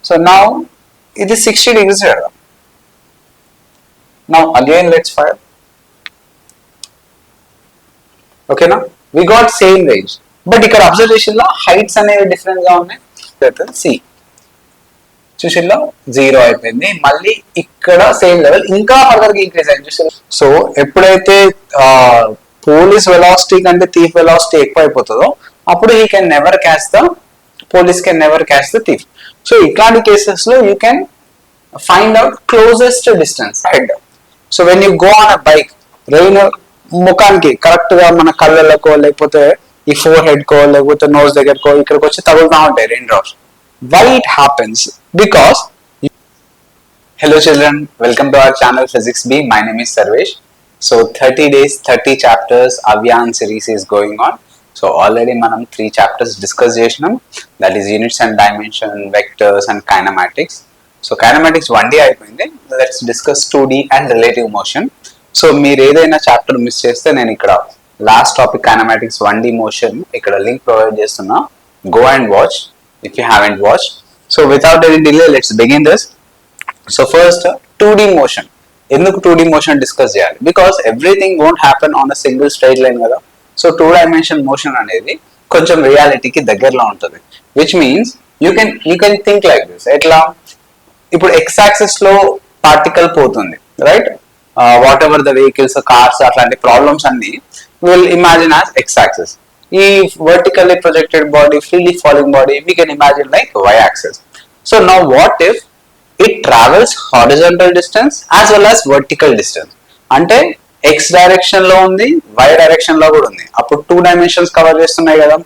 So now it is 60 degrees here. Now again let's fire. Okay, now we got same range, but ఇక్కడ observation లో heights అనేవి different గా ఉన్నాయి. See, చూసిల్లో 0 అయిపోయింది, మళ్ళీ ఇక్కడ సేమ్ లెవెల్ ఇంకా ఫర్దర్ గా ఇంక్రీజ్ అయింది చూసి. సో ఎప్పుడైతే పోలీస్ వెలాసిటీ కంటే థీఫ్ వెలాసిటీ ఎక్కువ అయిపోతుందో అప్పుడు he can never catch the police can never catch the thief. So ఇట్లాంటి కేసెస్ లో you can find out closest distance, right? So when you go on a bike, rain ముఖానికి correct గా మన కళ్ళకో లేకపోతే ఈ ఫోర్ హెడ్ కో లేకపోతే nose దగ్గరకో ఇక్కడికి వచ్చి తగులుతూ ఉంటాయి rain drops. Why it happens? Because hello children, welcome to our channel Physics B. My name is Sarvesh. So 30 days 30 chapters Avyan series is going on. So already manam 3 chapters discuss చేసినాం, that is units and dimension, vectors and kinematics. So kinematics 1D అయిపోయింది. Let's discuss 2D and relative motion. So మీరు ఏదైనా chapter miss చేస్తే నేను ఇక్కడ last topic kinematics 1D motion ఇక్కడ link provide చేస్తున్నా, go and watch if you haven't watch. So without any delay let's begin this. So first 2D motion. ఎందుకు 2D motion discuss చేయాలి? Because everything won't happen on a single straight line కదా. So 2 dimension motion అనేది కొంచెం రియాలిటీకి దగ్గరలో ఉంటుంది, which means you can think like this. ఎట్లా? ఇప్పుడు ఎక్స్ యాక్సిస్ లో పార్టికల్ పోతుంది, right? Whatever the vehicles, cars, అట్లాంటి ప్రాబ్లమ్స్ అన్ని will imagine as x-axis. ఈ vertically projected body, freely falling body, we can imagine like y-axis. So now what if it travels horizontal distance as well as vertical distance? అంటే x direction లో ఉంది, y direction లో కూడా ఉంది, అప్పుడు 2 dimensions cover చేస్తున్నాయి కదా.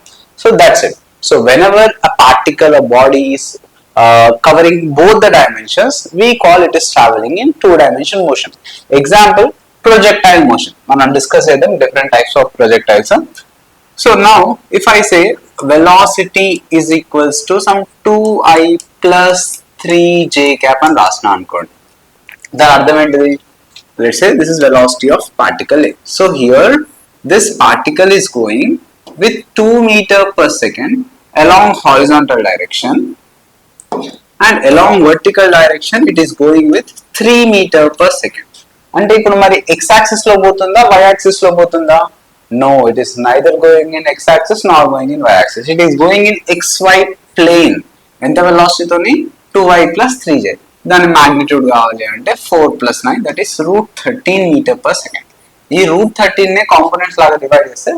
So that's it. So whenever a particle, a body is covering both the dimensions, we call it is traveling in 2-dimension motion. Example, projectile motion. Manam discuss them different types of projectiles. So now if I say velocity is equals to some 2i plus 3j cap and rasna anukondi, then ardham enti? Let's say this is velocity of particle A. So here this particle is going with 2 meter per second along horizontal direction, and along vertical direction it is going with 3 meter per second. అంటే ఇప్పుడు మరి x axis లో పోతుందా y axis లో పోతుందా? No, it is neither going in x axis nor going in y axis. It is going in xy plane. ఎంత velocity తోని? 2y plus 3j. దాని మాగ్నిట్యూడ్ కావాలి అంటే 4 plus 9, that is √13 meter per second. ఈ √13 నే components లాగా divide చేస్తే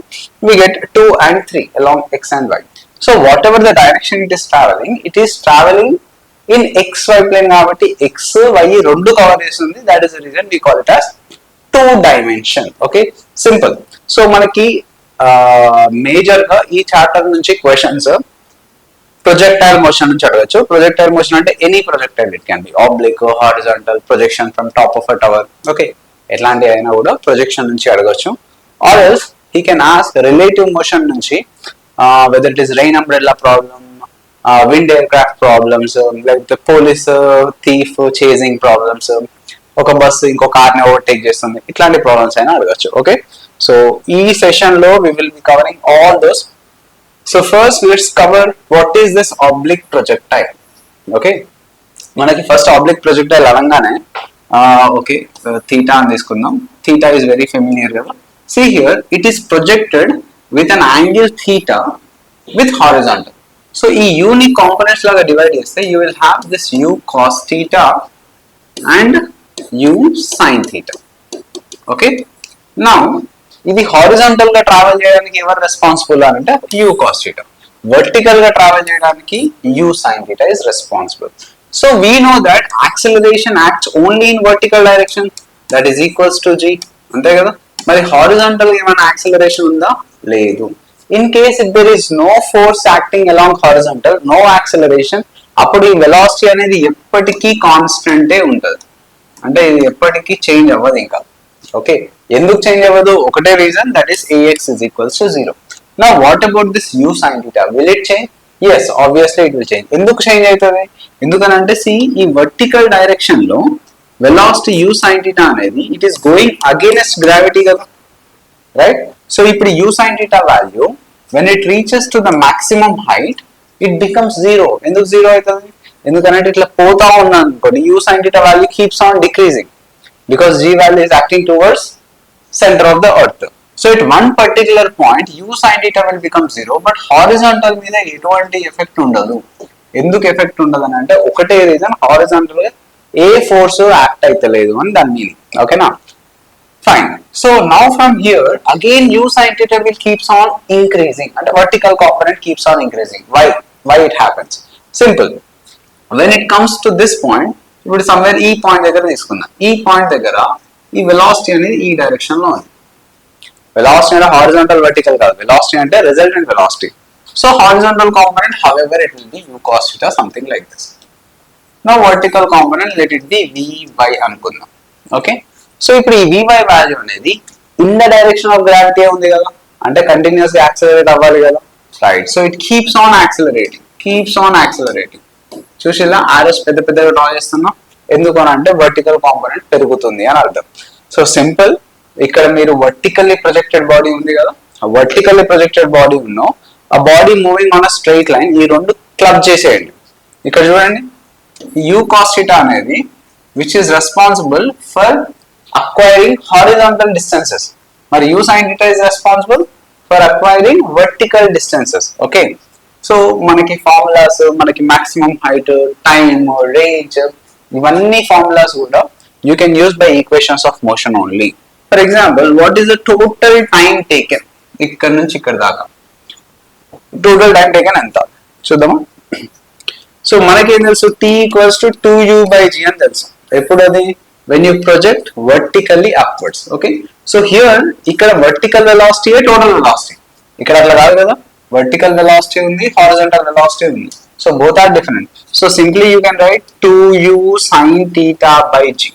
we get 2 and 3 along x and y. So whatever the direction it is traveling in xy plane కాబట్టి x y రెండు cover చేస్తుంది. that is the reason we call it as 2 dimension. okay, simple. So మనకి major గా ఈ chapter నుంచి questions projectile motion నుంచి అడగచ్చు. Projectile motion అంటే any projectile, it can be oblique, horizontal, projection from top of a tower. Okay, ఎట్లాంటి అయినా కూడా ప్రొజెక్షన్ నుంచి అడగచ్చు. Or else he can ask relative motion నుంచి, whether it is rain umbrella problem, wind aircraft problems, like the police thief chasing problems, ఒక bus ఇంకో car ని overtake చేస్తుంది, ఇట్లాంటి ప్రాబ్లమ్స్ అయినా అడగచ్చు. ఓకే, సో ఈ సెషన్ లో we will be covering all those. So first let's cover what is this oblique projectile. Okay, మనకి ఫస్ట్ oblique projectile అనగానే ఓకే థీటా అని తీసుకుందాం. థీటా is very familiar కదా. See here, it is projected with an angle theta with horizontal. So ఈ u ని components లాగా divide చేస్తే you will have this u cos theta and u sin theta. okay, now ఇది horizontal గా travel చేయడానికి ఎవరు responsible అంటే u cos theta, vertical గా ట్రావెల్ చేయడానికి u sin theta is responsible. So we know that acceleration acts only in vertical direction, that is equals to g. అంతే కదా. మరి హారిజాంటల్ గా ఏమైనా యాక్సిలరేషన్ ఉందా? లేదు. In case if there is no force acting along horizontal, no acceleration, అప్పుడు ఈ velocity అనేది ఎప్పటికీ కాన్స్టెంటే ఉంటుంది, అంటే ఇది ఎప్పటికీ చేంజ్ అవ్వదు ఇంకా. ఓకే, ఎందుకు చేంజ్ అవ్వదు? ఒకటే reason, that is ax is equals to 0. Now what about this u sin theta? Will it change? Yes, obviously it will change. ఎందుకు చేంజ్ అవుతుంది? ఎందుకనంటే see, ఈ వర్టికల్ డైరెక్షన్ లో వెలాసిటీ u sin theta అనేది it is going against gravity కదా, right? So ఇప్పుడు u sin theta value when it reaches to the maximum height it becomes 0. ఎందుకు 0 అవుతుంది? ఎందుకంటే ఇట్లా పోతా ఉన్నా అనుకోండి u sin theta value keeps on decreasing because g value is acting towards center of the earth. So at one particular point u sin theta will become 0, but horizontal మీద ఎటువంటి effect ఉండదు. ఎందుకు ఎఫెక్ట్ ఉండదు అని అంటే ఒకటే reason, horizontal గా ఏ force act అయితే లేదు అని దాని మీనింగ్. ఓకేనా, fine. So now from here again u sin theta will keeps on increasing and the vertical component keeps on increasing. Why it happens? Simple. When it comes to this point, ఇప్పుడు somewhere ఈ point దగ్గర తీసుకుందాం. ఈ point దగ్గర ఈ velocity అనేది ఈ direction లో ఉంది. వెలాసిటీ అంటే హారిజాంటల్ వర్టికల్ కాదు, వెలాసిటీ అంటే resultant velocity. So horizontal component however it will be u cos theta something like this. Now vertical component let it be vy అనుకుందాం. ఓకే, సో ఇప్పుడు ఈ vy వాల్యూ అనేది in the direction of gravity ఉంది కదా, అంటే continuous గా accelerate అవ్వాలి కదా, right. So it keeps on accelerating. చూసిలా ఆరోస్ పెద్ద పెద్దగా డ్రా చేస్తున్నాం, ఎందుకు అని అంటే వర్టికల్ కాంపోనెంట్ పెరుగుతుంది అని అర్థం. సో సింపుల్, ఇక్కడ మీరు వర్టికల్లీ ప్రొజెక్టెడ్ బాడీ ఉంది కదా, ఆ వర్టికల్లీ ప్రొజెక్టెడ్ బాడీ ఉన్నో ఆ body moving on a straight line, ఈ రెండు క్లబ్ చేసేయండి. ఇక్కడ చూడండి u cos theta అనేది which is responsible for acquiring horizontal distances, మరి u sin theta is responsible for acquiring vertical distances. Okay, so మనకి formulas, మనకి maximum height, time, range, ఇవన్నీ ఫార్ములాస్ కూడా you can use by equations of motion only. For example, what is the total time taken ఇక్కడ నుంచి ఇక్కడ దాకా, total time taken ఎంత చూద్దామా. సో మనకేం తెలుసు, t equals to 2u by g అని తెలుసు. ఎప్పుడు అది, when you project vertically upwards. Okay, so here ఇక్కడ vertical velocity total velocity, ఇక్కడ అట్లా కాదు కదా, vertical velocity ఉంది, horizontal velocity ఉంది, so both are different. So simply you can write 2u sin theta by g,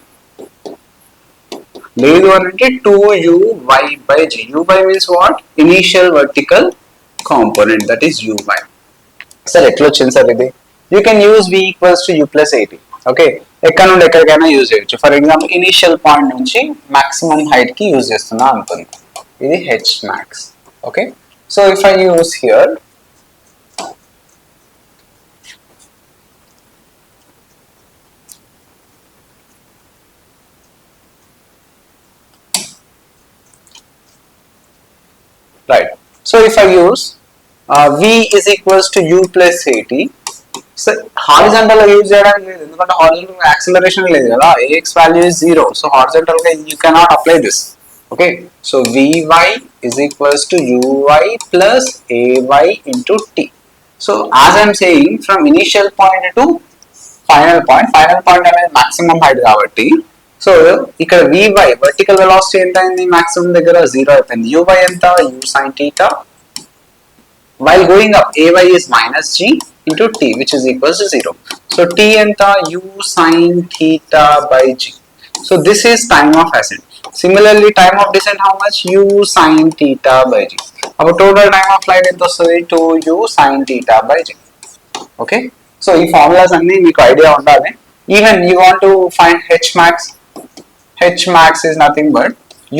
లేదు అని అంటే 2u y by g. u by means what, initial vertical component, that is u by. సరే ఎట్లా వచ్చింది sir ఇది, you can use v equals to u plus 80. Okay, ఎక్కడ నుండి ఎక్కడికైనా యూజ్ చేయొచ్చు. ఫర్ ఎగ్జాంపుల్ ఇనిషియల్ పాయింట్ నుంచి మాక్సిమం హైట్ కి యూజ్ చేస్తున్నా అనుకుంది, ఇది h max. Okay, so if I use here right, so if I use v is equals to u plus 80. So horizontal గా యూజ్ చేయడానికి లేదు, ఎందుకంటే హారిజాంటల్ యాక్సిలరేషన్ లేదు కదా, ax value is 0. So horizontal గా you cannot apply this. Okay, so vy is equals to uy plus ay into t. So as I'm saying, from initial point to final point అనేది maximum height కాబట్టి, so ఇక్కడ vy vertical velocity ఎంత అయింది, maximum దగ్గర 0 అయిపోయింది. uy ఎంత, u sin theta, while going up ay is minus g into t which is equals to 0. So t enta u sin theta by g. So this is time of ascent. Similarly time of descent how much, u sin theta by g. Our total time of flight ento vastadi 2u sin theta by g. Okay, so ee formulas anni meeku idea undali. Even you want to find h max is nothing but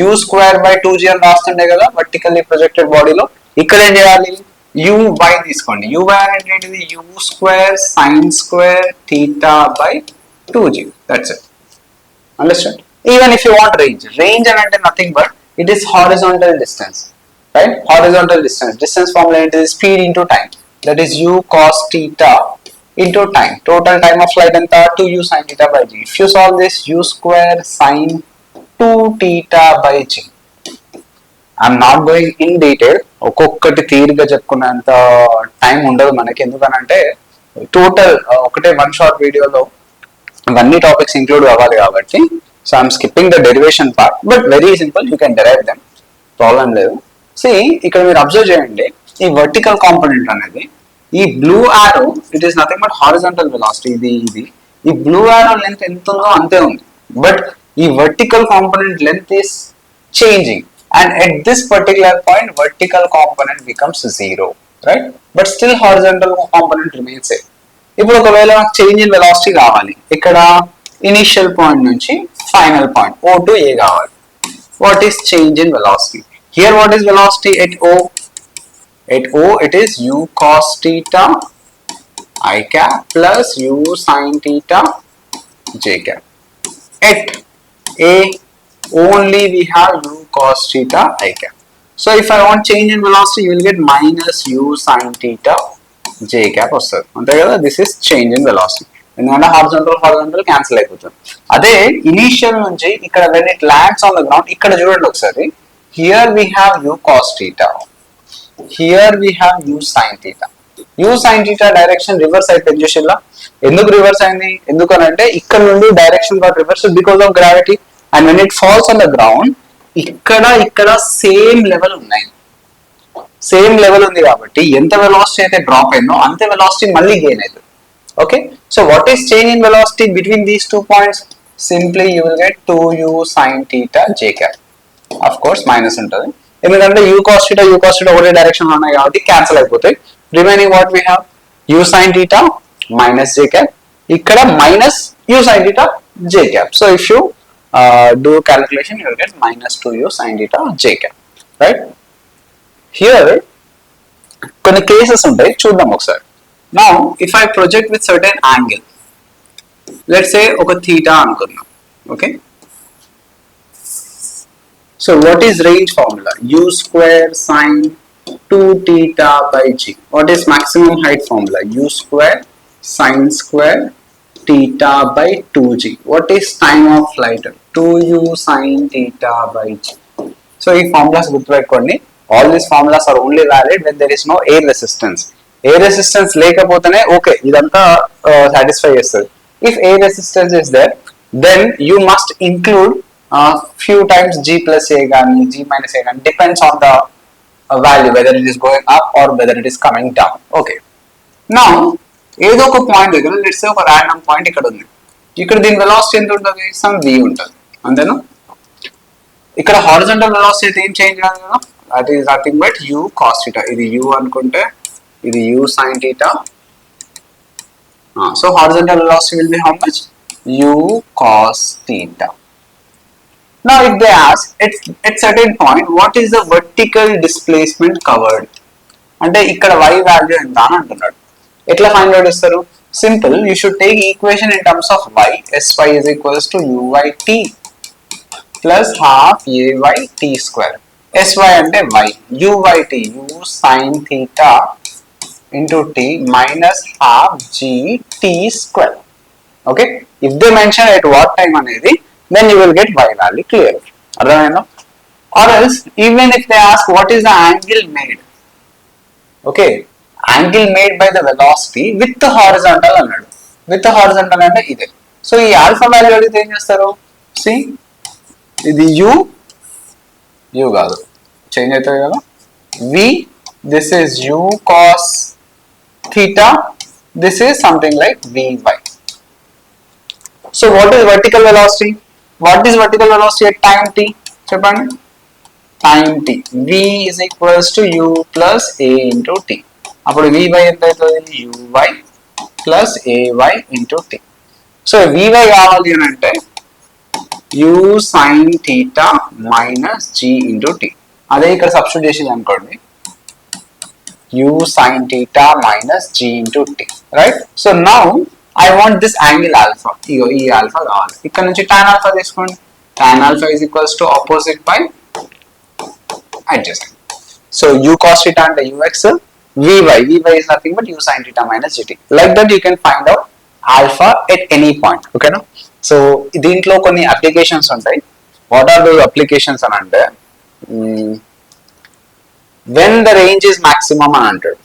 u square by 2g అని రాస్తుండే కదా vertically projected body లో. ఇక్కడ ఏం చేయాలి, uy తీసుకోండి, uy అంటే ఏంటిది, u square sin square theta by 2g. That's it. Understand? Even if you want range అని అంటే nothing but it is horizontal distance, right? Horizontal distance formula ఏంటిది, speed into time, that is u cos theta into time. Total time of flight ఎంత, 2u sin theta by g. If you solve this, u square sin 2 theta by g. I'm not going in detail, ఒక్కొక్కటి తీరిగా చెప్పుకున్నంత time ఉండదు మనకి, ఎందుకనంటే total ఒకటే one short వీడియోలో ఇవన్నీ topics include అవ్వాలి కాబట్టి. So I'm skipping the derivation part, but very simple, you can derive them, problem లేదు. సి ఇక్కడ మీరు అబ్జర్వ్ చేయండి, ఈ వర్టికల్ కాంపోనెంట్ అనేది, ఈ బ్లూ ఆరో it is nothing but horizontal velocity, ఇది ఈ బ్లూ ఆరో లెంత్ ఎంత ఉందో అంతే ఉంది, బట్ ఈ vertical component length is changing. And at this particular point vertical component becomes 0, right? But still horizontal component remains same. ఇప్పుడు ఒకవేళ చేంజ్ ఇన్ వెలాసిటీ కావాలి, ఇక్కడ ఇనిషియల్ పాయింట్ నుంచి final point O to A కావాలి. What is change in velocity? Here what is velocity at O? At O it is u cos theta I cap plus u sin theta j cap. At A only we have u cos theta I cap. So if I want change in velocity, you will get minus u sin theta j cap వస్తుంది అంతే కదా. This is change in velocity. ఎందుకంటే horizontal cancel అయిపోతుంది. అదే initial నుంచి ఇక్కడ when it lands on the ground, ఇక్కడ చూడండి ఒకసారి, here we have u cos theta, here we have u sin theta. u sin theta direction reverse అయిపోయింది చూసిల్లా. ఎందుకు రివర్స్ అయింది? ఎందుకనంటే ఇక్కడ నుండి direction got reverse because of gravity. And when it falls on the ground, ఇక్కడ same level ఉన్నాయి, same level ఉంది కాబట్టి ఎంత వెలాసిటీ అయితే డ్రాప్ అయిందో అంతే వెలాసిటీ మళ్ళీ గెయిన్ అవుతుంది. Okay, so what is change in velocity between these 2 points? Simply you will get 2u sin theta j cap. Of course minus ఉంటుంది ఎందుకంటే u cos theta ఒకటే డైరెక్షన్ లో ఉన్నాయి కాబట్టి క్యాన్సిల్ అయిపోతాయి. Remaining what we have u sin theta minus j cap, ఇక్కడ minus u sin theta j cap. So if you do calculation, you will get minus 2u sin theta j cap, right? Here కొన్ని cases ఉంటాయి, చూద్దాం ఒకసారి. Now if I project with certain angle, let's say ఒక theta అనుకుందాం. Okay, so what is range formula? U square sin 2 theta by g. What is maximum height formula? U square sin square theta by 2g. What is time of flight? 2u sin theta by g. So ఈ formulas గుర్తుపెట్టుకోండి. All these formulas are only valid when there is no air resistance. Air resistance లేకపోతేనే okay ఇదంతా satisfy చేస్తుంది. If air resistance is there, then you must include few times g plus a గాని g minus a గాని, depends on the value whether it is going up or whether it is coming down. Okay, now ఏదో ఒక point దగ్గర let's say ఒక random point ఇక్కడ ఉంది. ఇక్కడ దీని వెలాసిటీ ఎంత ఉంటుంది? సమ్ v ఉంటుంది అంతేనా. ఇక్కడ హారిజాంటల్ వెలాసిటీ అయితే ఏం చేంజ్ కాదు కదా, that is nothing but u cos theta. ఇది u అనుకుంటే ఇది u sin theta. So horizontal velocity will be how much? u cos theta. Now if they ask at certain point what is the vertical displacement covered, అంటే ఇక్కడ y value ఎంత అని అంటున్నాడు. ఎట్లా find out చేస్తారు? Simple, you should take equation in terms of y. sy is equals to uyt plus half ayt square. sy అంటే y, uyt u sin theta into t minus half gt square. Okay, if they mention at what time అనేది, then you will get y value clear. అర్థమైందా? Or else even if they ask what is the angle made, okay, angle made by the velocity with the horizontal అన్నాడు. with the horizontal అంటే ఇదే. So ఈ alpha value అడిగితే ఏం చేస్తారు? C ఇది u కాదు, చేంజ్ అవుతుంది కదా. v, this is u cos theta, this is something like vy. So what is vertical velocity? What is vertical velocity at time t? చెప్పండి. time t, v is equals to u plus a into t. అప్పుడు vy ఎంత అవుతుంది? uy plus ay into t. So vy కావాలి అని అంటే u sin theta minus g into t. అదే ఇక్కడ substitute చేసింది అనుకోండి, u sin theta minus g into t, right? So now I want this angle alpha. ఈ ఆల్ఫా కావాలి. ఇక్కడ నుంచి tan alpha తీసుకోండి. tan alpha is equals to opposite by adjacent. So u cos theta అంటే ux, vy is nothing but u sin theta minus gt. Like that you can find out alpha at any point. Okay no? So దీంట్లో కొన్ని applications ఉంటాయి. What are those applications అని అంటే when the range is maximum అని అంటాడు.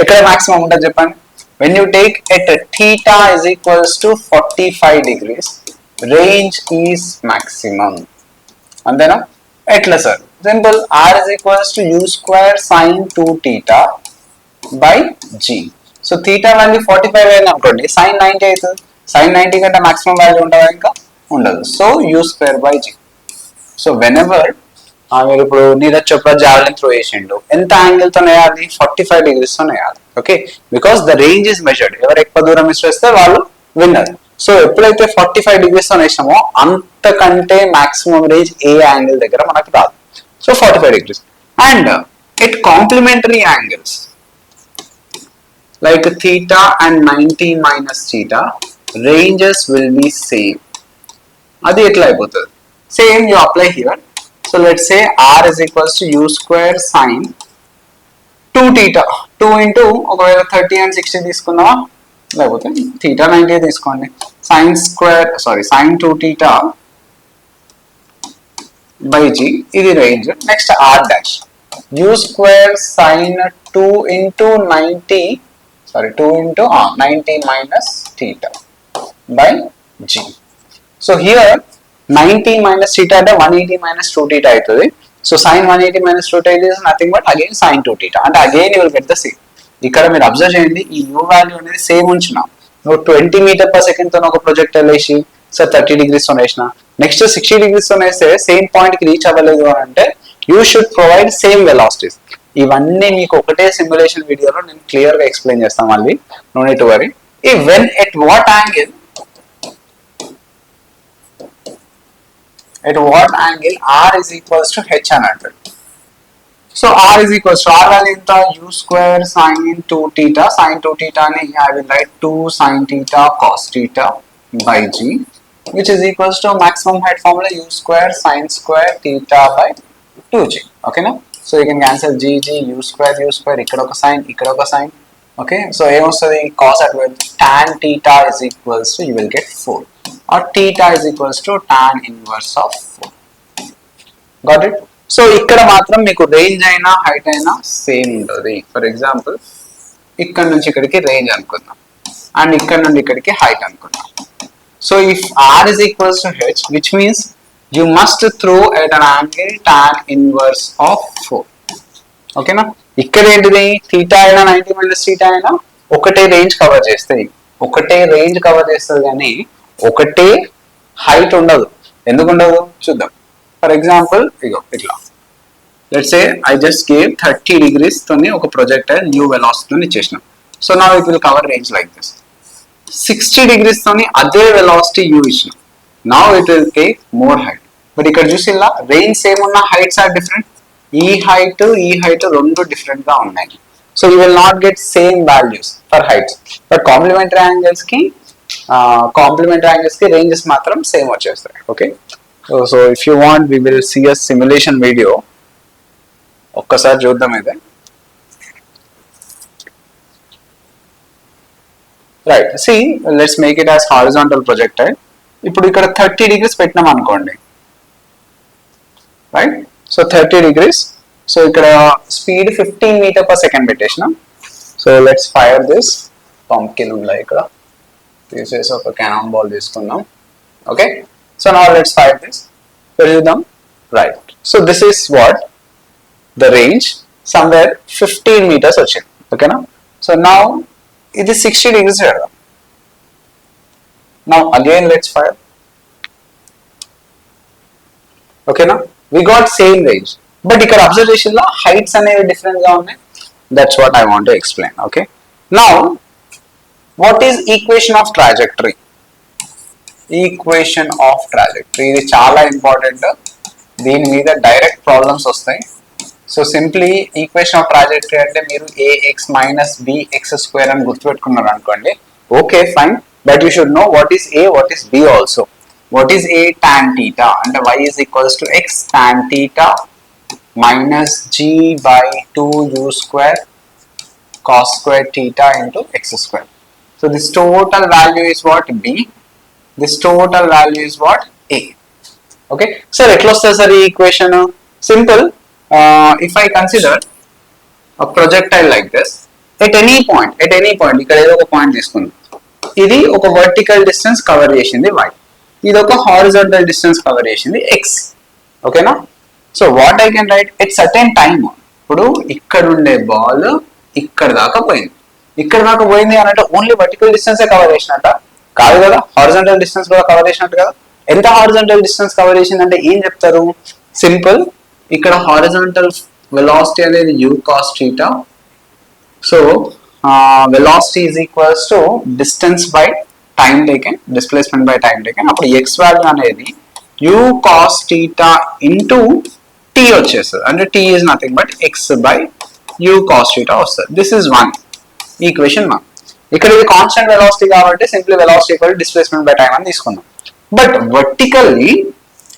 ఎక్కడ maximum ఉంటుంది చెప్పండి? when you take at theta is equals to 45 degrees, range is maximum. అంతేనా? ఎట్లా sir? Simple, r is equals to u square sin 2 theta by g. So theta value 45 అయింది అనుకోండి, sin 90 అవుతుంది. sin 90 కంటే మాక్సిమం వాల్యూ ఉంటుందా? ఇంకా ఉండదు. So u square by g. So whenever మీరు ఇప్పుడు నీరజ్ చోప్రా జావెలిన్ త్రో చేసిండు, ఎంత యాంగిల్ తో వేయాలి? 45 degrees తో వేయాలి. Okay, because the range is measured. ఎవరు ఎక్కువ దూరం ఇస్తే వాళ్ళు విన్నర్. సో ఎప్పుడైతే 45 degrees తో వేసినామో అంతకంటే మాక్సిమం రేంజ్ ఏ యాంగిల్ దగ్గర మనకు రాదు. So 45 degrees. And it complementary angles, like theta and 90 minus theta, ranges will be same. అది ఎట్లా అయిపోతుంది? Same you apply here. So let's say r is equals to u square sine 2 theta. 2 into ఒకవేళ 30 and 60 తీసుకుందామా, లేకపోతే theta 90 తీసుకోండి. Sine square sine 2 theta by g, ఇది range. Next r dash, u square sine 2 into 90 2 into 90 minus theta by g. So here 90 minus theta అంటే 180 minus 2 theta అవుతుంది. So sin 180 minus 2 theta is nothing but again sin 2 theta. అంటే again you will get the same. ఇక్కడ మీరు observe చేయండి, ఈ u value అనేది same ఉంచిన. నువ్వు 20 మీటర్ పర్ సెకండ్ తో ఒక ప్రొజెక్టర్ వేసి సార్ 30 degrees తో వేసిన, నెక్స్ట్ 60 degrees తో వేస్తే సేమ్ పాయింట్ కి రీచ్ అవ్వలేదు అని అంటే you should provide same velocities. ఇవన్నీ మీకు ఒకటే సిమ్యులేషన్ వీడియోలో నేను క్లియర్ గా ఎక్స్ప్లెయిన్ చేస్తాను మళ్ళీ, నో నీడ్ టు వరీ. ఈ when at what angle r is equals to h అని అంటారు. So r is equals to r value ఎంత, u square sin 2 theta, sin 2 theta ని I will write 2 sin theta cos theta by g, which is equals to maximum height formula u square sin square theta by 2g. ఓకేనా? So you can cancel g u square ఇక్కడ ఒక sign ఇక్కడ ఒక sign. Okay, so ఏమొస్తుంది, cos at well tan theta is equals to you will get 4 or theta is equals to tan inverse of 4. Got it? So ఇక్కడ మాత్రం మీకు range అయినా height అయినా సేమ్ ఉంటుంది. ఫర్ ఎగ్జాంపుల్ ఇక్కడ నుంచి ఇక్కడికి రేంజ్ అనుకుందాం అండ్ ఇక్కడ నుండి ఇక్కడికి హైట్ అనుకుందాం. So if r is equals to h, which means you must throw at an angle tan inverse of 4. ఓకేనా? ఇక్కడ ఏంటిది, థీటా అయినా 90 minus theta అయినా ఒకటే రేంజ్ కవర్ చేస్తాయి, కానీ ఒకటే హైట్ ఉండదు. ఎందుకు ఉండదు చూద్దాం. ఫర్ ఎగ్జాంపుల్ ఇగో ఇట్లా let's say I just gave 30 degrees తోని ఒక ప్రొజెక్టైల్ న్యూ వెలాసిటీ ఇచ్చేసినాం. So now it will cover range like this. 60 degrees తోని అదే వెలాసిటీ యూ ఇచ్చినాం. Now it will take more height. But ఇక్కడ చూసి ఇలా రేంజ్ సేమ్ ఉన్న హైట్స్ ఆర్ డిఫరెంట్. ఈ హైట్ రెండు డిఫరెంట్ గా ఉన్నాయి. So you will not get same values for heights. But complementary angles కి రేంజెస్ మాత్రం సేమ్ వచ్చేస్తాయి. Okay, so if you want we will see a simulation video. ఒక్కసారి చూద్దాం అయితే. Right, see let's make it as horizontal projectile. ఇప్పుడు ఇక్కడ 30 degrees పెట్టినాం అనుకోండి, రైట్? So 30 degrees. సో ఇక్కడ స్పీడ్ 15 meters per second పెట్టేసినాం. So let's fire this. Pumpkin ఉన్నాయి ఇక్కడ, తీసేసి ఒక క్యానాన్ బాల్ తీసుకుందాం. Okay, so now let's fire this. చూద్దాం. Right, so this is what the range, somewhere 15 meters వచ్చింది. ఓకేనా? సో నౌ ఇది 60 degrees పెడదాం. Now again let's fire. ఓకేనా? we got same range, but ఇక్కడ అబ్జర్వేషన్ లో హైట్స్ అనేవి డిఫరెంట్ గా ఉన్నాయి. That's what I want to explain. Okay, now what is equation of trajectory? ఇది చాలా ఇంపార్టెంట్. దీని మీద డైరెక్ట్ ప్రాబ్లమ్స్ వస్తాయి. So simply equation of trajectory అంటే మీరు ax minus bx square అని గుర్తుపెట్టుకున్నారు అనుకోండి, okay fine. But you should know what is a, what is b also. What is a? Tan theta, and y is equals to x tan theta minus g by 2u square cos square theta into x square. So this total value is what? B. This total value is what? A. Okay, so etla vastadi sir ee equation? Simple. If I consider a projectile like this at any point ikkada edo oka point తీసుకుందాం. ఇది ఒక vertical distance cover చేసింది y, ఇది ఒక horizontal distance cover చేసింది x. ఓకేనా? So what I can write at certain time. ఇప్పుడు ఇక్కడ ఉండే బాల్ ఇక్కడ దాకా పోయింది అని అంటే ఓన్లీ వర్టికల్ డిస్టెన్స్ కవర్ చేసినట్ట కాదు కదా, హారిజాంటల్ డిస్టెన్స్ కూడా కవర్ చేసినట్టు కదా. ఎంత హారిజాంటల్ డిస్టెన్స్ కవర్ చేసిందంటే ఏం చెప్తారు? సింపుల్, ఇక్కడ హారిజాంటల్ వెలాసిటీ అనేది u cos theta. So velocity is equals to distance by time taken, displacement by time taken. అప్పుడు x వాల్యూ అనేది u cos theta into t వచ్చేస్తుంది. అంటే t is nothing but x by u cos theta వస్తుంది. This is 1. Equation 1. ఇక్కడ ఇది constant velocity కాబట్టి simply velocity equal displacement by time అని తీసుకున్నాం. But vertically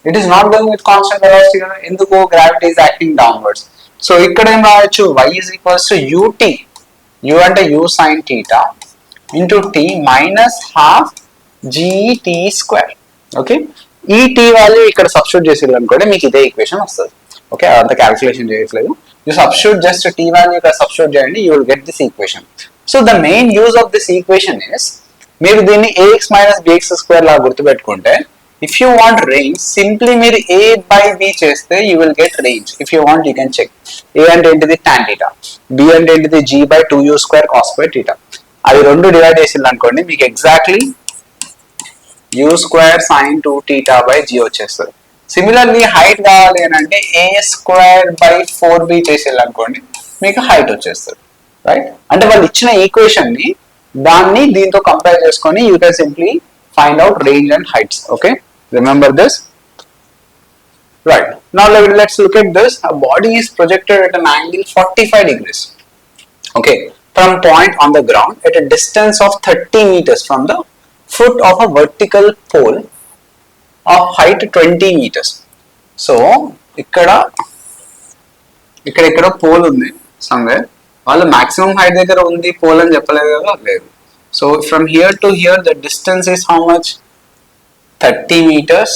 it is not going with constant velocity కదా, ఎందుకు, gravity is acting downwards. So ఇక్కడ ఏం రాయొచ్చు, y is equals to ut, u అంటే u sin theta into t minus half gt square. Okay, ఈ t value ఇక్కడ substitute చేసేది అనుకోండి మీకు ఇదే ఈక్వేషన్ వస్తుంది. ఓకే, అంత క్యాల్కులేషన్ చేయట్లేదు, you substitute just t value ఇక్కడ సబ్స్టిట్యూట్ చేయండి, you will get this equation. So the main use of this equation is, మీరు దీన్ని ax మైనస్ bx స్క్వేర్ లాగా గుర్తుపెట్టుకుంటే, if you want range, simply మీరు a by b చేస్తే you will get range. If you want, you can check. a అంటే ఏంటిది tan theta, b అంటే ఏంటిది g by 2u square cos square theta. అవి రెండు డివైడ్ చేసింది అనుకోండి మీకు exactly u square sin 2 theta by g వచ్చేస్తుంది. సిమిలర్లీ హైట్ కావాలి అని అంటే a square by 4b చేసేది అనుకోండి మీకు హైట్ వచ్చేస్తుంది, రైట్. అంటే వాళ్ళు ఇచ్చిన ఈక్వేషన్ ని దాన్ని దీంతో కంపేర్ చేసుకొని you can simply find out range and heights. Okay, remember this, right. Now let's look at this. A body is projected at an angle 45 degrees, okay, from point on the ground at a distance of 30 meters from the foot of a vertical pole of height 20 meters. So ikkada pole undi somewhere, వాళ్ళు maximum height దగ్గర ఉంది pole అని చెప్పలేదు కదా, లేదు. So from here to here the distance is how much, 30 meters,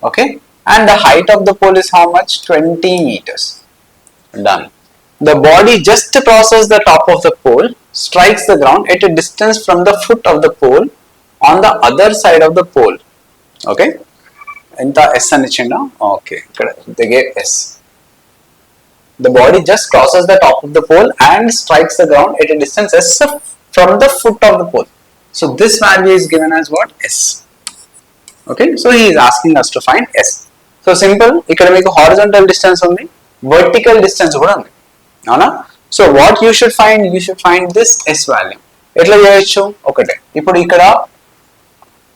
okay, and the height of the pole is how much, 20 meters. Done. The body just crosses the top of the pole, strikes the ground at a distance from the foot of the pole on the other side of the pole. Okay, enta s ani chinna, okay, ikkada dige s. The body just crosses the top of the pole and strikes the ground at a distance s from the foot of the pole. So this value is given as what, s. Okay, so he is asking us to find s. So simple, ikkada meeku horizontal distance undi, vertical distance kuda undi, avuna. So what you should find this s value. Etla cheyochu, okate ippudu ikkada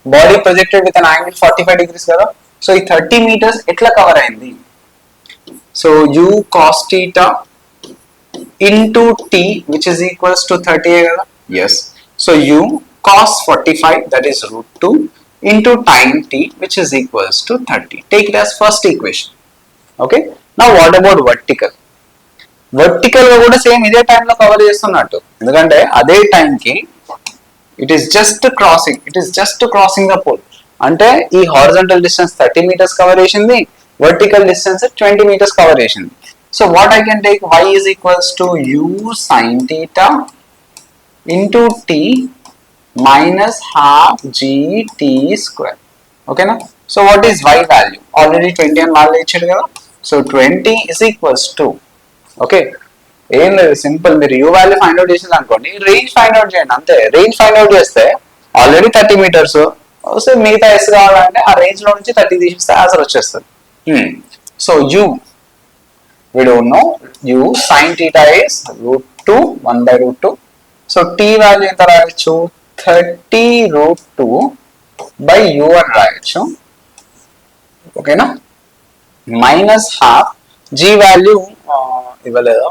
body projected with an angle 45 degrees kada, so ee 30 meters etla cover ayindi. So u cos theta into t which is equals to 30 kada. Yes, so u cos 45, that is root 2 into time t which is equals to 30. Take it as first equation. Okay, now what about vertical? Vertical ga kuda same ఇదే time లో cover చేస్తున్నట్టు, ఎందుకంటే అదే time కి it is just crossing the pole. అంటే ఈ horizontal distance 30 meters cover చేసింది, vertical distance 20 meters cover చేసింది. So what I can take, y is equals to u sin theta into t minus half gt square. Okay na? So what is y value? Already 20 and value ichadu kada. So 20 is equals to, okay, ఏం లేదు, simple, మీరు u value find out చేసింది అనుకోండి, range find out చేయండి అంతే. Range find out చేస్తే already 30 meters, so మిగతా s కావాలంటే ఆ రేంజ్ లో నుంచి 30 తీసిస్తే ఆన్సర్ వచ్చేస్తుంది. So u, we don't know, u sin theta is root 2 1 by root 2. So t value ఎంత రాయొచ్చు, 30 root 2 by u అని రాయొచ్చు, ఓకేనా, మైనస్ హాఫ్ g వాల్యూ ఇవ్వలేదు,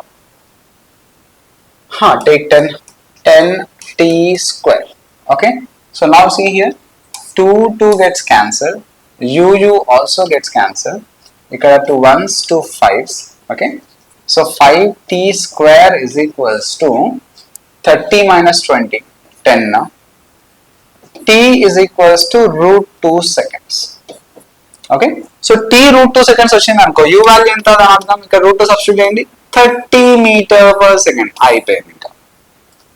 take 10 t square. Okay, so now see here, 2 gets cancelled, u also gets cancelled, ikkada 2 1s 2 5s. Okay, so 5t square is equals to 30 minus 20, 10 now. T is equals to root 2 seconds. Okay, so t root 2 seconds వచ్చింది అనుకో, u value ఎంత అర్థం, ఇక్కడ root 2 substitute చేయండి, 30 meter per second అయిపోయింది. ఇంకా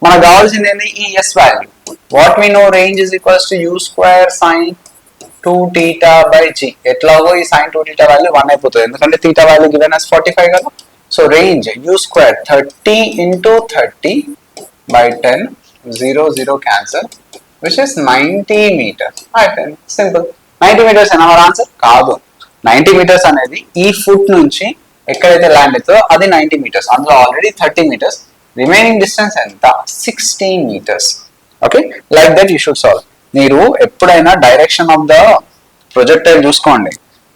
మనకు కావాల్సింది ఏంటి, ఈ s value. What we know, range is equals to u square sin 2 theta by g. ఎట్లాగో ఈ sin 2 theta వాల్యూ 1 అయిపోతుంది, ఎందుకంటే theta వాల్యూ given as 45 కదా. So range u square 30 into 30 by 10, 0 cancel, which is 90 meters. Simple. 90 meters and our answer కాదు. 90 meters అనేది ఈ foot నుంచి ఎక్కడైతే ల్యాండ్ అవుతుందో అది 90 meters, అందులో ఆల్రెడీ 30 meters, రిమైనింగ్ డిస్టెన్స్ ఎంత, 16 meters. Okay, like that you should solve. మీరు ఎప్పుడైనా డైరెక్షన్ ఆఫ్ ద ప్రొజెక్టైల్ చూసుకోండి.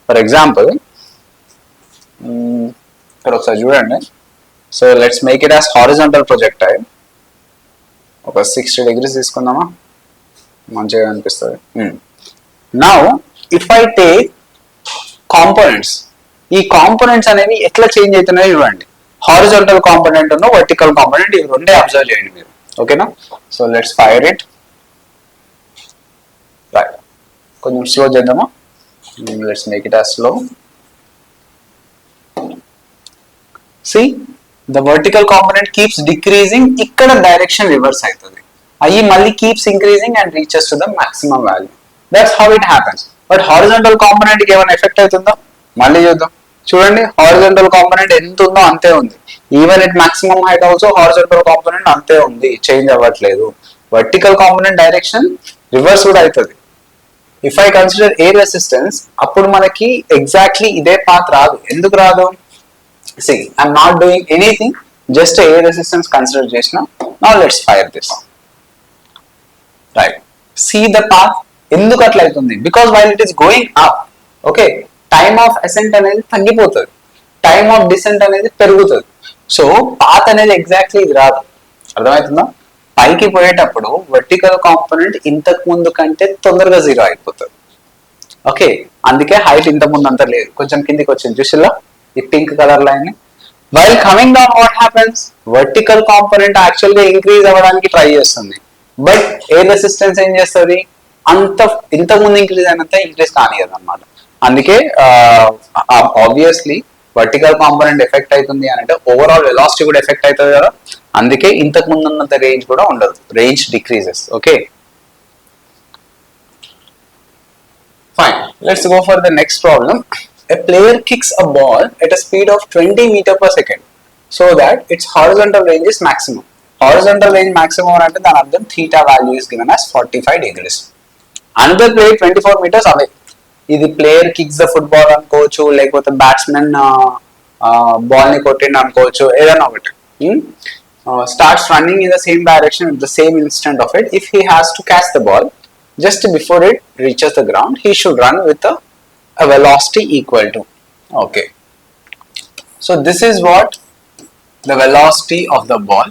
ఫర్ ఎగ్జాంపుల్ ఇక్కడ ఒకసారి చూడండి. So let's make it as horizontal projectile. ఒక 60 degrees తీసుకుందామా, మంచిగా అనిపిస్తుంది. Now if I take components, ఈ కాంపోనెంట్స్ అనేవి ఎట్లా చేంజ్ అవుతున్నాయో చూడండి. హారిజాంటల్ కాంపోనెంట్ ఉన్న వర్టికల్ కాంపోనెంట్ ఇవి రెండే అబ్జర్వ్ చేయండి మీరు. ఓకేనా? So let's fire it. Right, కొంచెం స్లో చేద్దామా, let's make it as slow. See, the vertical component keeps decreasing, ఇక్కడ డైరెక్షన్ రివర్స్ అవుతుంది, అయ్యి మళ్ళీ keeps increasing and reaches to the maximum value. That's how it happens. But horizontal component కి ఏమైనా effect అవుతుందా, మళ్ళీ చూద్దాం. చూడండి, హారిజాంటల్ కాంపోనెంట్ ఎంత ఉందో అంతే ఉంది. Even at maximum height also horizontal component అంతే ఉంది, చేంజ్ అవ్వట్లేదు. వర్టికల్ కాంపోనెంట్ డైరెక్షన్ రివర్స్ కూడా అవుతుంది. If I consider air resistance, అప్పుడు మనకి ఎగ్జాక్ట్లీ ఇదే పాత్ రాదు. ఎందుకు రాదు? See, I'm not doing anything, just a air resistance consider chesna. Now let's fire this. Right, see the path enduku atla aitundi, because while it is going up, okay, time of ascent anedi tagipotadi, time of descent anedi perugutadi. So path anedi exactly idi raadu. అర్థమవుతుందా? పైకి పోయేటప్పుడు vertical component ఇంతకు ముందు కంటే తొందరగా zero అయిపోతుంది. Okay, అందుకే height ఇంత ముందు అంత లేదు, కొంచెం కిందికి వచ్చింది చూసిల్లా ఈ pink colour line. While coming down what happens, vertical component actual గా ఇంక్రీజ్ అవ్వడానికి ట్రై చేస్తుంది, బట్ ఎయిర్ రెసిస్టెన్స్ ఏం చేస్తుంది, అంత ఇంతకుముందు ఇంక్రీజ్ అయినంత ఇంక్రీజ్ కానియదు అనమాట. అందుకే ఆబ్వియస్లీ వర్టికల్ కాంపోనెంట్ ఎఫెక్ట్ అవుతుంది అని అంటే ఓవరాల్ వెలాసిటీ కూడా ఎఫెక్ట్ అవుతుంది కదా, అందుకే ఇంతకు ముందు ఉన్నంత రేంజ్ కూడా ఉండదు, range decreases. Okay, fine, let's go for the next problem. A player kicks a ball at a speed of 20 meters per second so that its horizontal range is maximum. Horizontal range maximum అంటే దాని అర్థం theta value is given as 45 degrees. Another player 24 meters away. ఇది player kicks the football అనుకోవచ్చు, లేకపోతే batsmen ball ని కొట్టిండు అనుకోవచ్చు, ఏదైనా ఒకటి. Starts running in the same direction at the same instant of it. If he has to catch the ball, just before it reaches the ground, he should run with a velocity equal to. Okay, so this is what the velocity of the ball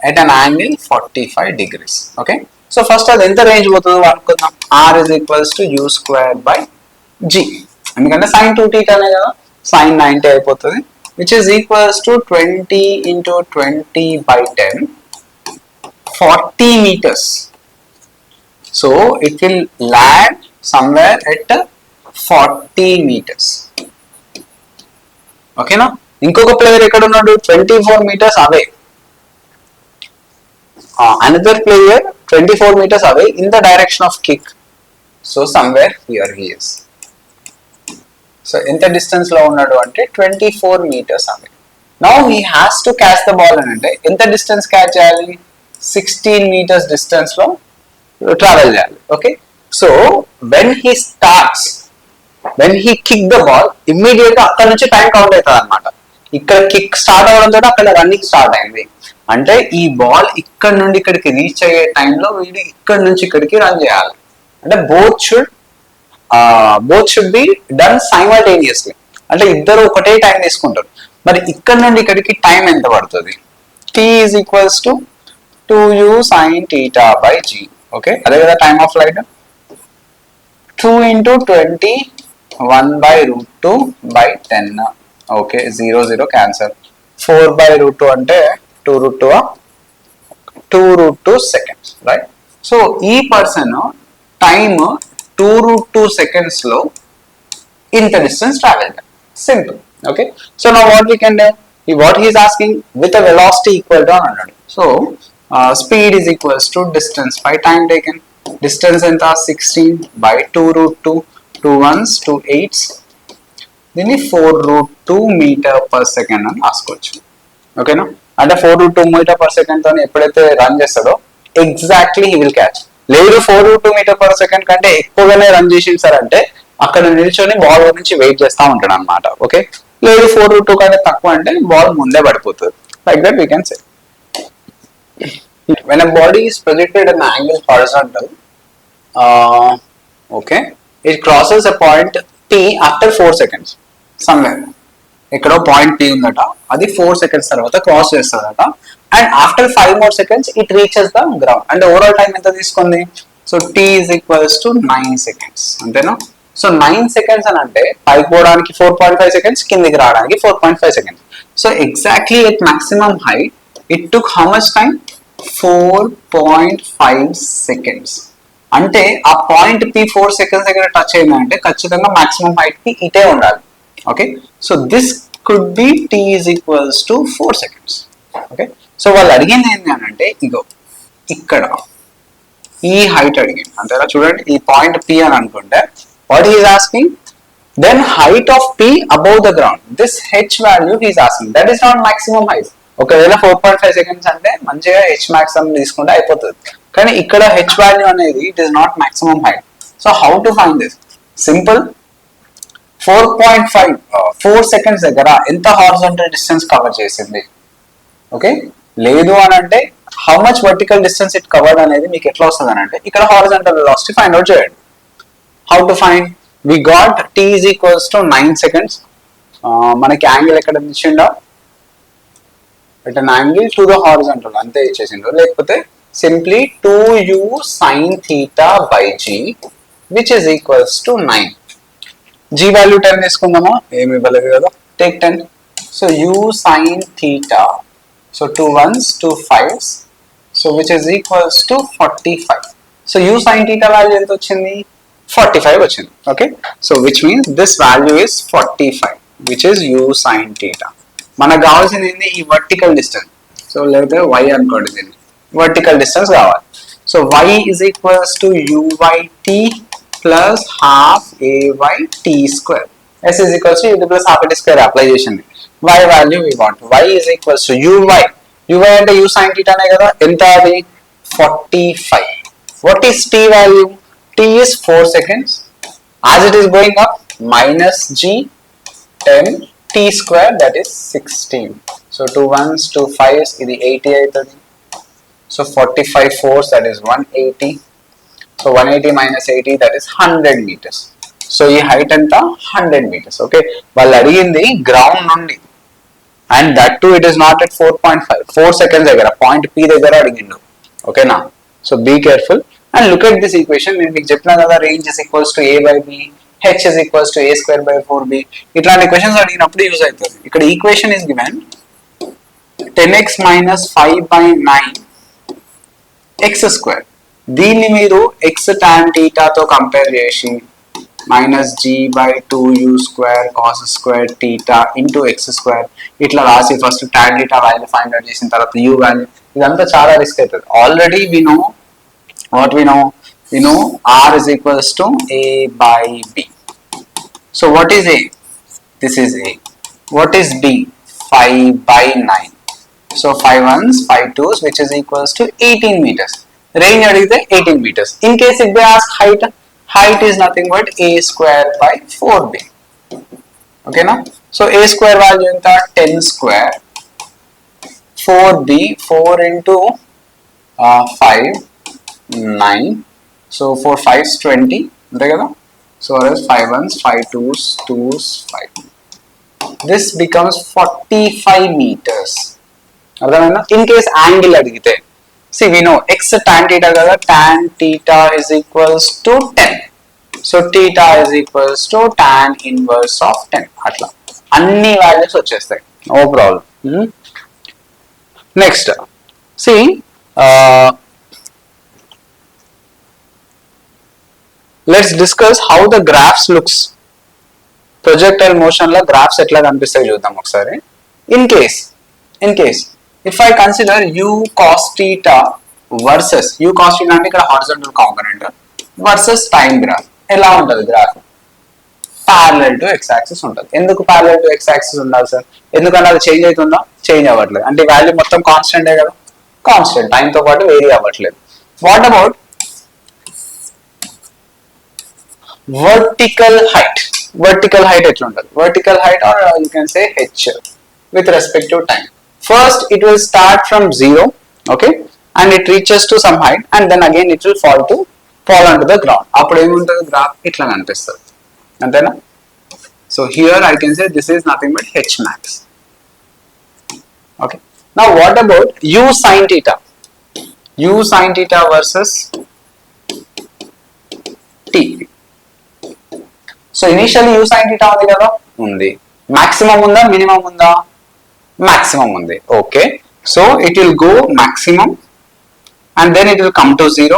at an angle 45 degrees. Okay, so first అది ఎంత range పోతుందో అనుకుందాం. R is equals to U squared by G, ఎందుకంటే sin 2θ అనే కదా, sin 90 అయిపోతుంది, which is equals to 20 into 20 by 10, 40 meters. So it will land somewhere at 40 meters. ఓకేనా? ఇంకొక ప్లేయర్ ఎక్కడ ఉన్నాడు, 24 meters away. Another player 24 meters away in the direction of kick. So somewhere here he is. So ఎంత distance లో ఉన్నాడు అంటే 24 meters away. Now he has to catch the ball అని అంటే ఎంత డిస్టెన్స్ క్యాచ్ చేయాలి, 16 meters డిస్టెన్స్ లో travel చేయాలి. Okay, so when he starts, when he kick the ball, immediate గా అక్కడ నుంచి టైం కౌంట్ అవుతుంది అనమాట. ఇక్కడ కిక్ స్టార్ట్ అవ్వడంతో అక్కడ రన్నింగ్ స్టార్ట్ అయింది అంటే ఈ బాల్ ఇక్కడ నుండి ఇక్కడికి రీచ్ అయ్యే టైంలో వీడు ఇక్కడ నుంచి ఇక్కడికి రన్ చేయాలి. అంటే both should be done simultaneously, అంటే ఇద్దరు ఒకటే టైం తీసుకుంటారు. మరి ఇక్కడ నుండి ఇక్కడికి టైం ఎంత పడుతుంది, T is equals to 2u sin theta by G. Okay, అదే కదా time of flight. 2 into 20 1 by root 2 by 10. Okay, 0 0 cancel. 4 by root 2 అంటే 2 root 2 seconds, రైట్? సో ఈ పర్సన్ టైమ్ 2 root 2 seconds లో ఇంత డిస్టెన్స్ ట్రావెల్ చేయాలి. Simple. Okay, so now what we can do, what he is asking with a velocity equal to అని అన్నాడు. So speed is equals to distance by time taken. Distance enta 16 by 2 root 2, 2 ones 2 8s, దీన్ని 4 root 2 meter per second అని రాసుకోవచ్చు. ఓకేనా? అంటే 4 root 2 meter per second తో ఎప్పుడైతే run చేస్తాడో ఎగ్జాక్ట్లీ హీ విల్ క్యాచ్. లేదు 4 root 2 meter per second కంటే ఎక్కువగానే రన్ చేసింది సార్ అంటే అక్కడ నిల్చొని బాల్ గురించి వెయిట్ చేస్తూ ఉంటాడు అనమాట. ఓకే, లేదు 4 root 2 కంటే తక్కువ అంటే బాల్ ముందే పడిపోతుంది. Like that we can say. When a body is projected at an angle horizontal, okay, it crosses a point P after 4 seconds somewhere. ఎక్కడో పాయింట్ P ఉందట, అది 4 seconds తర్వాత క్రాస్ చేస్తుందట, and after 5 more seconds it reaches the ground. అంటే overall time ఎంత తీసుకుంది? So T is equals to 9 seconds, అంతేనా? So 9 seconds అని అంటే పైకి పోవడానికి 4.5 seconds, కిందికి రావడానికి 4.5 seconds. So exactly at maximum height it took how much time? 4.5 seconds. అంటే ఆ పాయింట్ P 4 seconds దగ్గర టచ్ అయిందంటే ఖచ్చితంగా మాక్సిమం హైట్ కి ఇటే ఉండాలి. Okay, so this could be T is equals to 4 seconds. Okay, so వాళ్ళు అడిగింది ఏంటి అని అంటే ఇగో ఇక్కడ ఈ హైట్ అడిగింది అంతేనా. చూడండి ఈ పాయింట్ P అని అనుకుంటే what is asking, then height of P above the ground, this H value is asking, that is not maximum height. ఒకవేళ 4.5 seconds అంటే మంచిగా H maximum తీసుకుంటే అయిపోతుంది, కానీ ఇక్కడ H వాల్యూ అనేది it is not maximum height. So how to find this? Simple, 4 seconds దగ్గర ఎంత హారిజాంటల్ డిస్టెన్స్ కవర్ చేసింది? ఓకే, లేదు అని అంటే how much vertical distance it covered అనేది మీకు ఎట్లా వస్తుంది అని అంటే ఇక్కడ హారిజాంటల్ వెలాసిటీ ఫైండ్ అవుట్ చేయండి. How to find? We got T is equals to 9 seconds. మనకి యాంగిల్ ఎక్కడ ఇచ్చిండో at an angle to the horizontal అంతే ఇచ్చేసిండ్రు, లేకపోతే simply 2u sin theta by g which is equals to 9. g value 10 తీసుకుందామా, ఏమి ఇవ్వలేదు కదా, take 10. So u sin theta, so 2 1s 2 5s, so which is equals to 45. So u sin theta value ఎంత వచ్చింది? 45 వచ్చింది. Okay, so which means this value is 45 which is u sin theta. మనకు కావాల్సింది ఏంటి? ఈ వర్టికల్ డిస్టెన్స్. సో లేకపోతే y అనుకోండి, దీన్ని వర్టికల్ డిస్టెన్స్ కావాలి. So y is equals to uyt plus half ayt square. s is equals to ut plus half at square apply చేసింది. y value we want, y is equals to uy అంటే u sin theta నే కదా, ఎంత అది? 45. what is t value? t is 4 seconds, as it is going up minus g 10 t square, that is 16. so 2 1s 2 5s ఇది 80 అవుతుంది. so 45 4s, that is 180. so 180 minus 80, that is 100 meters. so ఈ height ఎంత? 100 meters. Okay, వాళ్ళు అడిగింది ground నుండి, and that to it is not at 4.5, 4 seconds దగ్గర point P దగ్గర అడిగిండు. ఓకేనా, so be careful and look at this equation. నేను మీకు చెప్పినా కదా, range is equals to a by b, h is equals to a square by 4b. ఇట్లాంటి questions అడిగినప్పుడు యూజ్ అవుతుంది. ఇక్కడ equation is given 10x minus 5 by 9 x square. దీన్ని మీరు x tan theta తో కంపేర్ చేసి minus g by 2u square cos square theta into x square ఇట్లా రాసి first tan theta value find out చేసిన తర్వాత u వాల్యూ, ఇదంతా చాలా రిస్క్ అవుతుంది. Already we know what we know r is equals to a by b. so what is a? this is a. what is b? 5 by 9. so 5 1s 5 2s which is equals to 18 meters. range అడిగితే 18 meters. in case if they ask height is nothing but a square by 4b. okay na? so a square value ఎంత? 10 square, 4b 4 into 5 9, so 4 5s 20 అంతే కదా. so as 5 1s 5 2s 2s 5, this becomes 45 meters. అర్థమైందా? in case angle అడిగితే, see we know x tan theta కదా, tan theta is equals to 10, so theta is equals to tan inverse of 10. అట్లా అన్ని values వచ్చేస్తాయి, no problem. Next see let's discuss how the graphs looks. projectile motion లో graphs ఎట్లా కనిపిస్తాయి చూద్దాం ఒకసారి. in case if I consider u cos theta versus u cos theta అంటే ఇక్కడ horizontal component versus time graph, ఎలా ఉంటుంది graph? parallel to x axis ఉంటుంది. ఎందుకు parallel to x axis ఉండాలి సార్? ఎందుకంటే అది చేంజ్ అవుతుందా? చేంజ్ అవ్వట్లేదు. అంటే వాల్యూ మొత్తం కాన్స్టెంటే కదా, కాన్స్టెంట్, టైం తో పాటు వేరీ అవ్వట్లేదు. What about vertical height? vertical height ఎట్లా ఉంటుంది? vertical height, or you can say h, with respect to time. first it will start from 0, okay, and it reaches to some height, and then again it will fall onto the ground. అప్పుడు ఏముంటుంది? Graph ఇట్లా కనిపిస్తుంది, అంతేనా? So here I can say this is nothing but h max. Okay. Now what about u sin theta? U sin theta versus t. So initially u sin theta ఉంది కదా, ఉంది. Maximum ఉందా, minimum ఉందా? Maximum ఉంది. Okay. So it will go maximum and then it will come to 0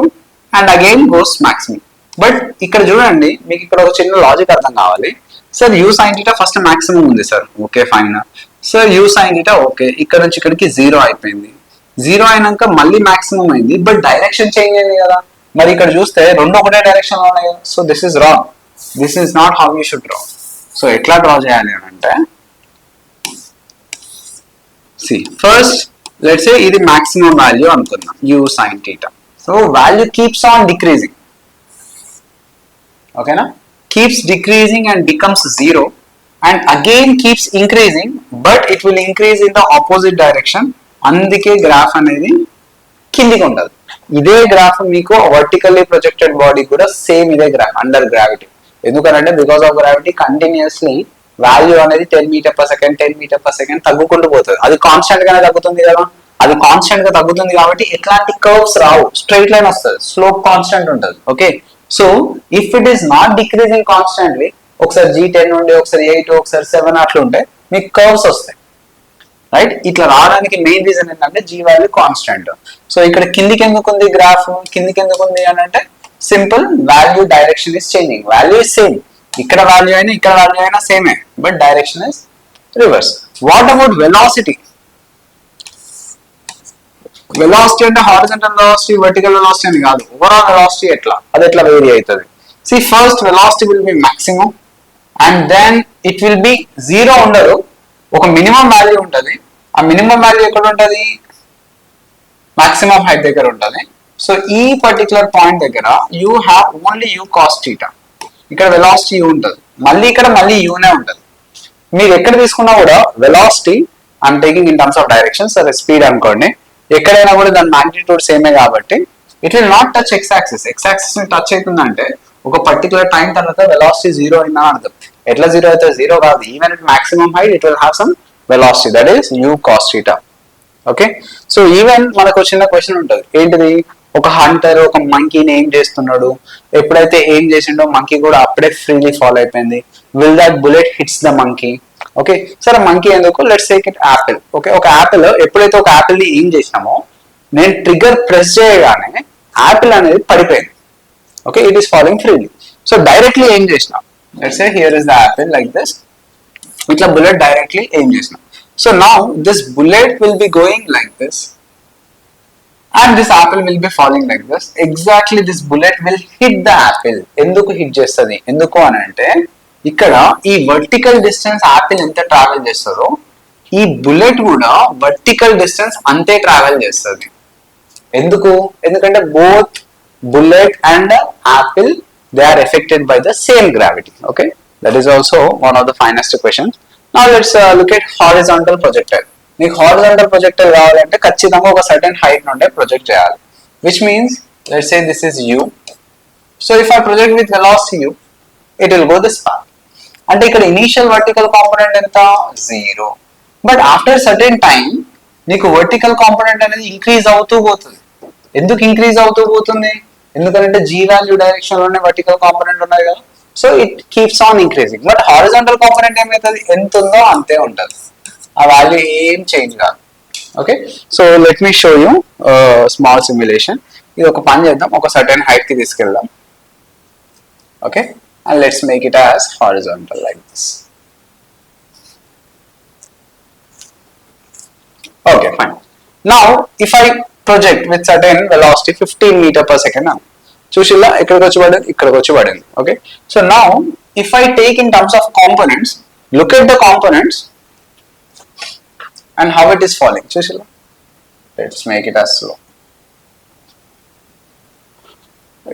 and again goes maximum. But ఇక్కడ చూడండి, మీకు ఇక్కడ ఒక చిన్న లాజిక్ అర్థం కావాలి. Sir u sin theta first maximum ఉంది sir, okay fine. Sir u sin theta okay, ఇక్కడ నుంచి ఇక్కడికి 0 అయిపోయింది. 0 అయినాక మళ్ళీ మాక్సిమం అయింది, బట్ డైరెక్షన్ చేంజ్ అయింది కదా. మరి ఇక్కడ చూస్తే రెండు ఒకటే డైరెక్షన్ లో ఉన్నాయి కదా. So this is wrong, this is not how you should draw. So ఎట్లా డ్రా చేయాలి అని అంటే, సి ఫస్ట్ లెట్స్ సే ఇది మాక్సిమం వాల్యూ అనుకుందాం u sin theta. So value keeps on decreasing, ఓకేనా, keeps decreasing and becomes 0 and again keeps increasing, but it will increase in the opposite direction. అందుకే graph అనేది కిందికి ఉంటుంది. ఇదే graph మీకు vertically projected body కూడా same ఇదే గ్రాఫ్ అండర్ గ్రావిటీ. ఎందుకంటే because of gravity continuously value అనేది 10 metre per second 10 metre per second తగ్గుకుంటూ పోతుంది. అది కాన్స్టెంట్ గానే తగ్గుతుంది కదా, అది కాన్స్టెంట్ గా తగ్గుతుంది కాబట్టి ఎట్లాంటి కర్వ్స్ రావు, స్ట్రైట్ లైన్ వస్తుంది, స్లోప్ కాన్స్టెంట్ ఉంటుంది. Okay, so if it is not decreasing constantly, ఒకసారి G10 ఉండే, ఒకసారి 8, ఒకసారి 7 అట్లా ఉంటే మీకు కర్వ్స్ వస్తాయి, రైట్. ఇట్లా రావడానికి మెయిన్ రీజన్ ఏంటంటే G వాల్యూ కాన్స్టెంట్. సో ఇక్కడ కిందికి ఎందుకు ఉంది గ్రాఫ్, కిందికి ఎందుకు ఉంది అని అంటే simple, value direction is changing, value is same, ఇక్కడ వాల్యూ అయినా ఇక్కడ వాల్యూ అయినా సేమే, but direction is reverse. What about velocity? Velocity అంటే హారిజంటల్ వెలాసిటీ, వర్టికల్ వెలాసిటీ అని కాదు, ఓవరాల్ వెలాసిటీ ఎట్లా, అది ఎట్లా వేరీ అవుతుంది. See first velocity will be maximum and then it will be 0 ఉండదు, ఒక మినిమం వాల్యూ ఉంటుంది. ఆ మినిమం వాల్యూ ఎక్కడ ఉంటుంది, మాక్సిమం హైట్ దగ్గర ఉంటుంది. సో ఈ పర్టికులర్ పాయింట్ దగ్గర you have only u cos theta, ఇక్కడ వెలాసిటీ u ఉంటుంది, మళ్ళీ ఇక్కడ మళ్ళీ uనే ఉంటుంది. మీరు ఎక్కడ తీసుకున్నా కూడా velocity I'm taking in terms of direction, సరే స్పీడ్ అనుకోండి, ఎక్కడైనా కూడా దాని మాగ్నిట్యూడ్ సేమే కాబట్టి it will not touch X axis. X axis ని టచ్ అవుతుందంటే ఒక పర్టికులర్ టైం తర్వాత వెలాసిటీ 0 అయిందని అర్థం. ఎట్లా 0 అయితే 0 కాదు, even it maximum height it will have some velocity, that is u cos theta. Okay, so even మనకు చిన్న క్వశ్చన్ ఉంటుంది, ఏంటిది, ఒక హంటర్ ఒక మంకీని ఏం చేస్తున్నాడు, ఎప్పుడైతే ఏం చేసిండో మంకీ కూడా అప్పుడే ఫ్రీలీ ఫాల్ అయిపోయింది. Will that bullet hits the monkey? Okay, సరే మంకీ ఎందుకు, let's take it Apple. Okay, ఒక యాపిల్, ఎప్పుడైతే ఒక యాపిల్ ని ఏం చేసినామో నేను ట్రిగ్గర్ ప్రెస్ చేయగానే యాపిల్ అనేది పడిపోయింది. Okay, it is following freely. So directly ఏం చేసినాం, let's say here is the Apple like this, ఇట్లా బుల్లెట్ డైరెక్ట్లీ ఏం చేసినాం. So now this bullet will be going like this and this apple will be falling like this. Exactly this bullet will hit the apple. ఎందుకు hit చేస్తుంది, ఎందుకు అని అంటే ఇక్కడ ఈ వర్టికల్ డిస్టెన్స్ యాపిల్ ఎంత ట్రావెల్ చేస్తుందో ఈ బుల్లెట్ కూడా వర్టికల్ డిస్టెన్స్ అంతే ట్రావెల్ చేస్తుంది. ఎందుకు, ఎందుకంటే both bullet and apple they are affected by the same gravity. Okay, that is also one of the finest questions. Now let's look at horizontal projectile. మీకు horizontal projectile కావాలంటే ఖచ్చితంగా ఒక certain height నుండే project చేయాలి, which means let's say this is u. So if I project with velocity u, it will go this path. అంటే ఇక్కడ initial vertical component ఎంత, 0, but after certain time నీకు vertical component అనేది increase అవుతూ పోతుంది. ఎందుకు ఇంక్రీజ్ అవుతూ పోతుంది, ఎందుకంటే G వాల్యూ డైరెక్షన్ లోనే వర్టికల్ కాంపోనెంట్ ఉన్నాయి కదా. So it keeps on increasing. But horizontal component ఏమవుతుంది, ఎంత ఉందో అంతే ఉంటుంది, ఆ వాల్యూ ఏం చేంజ్ కాదు. Okay, so let me show you small simulation. ఇది ఒక పని చేద్దాం, ఒక సర్టెన్ హైట్ కి తీసుకెళ్దాం. Okay, and let's make it as horizontal like this. Okay, fine. Now if I project with certain velocity 15 meter per second now, చూసిల్లా ఇక్కడికి వచ్చి పడింది, ఇక్కడికి వచ్చి పడింది. Okay, so now if I take in terms of components, look at the components and how it is falling. చూసిల్లా, let's make it as slow.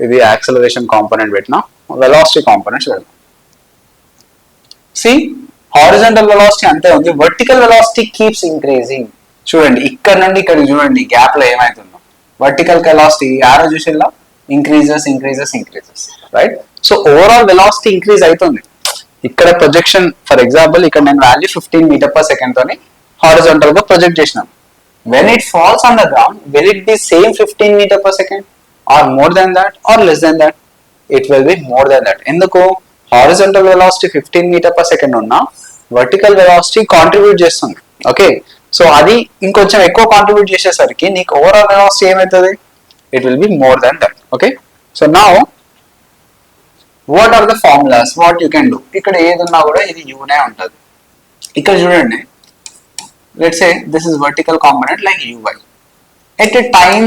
ఇది acceleration component పెట్టినా, velocity components పెడదాం. C horizontal velocity అంతే ఉంది, vertical velocity keeps increasing. చూడండి ఇక్కడ నుండి ఇక్కడ చూడండి గ్యాప్ లో ఏమైతుందో, వర్టికల్ వెలాసిటీ యారో చూసిల్లా increases increases increases, right. So overall velocity increase అవుతుంది. ఇక్కడ ప్రొజెక్షన్ ఫర్ ఎగ్జాంపుల్ ఇక్కడ నేను వాల్యూ 15 మీటర్ పర్ సెకండ్ తోని హారిజాంటల్ గా ప్రొజెక్ట్ చేసినాను. When it falls on the ground, will it be same 15 meter per second or more than that or less than that? It will be more than that. ఎందుకు horizontal velocity 15 meter per second ఉన్నా vertical velocity contribute చేస్తుంది. Okay, so అది ఇంకొంచెం ఎక్కువ contribute చేసేసరికి నీకు overall velocity ఏమవుతుంది? It will be more than that. Okay, so now what are the formulas? What you can do? ఇక్కడ ఏది ఉన్నా కూడా ఇది u నే ఉంటుంది. ఇక్కడ చూడండి, let's say this is vertical component like uy at a time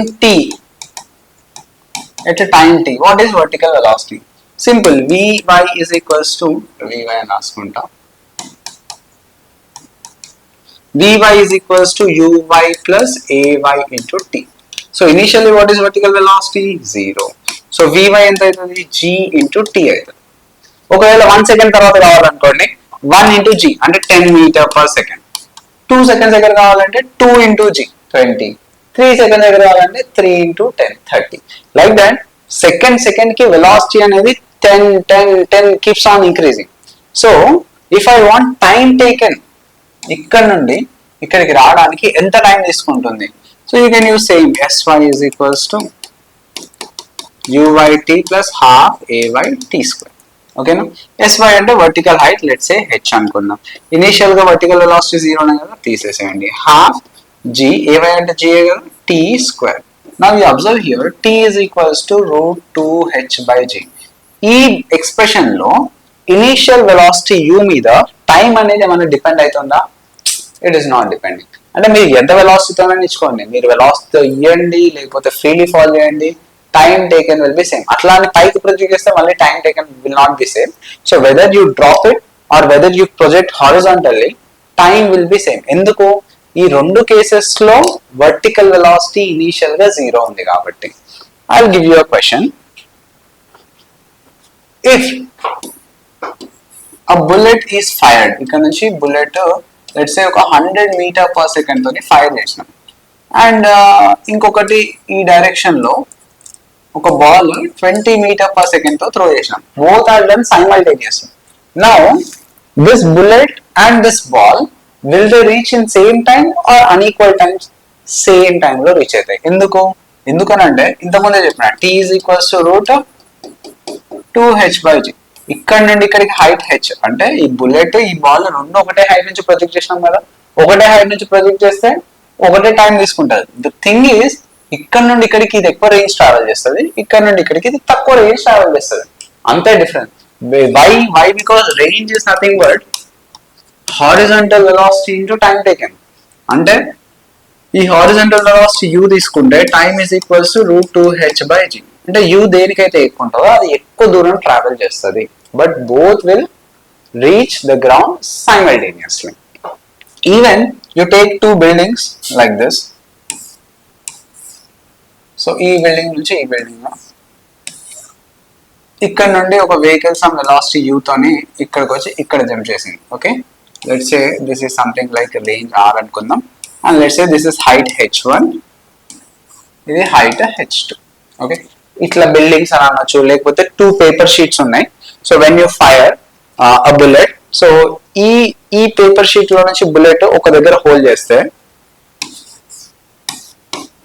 t. What is vertical velocity? Simple, vy is equals to vy అని రాసుకుంటా. vy is equals to uy plus ay into t. So initially what is vertical velocity? 0. So vy ఎంత అవుతుంది? g into t అవుతుంది. ఒకవేళ 1 second తర్వాత కావాలనుకోండి 1 into g అంటే 10 meter per second. 2 seconds దగ్గర కావాలంటే 2 into g 20. 3 seconds దగ్గర కావాలంటే 3 into 10 30. లైక్ దట్ సెకండ్ కి వెలాసిటీ అనేది 10 keeps on increasing. So if I want time taken ఇక్కడ నుండి ఇక్కడికి రావడానికి ఎంత టైం తీసుకుంటుంది? So you can use same sy is equals to uyt plus half ayt square. ఓకేనా, sy అంటే vertical height, let's say h అనుకుందాం. ఇనిషియల్ గా వర్టికల్ వెలాసిటీ 0 నే కదా, తీసేసేయండి. హాఫ్ g, ay అంటే g కదా, t square. Now you observe here t is equals to root 2h by g. ఈ ఎక్స్ప్రెషన్ లో ఇనిషియల్ వెలాసిటీ u మీద టైం అనేది ఏమైనా డిపెండ్ అవుతుందా? It is not depending. అంటే మీరు ఎంత వెలాసిటీతోనే ఇచ్చుకోండి, మీరు వెలాసిటీతో ఇవ్వండి లేకపోతే ఫ్రీలీ ఫాల్ చేయండి, time taken will be same. అట్లా అని పైకి ప్రొజెక్ట్ చేస్తే మళ్ళీ time taken will not be same. So whether you drop it or whether you project horizontally, time will be same. ఎందుకు? ఈ రెండు కేసెస్ లో వర్టికల్ వెలాసిటీ ఇనిషియల్ గా 0 ఉంది కాబట్టి. I'll give you a question. If a bullet is fired, ఇక్కడ నుంచి bullet let's say ఒక 100 meter per second తోని ఫైర్ చేసినాం, అండ్ ఇంకొకటి ఈ డైరెక్షన్ లో ఒక బాల్ 20 meter per second తో త్రో చేసినాం. Both are done simultaneously. Now this bullet and this ball will they reach in same time are unequal times? Same time లో reach అవుతాయి. ఎందుకనంటే ఇంతకుముందే చెప్పిన t is equals to root 2h by g. ఇక్కడ నుండి ఇక్కడికి height h, అంటే ఈ బుల్లెట్ ఈ బాల్ రెండు ఒకటే హైట్ నుంచి ప్రొజెక్ట్ చేసినాం కదా, ఒకటే హైట్ నుంచి ప్రొజెక్ట్ చేస్తే ఒకటే టైం తీసుకుంటుంది. ద థింగ్ ఈస్ ఇక్కడ నుండి ఇక్కడికి ఇది ఎక్కువ రేంజ్ ట్రావెల్ చేస్తుంది, ఇక్కడ నుండి ఇక్కడికి ఇది తక్కువ రేంజ్ ట్రావెల్ చేస్తుంది, అంతే difference. Why because range is nothing but horizontal velocity into time taken. అంటే ఈ హారిజాంటల్ వెలాసిటీ u తీసుకుంటే time is equals to root 2h by g. అంటే u దేనికైతే ఎక్కువ ఉంటుందో అది ఎక్కువ దూరం ట్రావెల్ చేస్తుంది, but both will reach the ground simultaneously. Even you take 2 buildings like this. So ఈ బిల్డింగ్ నుంచి ఈ బిల్డింగ్ ఇక్కడ నుండి ఒక వెహికల్ సమ్ వెలాసిటీ u తోని ఇక్కడికి వచ్చి ఇక్కడ జంప్ చేసింది. Okay, let's say this is something like range r అనుకుందాం, and let's say this is height h1, ఇది హైట్ h2. ఓకే, ఇట్లా బిల్డింగ్స్ అని అనొచ్చు, లేకపోతే 2 పేపర్ షీట్స్ ఉన్నాయి. So when you fire a bullet, so ఈ పేపర్ షీట్ లో నుంచి బుల్లెట్ ఒక దగ్గర హోల్డ్ చేస్తే,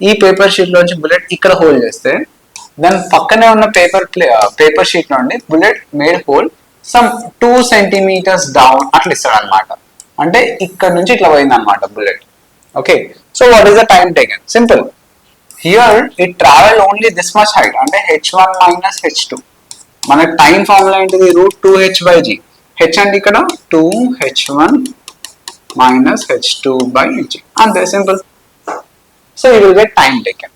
ఈ పేపర్ షీట్ లోంచి బుల్లెట్ ఇక్కడ హోల్డ్ చేస్తే, దాని పక్కనే ఉన్న పేపర్ షీట్ నుండి bullet made whole some 2 centimeters down అట్లా ఇస్తాడు అనమాట. అంటే ఇక్కడ నుంచి ఇట్లా పోయింది అనమాట bullet. Okay, so what is the time taken? Simple, here it travel only this much height, అంటే h1 minus h2. మన టైం ఫార్ములా ఏంటిది? Root 2h by g. h అంటే ఇక్కడ 2h1 minus h2 by g, అంతే, simple. So you will get time taken.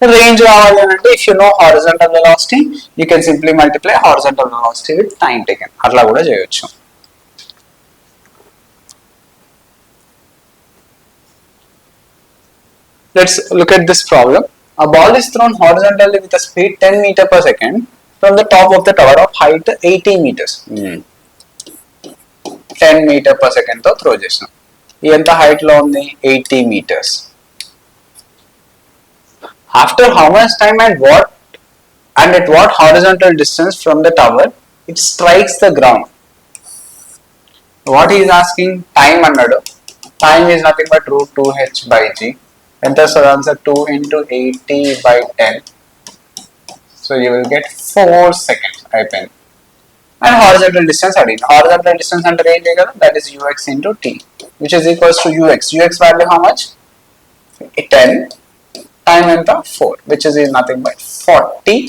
Range కావాలి అంటే if you know horizontal velocity, you can simply multiply horizontal velocity with time taken. అట్లా కూడా చేయొచ్చు. Let's look at this problem. A ball is thrown horizontally with a speed 10 meter per second from the top of the tower of height 80 meters. 10 meter per second తో throw చేసినాం. ఎంత height లో ఉంది? 80 meters. After how much time and at what horizontal distance from the tower it strikes the ground? What he is asking, time అన్నాడు. Time is nothing but root 2h by g. ఎంత వస్తుంది answer? 2 into 80 by 10. So you will get 4 seconds అయిపోయింది. And horizontal distance అడిగింది. Horizontal distance అంటే ఏం లేదు కదా, that is ux into t, which is equals to ux. Ux value how much? 10. Time ఎంత? 4, which is nothing but 40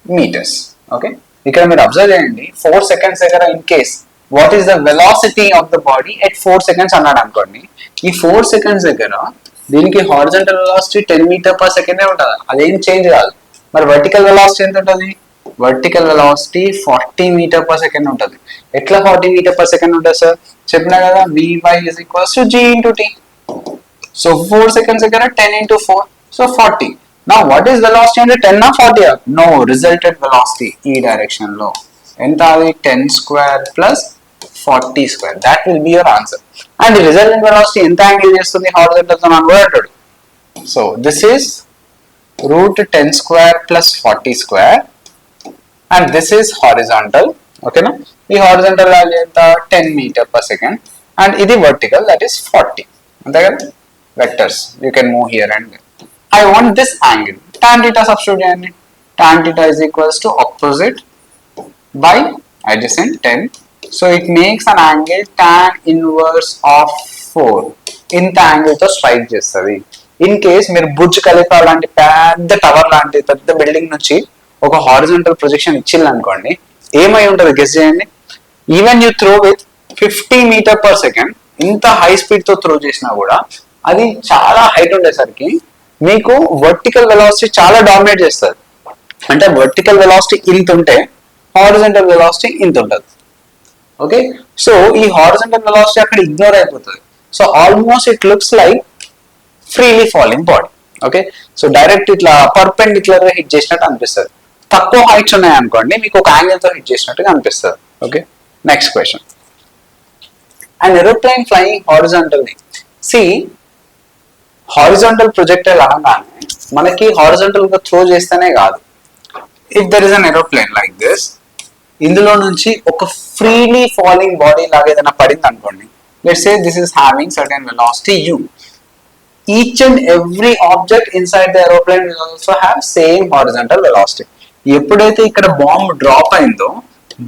meters. Okay, ఇక్కడ మీరు observe చేయండి, 4 seconds దగ్గర in case what is the velocity of the body at 4 seconds అన్నాడు అనుకోండి, ఈ 4 seconds దగ్గర దీనికి horizontal velocity 10 meter per second ఉంటుంది, అదేం చేంజ్ కాదు. మరి వర్టికల్ వెలాసిటీ ఎంత ఉంటుంది? Vertical velocity 40 meter per second ఉంటుంది. ఎట్లా 40 meter per second ఉంటుంది సార్? చెప్పినా కదా, vy is equals to g into t. So 4 seconds దగ్గర 10 into 4, so 40. Now what is velocity అంటే 10 or 40? No, resultant velocity ఈ డైరెక్షన్ లో ఎంత? అది 10 square plus 40 square. That will be your answer. And the resultant velocity ఎంత angle చేస్తుంది horizontal తో మనం కూడా అంటాడు. So this is root 10 square plus 40 square and this is horizontal. Okay na? ఈ హారిజాంటల్ వాల్యూ ఎంత? 10 meter per second and ఇది vertical, that is 40. అంతే కదా? Vectors you can move here and there. I want this angle. Tan theta substitute చేయండి. Tan theta is equals to opposite by adjacent 10. So it makes an angle tan inverse of 4. ఇంత angle తో strike చేస్తుంది. In case మీరు Burj Khalifa లాంటి పెద్ద tower లాంటి పెద్ద building నుంచి ఒక హారిజాంటల్ ప్రొజెక్షన్ ఇచ్చింది అనుకోండి, ఏమై ఉంటుంది గెస్ చేయండి. Even you throw with 50 meter per second, ఇంత హై స్పీడ్ తో త్రో చేసినా కూడా అది చాలా హైట్ ఉండేసరికి మీకు వర్టికల్ వెలాసిటీ చాలా డామినేట్ చేస్తుంది. అంటే వర్టికల్ వెలాసిటీ ఇంత ఉంటే హారిజాంటల్ వెలాసిటీ ఇంత ఉంటుంది. ఓకే, సో ఈ హారిజాంటల్ వెలాసిటీ అక్కడ ఇగ్నోర్ అయిపోతుంది. So almost it looks like freely falling body. Okay, so direct ఇట్లా పర్పెండిక్యులర్ గా హిట్ చేసినట్టు అనిపిస్తుంది. తక్కువ హైట్స్ ఉన్నాయనుకోండి, మీకు ఒక యాంగిల్ తో హిట్ చేసినట్టుగా అనిపిస్తుంది. Okay, next question. An aeroplane flying horizontally. See, horizontal projectile అనగానే మనకి హారిజాంటల్ గా త్రో చేస్తేనే కాదు, if there is an aeroplane like this, ఇందులో నుంచి ఒక ఫ్రీలీ ఫాలింగ్ బాడీ లాగా ఏదైనా పడింది అనుకోండి, let's say this is having certain velocity u, each and every object inside the aeroplane will also have same horizontal velocity. ఎప్పుడైతే ఇక్కడ bomb drop అయిందో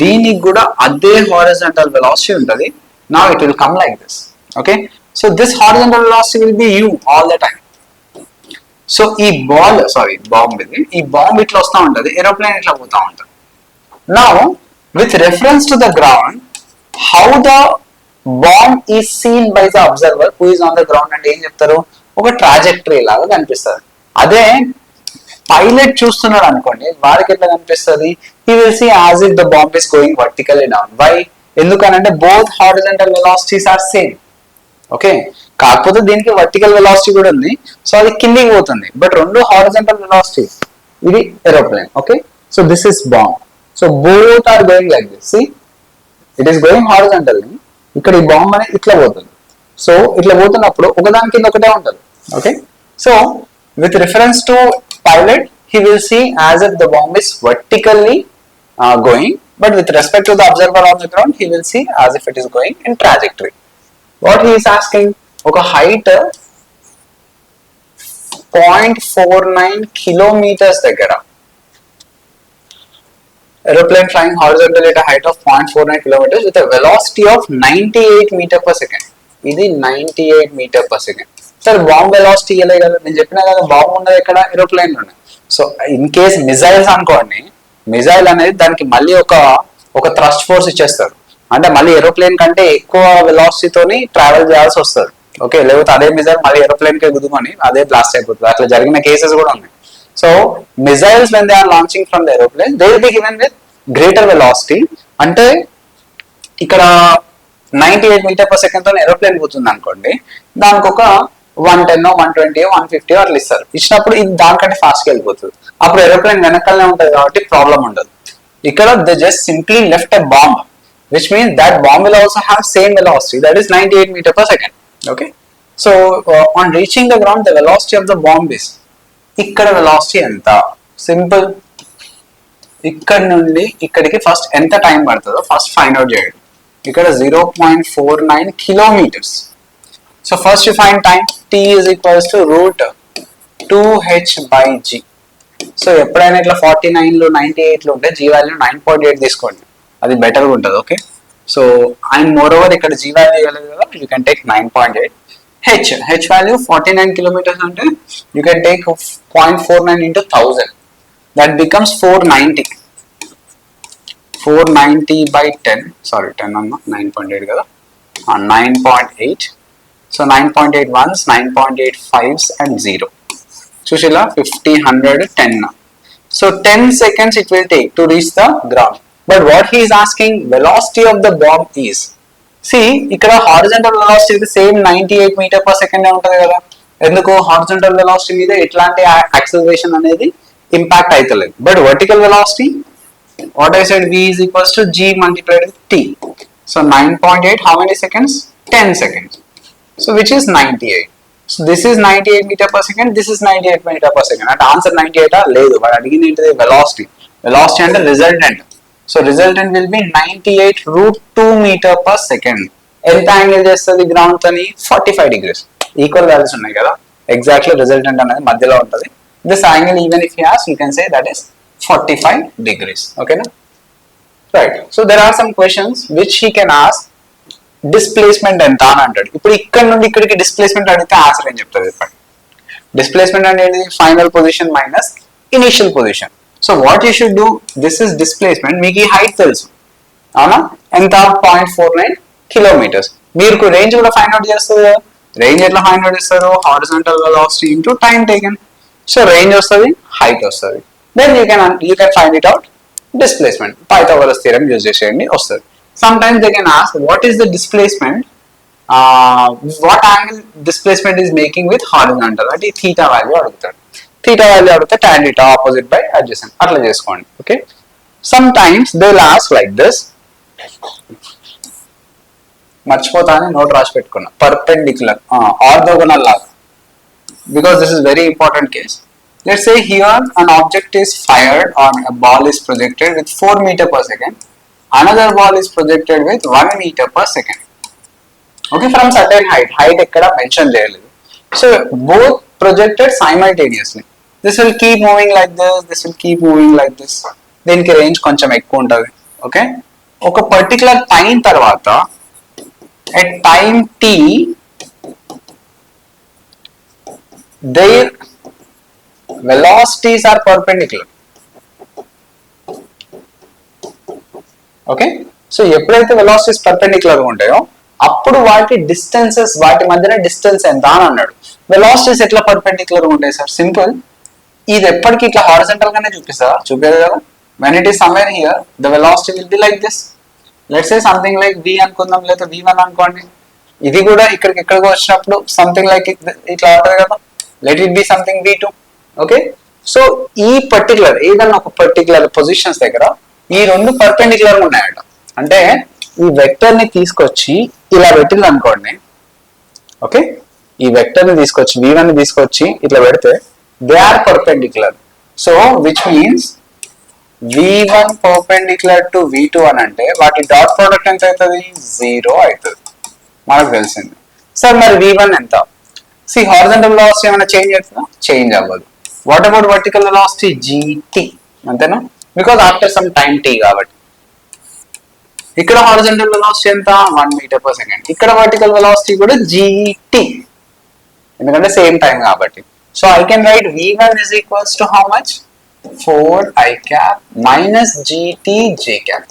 దీనికి కూడా అదే హారిజాంటల్ వెలాసిటీ ఉంటుంది. Now it will come like this. Okay, so this horizontal velocity will be u all the time. So ఈ bomb ఈ bomb ఇట్లా వస్తూ ఉంటుంది, ఏరోప్లేన్ ఇట్లా పోతా ఉంటుంది. Now with reference to the ground, how the bomb is seen by the observer who is on the ground అంటే ఏం చెప్తారు? ఒక ట్రాజెక్టరీ లాగా కనిపిస్తుంది. అదే పైలట్ చూస్తున్నాడు అనుకోండి, వాడికి ఎట్లా కనిపిస్తుంది? He will see as if the bomb is going vertically down. Why? ఎందుకనంటే both horizontal velocities are same. Okay, కాకపోతే దీనికి వర్టికల్ వెలాసిటీ కూడా ఉంది, సో అది కిందికి పోతుంది, బట్ రెండు హారిజాంటల్ వెలాసిటీస్. ఇది aeroplane. Okay, so this is bomb. So both are going like this. See, it is going horizontal. ఇక్కడ ఈ బాంబ్ అనేది ఇట్లా పోతుంది. సో ఇట్లా పోతున్నప్పుడు ఒకదాని కింద ఒకటే ఉంటుంది. Okay, so with reference to pilot he will see as if the bomb is vertically going, but with respect to the observer on the ground he will see as if it is going in trajectory. What he is asking, oka height 0.49 kilometers దగ్గర aeroplane flying horizontally at a height of 0.49 kilometers with a velocity of 98 meter per second. ఇది 98 meter per second. Sir bomb velocity ఇయలే కదా, నేను చెప్పినా కదా bomb ఉన్నది ఎక్కడ? Aeroplane లోనే. సో ఇన్ కేస్ మిజైల్స్ అనుకోండి, మిజైల్ అనేది దానికి మళ్ళీ ఒక థ్రస్ట్ ఫోర్స్ ఇచ్చేస్తారు, అంటే మళ్ళీ ఏరోప్లేన్ కంటే ఎక్కువ వెలాసిటీతోని ట్రావెల్ చేయాల్సి వస్తుంది. ఓకే, లేకపోతే అదే మిజైల్ మళ్ళీ ఏరోప్లేన్ కి గుద్దుకొని అదే బ్లాస్ట్ అయిపోతుంది. అట్లా జరిగిన కేసెస్ కూడా ఉన్నాయి. So missiles when they are launching from the aeroplane they will be given with greater velocity. అంటే ఇక్కడ 98 meter per second తో ఏరోప్లేన్ పోతుంది అనుకోండి, దానికి ఒక 110, 120, 150 అట్లా ఇస్తారు. ఇచ్చినప్పుడు ఇది దానికంటే ఫాస్ట్ గా వెళ్ళిపోతుంది. అప్పుడు ఏరోప్లేన్ వెనకాలనే ఉంటుంది కాబట్టి ప్రాబ్లం ఉండదు. ఇక్కడ they just simply left a bomb, which means that bomb will also have same velocity, that is 98 meter per second. Okay, so on reaching the ground the velocity of the bomb is, ఇక్కడ velocity ఎంత? Simple, ఇక్కడ నుండి ఇక్కడికి first ఎంత time పడుతుందో first find out చేయండి. ఇక్కడ 0.49 kilometers. So first you find time. T is equals to root 2h by g. So ఎప్పుడైనా ఇట్లా 49లో 98లో ఉంటే g వాల్యూ 9.8 తీసుకోండి, అది బెటర్గా ఉంటుంది. Okay, so and more over ఇక్కడ g వాల్యూ ఇవ్వలేదు కదా, you can take 9.8. h value 49 kilometres అంటే you can take 0.49 into 1000, that becomes 490. 490 by 10, sorry 10 అన్న 9.8 కదా, 9.8. So 9.8 ones, 9.8 fives and 0. Sushila 50, 100, 10. So 10 seconds it will take to reach the ground. But what he is asking, velocity of the bomb is. See, ikkada horizontal velocity is the same 98 meter per second untadi kada. Enduko horizontal velocity meeda etlanti acceleration anedi impact aitaledu. But vertical velocity, what I said, v is equals to g multiplied with t. So 9.8, how many seconds? 10 seconds. So which is 98. So this is 98 meter per second, this is 98 meter per second. And answer 98 లేదు, వాడు అడిగిన ఏంటిది velocity. Velocity అంటే resultant. So resultant will be 98 root 2 meter per second. ఎంత angle చేస్తుంది ground తోని? 45 degrees. Equal values ఉన్నాయి కదా, ఎగ్జాక్ట్లీ రిజల్టెంట్ అనేది మధ్యలో ఉంటుంది. This angle even if you has, you can say that is 45 degrees. ఓకేనా, right. So there are some questions which he can ask. Displacement ఎంత అని అంటాడు. ఇప్పుడు ఇక్కడ నుండి ఇక్కడికి డిస్ప్లేస్మెంట్ అడిగితే ఆన్సర్ ఏం చెప్తారు చెప్పండి. డిస్ప్లేస్మెంట్ అనేది final position minus initial position. So what you should do, this is displacement. మీకు ఈ హైట్ తెలుసు అవునా, ఎంత? 0.49 kilometers. మీరు రేంజ్ కూడా ఫైండ్ అవుట్ చేస్తుంది కదా. రేంజ్ ఎట్లా ఫైండ్ అవుట్ చేస్తారు? Horizontal velocity into time taken. So range వస్తుంది, హైట్ వస్తుంది. Then you can find it out displacement. Pythagoras theorem use చేసేయండి, వస్తుంది. Sometimes they can ask what is the displacement, what angle displacement is making with horizontal, అంటే theta value అడుగుతాడు. theta value అడిగితే tan theta opposite by adjacent అట్లా చేసుకోండి. Okay, sometimes they will ask like this. మర్చిపోతాను, note రాసి పెట్టుకున్నా. perpendicular, orthogonal లాగా, because this is very important case. Let's say here an object is fired or a ball is projected with 4 meter per second. Another ball is projected with 1 meter per second. Okay, from certain height. Height ekkada mention cheyaledu. So both projected simultaneously. This will keep moving like this. This will keep moving like this. Deeniki range koncham ekku untadi. Okay, oka particular time tarvata, at time t, their velocities are perpendicular. Okay, so ఎప్పుడైతే velocities perpendicular గా ఉంటాయో అప్పుడు వాటి distances, వాటి మధ్యన distance ఎంత అని అన్నాడు. వెలాసిటీస్ ఎట్లా పర్పెండిక్యులర్ గా ఉంటాయి సార్? సింపుల్, ఇది ఎప్పటికీ ఇట్లా హారిజంటల్ గానే చూపేది కదా. When it is somewhere here, the velocity will be like this. Let's say something like v అనుకుందాం, లేదా v1 అనుకోండి. ఇది కూడా ఇక్కడికి వచ్చినప్పుడు సంథింగ్ లైక్ ఇట్లా ఉంటుంది కదా. Let it be something v2. Okay, so ఈ పర్టికులర్ ఏదన్నా ఒక పర్టికులర్ పొజిషన్స్ దగ్గర ఈ రెండు పర్పెండిక్యులర్ గా ఉన్నాయట. అంటే ఈ వెక్టర్ ని తీసుకొచ్చి ఇలా పెట్టింది అనుకోండి. ఓకే, ఈ వెక్టర్ ని తీసుకొచ్చి v1 ని తీసుకొచ్చి ఇట్లా పెడితే they are perpendicular. So which means v1 perpendicular to v2 అని అంటే వాటి డాట్ ప్రోడక్ట్ ఎంత అవుతుంది? 0 అవుతుంది, మనకు తెలిసింది. సార్ మరి v1 ఎంత? సి హారిజాంటల్ వెలాసిటీ ఏమైనా చేంజ్ అవుతుందా? చేంజ్ అవ్వదు. What about vertical velocity? gt, అంతేనా? Because after some time t కాబట్టి. ఇక్కడ హారిజాంటల్ వెలాసిటీ ఎంత? 1 మీటర్ పర్ సెకండ్. ఇక్కడ వర్టికల్ వెలాసిటీ కూడా gt, ఎందుకంటే సేమ్ టైం కాబట్టి. So I can write v1 is equals to how much? 4i cap minus gt j cap.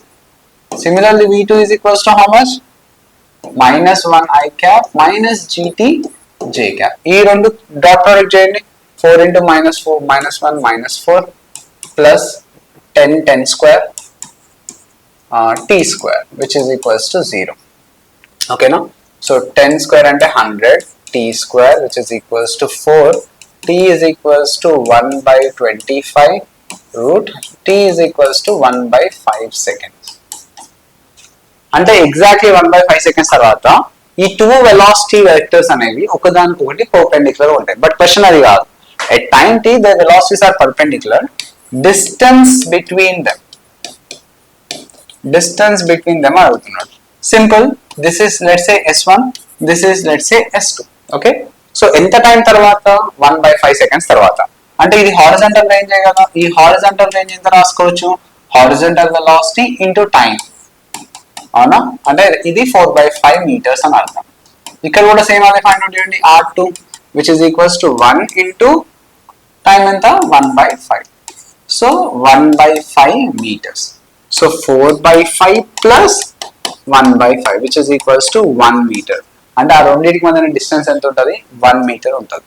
Similarly v2 is equals to how much? minus 1i cap minus gt j cap. ఈ రెండు dot product చేయండి. 4 into minus 4 minus 1 minus 4 plus 10 square t square, which is equals to 0. Okay, no? So 10 square and 100, t square, which is equals to 4. T is equals to 1 by 25 root t is equals to 1 by 5 seconds. అంటే exactly 1 by 5 seconds తర్వాత ఈ two velocity vectors అనేవి ఒకదానికొకటి perpendicular ఉంటాయి. But question అది కాదు. At time t, the velocities are perpendicular. Distance between them అడుగుతున్నాడు. Simple, this is let's say S1, this is let's say S2. Okay, so ఎంత time తర్వాత? 1/5 seconds తర్వాత. అంటే ఇది హారిజాంటల్ రేంజ్ కదా, ఈ హారిజాంటల్ రేంజ్ ఎంత రాసుకోవచ్చు? హారిజాంటల్ వెలాసిటీ ఇంటూ టైం, అవునా? అంటే ఇది 4/5 meters అని అర్థం. ఇక్కడ కూడా సేమ్ అదే ఫైండ్ అవుట్ చేయండి. R2 which is equals to 1 into time ఎంత? 1/5. So 1/5 meters. So 4/5 plus 1/5 which is equals to 1 meter. అంటే ఆ రెండింటికి మధ్య డిస్టెన్స్ ఎంత ఉంటుంది? 1 meter ఉంటుంది.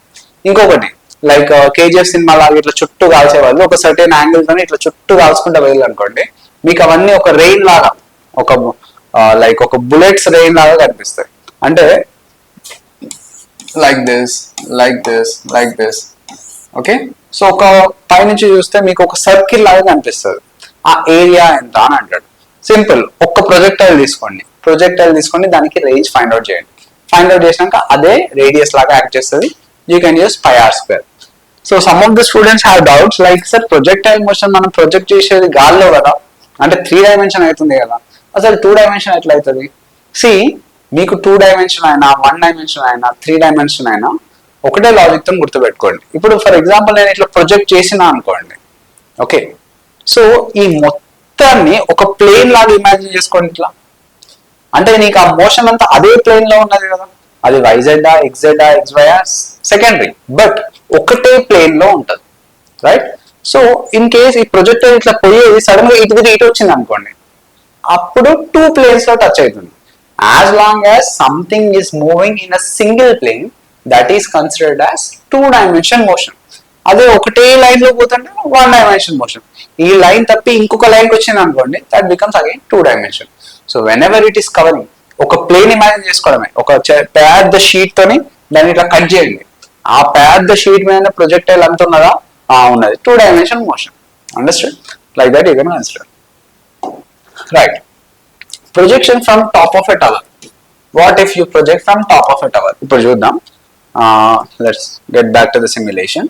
ఇంకొకటి లైక్ కేజీఎఫ్ సినిమా లాగా ఇట్లా చుట్టూ కాల్చే వాళ్ళు ఒక సర్టెన్ యాంగిల్ తోని ఇట్లా చుట్టూ కాల్చుకుంటూ వెళ్ళాలి అనుకోండి, మీకు అవన్నీ ఒక రెయిన్ లాగా, ఒక లైక్ ఒక బుల్లెట్స్ రెయిన్ లాగా కనిపిస్తాయి. అంటే like this, like this, like this. Okay, so ఒక పైనుంచి చూస్తే మీకు ఒక సర్కిల్ లాగా కనిపిస్తుంది. ఆ ఏరియా ఎంత అని అంటాడు. సింపుల్, ఒక్క ప్రొజెక్టైల్ తీసుకోండి, ప్రొజెక్టైల్ తీసుకొని దానికి రేంజ్ ఫైండ్ అవుట్ చేయండి. ఫైండ్ అవుట్ చేసినాక అదే రేడియస్ లాగా యాక్ట్ చేస్తుంది. You can use πr². So some of the students have doubts like sir projectile motion మనం ప్రొజెక్ట్ చేసేది గాల్లో కదా, అంటే 3 dimension అవుతుంది కదా, అసలు 2 dimension ఎట్లా అవుతుంది? సి, మీకు 2 dimension అయినా 1 dimension అయినా 3 dimension అయినా ఒకటే లాజిక్ తో గుర్తుపెట్టుకోండి. ఇప్పుడు ఫర్ ఎగ్జాంపుల్ నేను ఇట్లా ప్రొజెక్ట్ చేసినా అనుకోండి, ఓకే, సో ఈ మొత్తాన్ని ఒక ప్లేన్ లాగా ఇమాజిన్ చేసుకోండి. ఇట్లా అంటే నీకు ఆ మోషన్ అంతా అదే ప్లేన్ లో ఉన్నది కదా, అది YZ XZ XY secondary, but ఒకటే ప్లేన్ లో ఉంటది, రైట్? సో ఇన్ కేస్ ఈ ప్రొజెక్టర్ ఇట్లా పోయేది సడన్ గా ఇటు ఇటు వచ్చింది అనుకోండి, అప్పుడు 2 planes లో టచ్ అవుతుంది. As long as something is moving in a single plane, that is considered as 2 dimension motion. అదే ఒకటే లైన్ లో పోతుంటే 1 dimension మోషన్. ఈ లైన్ తప్పి ఇంకొక లైన్కి వచ్చింది అనుకోండి, that becomes again 2 dimension. So when ever it is covering, ఒక ప్లేన్ ఇమాజిన్ చేసుకోవడమే, ఒక పెద్ద షీట్ తోని దాన్ని ఇట్లా కట్ చేయండి, ఆ పెద్ద షీట్ మీద ప్రొజెక్టైల్ అంత ఉన్నదా? ఉన్నది. 2 dimension motion. Understand? Like that you can consider. Right, projection from top of a tower. What if you project from top of a tower? ఇప్పుడు చూద్దాం. Let's get back to the simulation.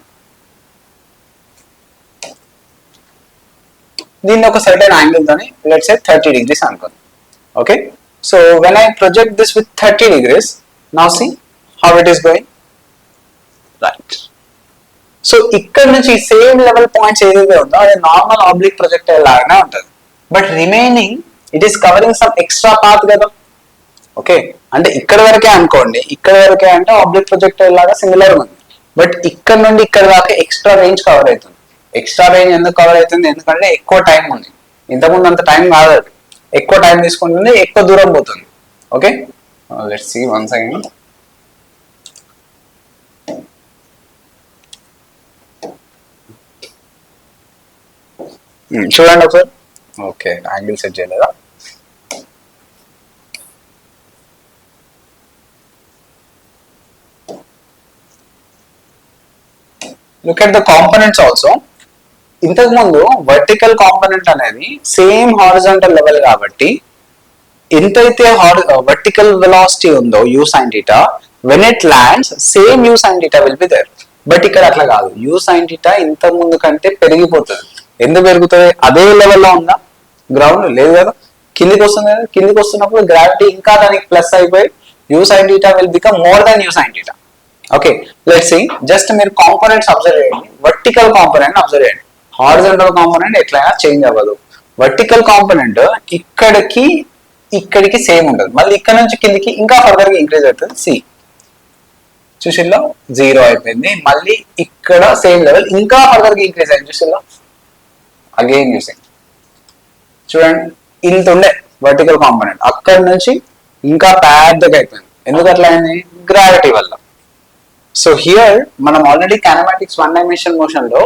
దీన్ని ఒక certain angle తోని let's say 30 degrees అనుకోండి. ఓకే, so when I project this with 30 degrees, now see how it is going. Right, so ఇక్కడ నుంచి same level points ఏదైతే ఉందో అది నార్మల్ ఆబ్లిక్ ప్రొజెక్టైల్ లాగానే ఉంటుంది, but remaining it is covering some extra path కదా. ఓకే, అంటే ఇక్కడ వరకే అనుకోండి, ఇక్కడ వరకే అంటే ఆబ్లిక్ ప్రొజెక్టైల్ లాగా సిమిలర్ ఉంది, బట్ ఇక్కడ నుండి ఇక్కడ దాకా ఎక్స్ట్రా రేంజ్ కవర్ అవుతుంది. ఎక్స్ట్రా రేంజ్ ఎందుకు కవర్ అవుతుంది? ఎందుకంటే ఎక్కువ టైం ఉంది. ఇంతకుముందు అంత టైం కాదు, అది ఎక్కువ టైం తీసుకుంటుంది, ఎక్కువ దూరం పోతుంది. Okay, let's see once again. చూడండి ఒకసారి. ఓకే, యాంగిల్ సెట్ చేయలేదా? Look at the components also. ఇంతకు ముందు వర్టికల్ కాంపోనెంట్ అనేది సేమ్ హారిజాంటల్ లెవెల్ కాబట్టి ఎంతైతే వర్టికల్ వెలాసిటీ ఉందో u sin theta, when it lands same u sin theta will be there. But ఇక్కడ అట్లా కాదు, u sin theta ఇంతకు ముందు కంటే పెరిగిపోతుంది. ఎందుకు పెరుగుతుంది? అదే లెవెల్లో ఉందా? గ్రౌండ్ లేదు కదా, కిందికి వస్తుంది కదా. కిందికి వస్తున్నప్పుడు గ్రావిటీ ఇంకా దానికి ప్లస్ అయిపోయి u sin theta will become more than u sin theta. Okay, let's see. Just మీరు కాంపోనెంట్స్ అబ్జర్వ్ చేయండి, వర్టికల్ కాంపోనెంట్ అబ్జర్వ్ చేయండి. హారిజాంటల్ కాంపోనెంట్ ఎట్లయినా చేంజ్ అవ్వదు. వర్టికల్ కాంపోనెంట్ ఇక్కడికి సేమ్ ఉంటుంది, మళ్ళీ ఇక్కడ నుంచి కిందికి ఇంకా ఫర్దర్ గా ఇంక్రీజ్ అవుతుంది. సి, చూసిల్లో 0 అయిపోయింది, మళ్ళీ ఇక్కడ సేమ్ లెవెల్ ఇంకా ఫర్దర్ గా ఇంక్రీజ్ అయింది. చూసిల్లో అగైన్ యూసింగ్, చూడండి ఇంత ఉండే వర్టికల్ కాంపోనెంట్, అక్కడ నుంచి ఇంకా పెద్దగా అయిపోయింది. ఎందుకు అట్లా అయింది? గ్రావిటీ వల్ల. సో హియర్ మనం ఆల్రెడీ కైనమాటిక్స్ 1 dimension మోషన్ లో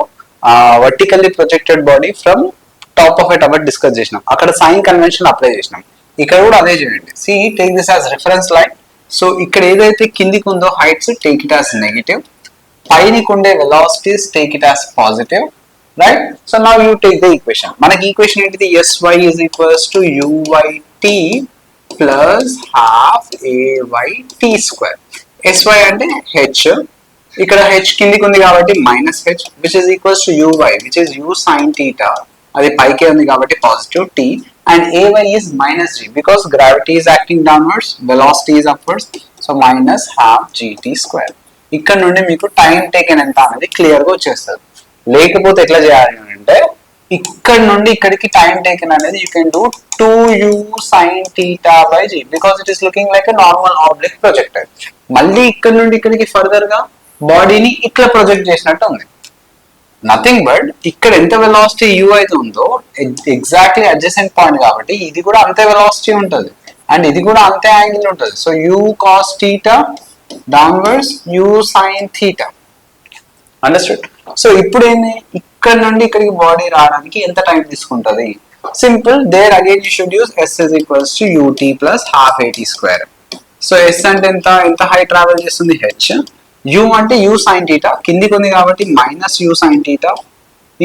vertically projected body from top of a tower discuss చేసినాం, అక్కడ సైన్ కన్వెన్షన్ అప్లై చేసినాం. ఇక్కడ కూడా అదే చేయండి. See, take this as reference line. So ఇక్కడ ఏదైతే కిందికి ఉందో heights take it as negative, పైనకి ఉండే velocities take it as positive, right? So now you take the equation. మనకి ఈక్వేషన్ ఏంటిది? sy is equals to uyt plus half ayt². sy అంటే h, ఇక్కడ h కిందికి ఉంది కాబట్టి minus h, which is equals to uy, which is u sin theta అది పైకే ఉంది కాబట్టి positive t, and ay is minus g because gravity is acting downwards, velocity is upwards, so minus half gt square. ఇక్కడ నుండి మీకు time taken ఎంత అనేది clear గా వచ్చేస్తుంది. లేకపోతే ఎట్లా చేయాలి అంటే ఇక్కడ నుండి ఇక్కడికి టైం టేకెన్ అనేది you can do 2u sin theta by g because it is looking like a normal oblique projectile. మళ్ళీ ఇక్కడ నుండి ఇక్కడికి ఫర్దర్ గా బాడీని ఇట్లా ప్రొజెక్ట్ చేసినట్టు ఉంది. నథింగ్ బట్ ఇక్కడ ఎంత వెలాసిటీ u అయితే ఉందో ఎగ్జాక్ట్లీ అడ్జసెంట్ పాయింట్ కాబట్టి ఇది కూడా అంతే వెలాసిటీ ఉంటుంది అండ్ ఇది కూడా అంతే యాంగిల్ ఉంటుంది. So u cos theta downwards u sin theta. Understood? So ఇప్పుడు ఏంది ఇక్కడ నుండి ఇక్కడికి బాడీ రావడానికి ఎంత టైం తీసుకుంటుంది? Simple, there again you should use s is equals to ut plus half at square. So s అంటే ఎంత హైట్ ట్రావెల్ చేస్తుంది h, u అంటే u sin theta కిందికి ఉంది కాబట్టి minus u sin theta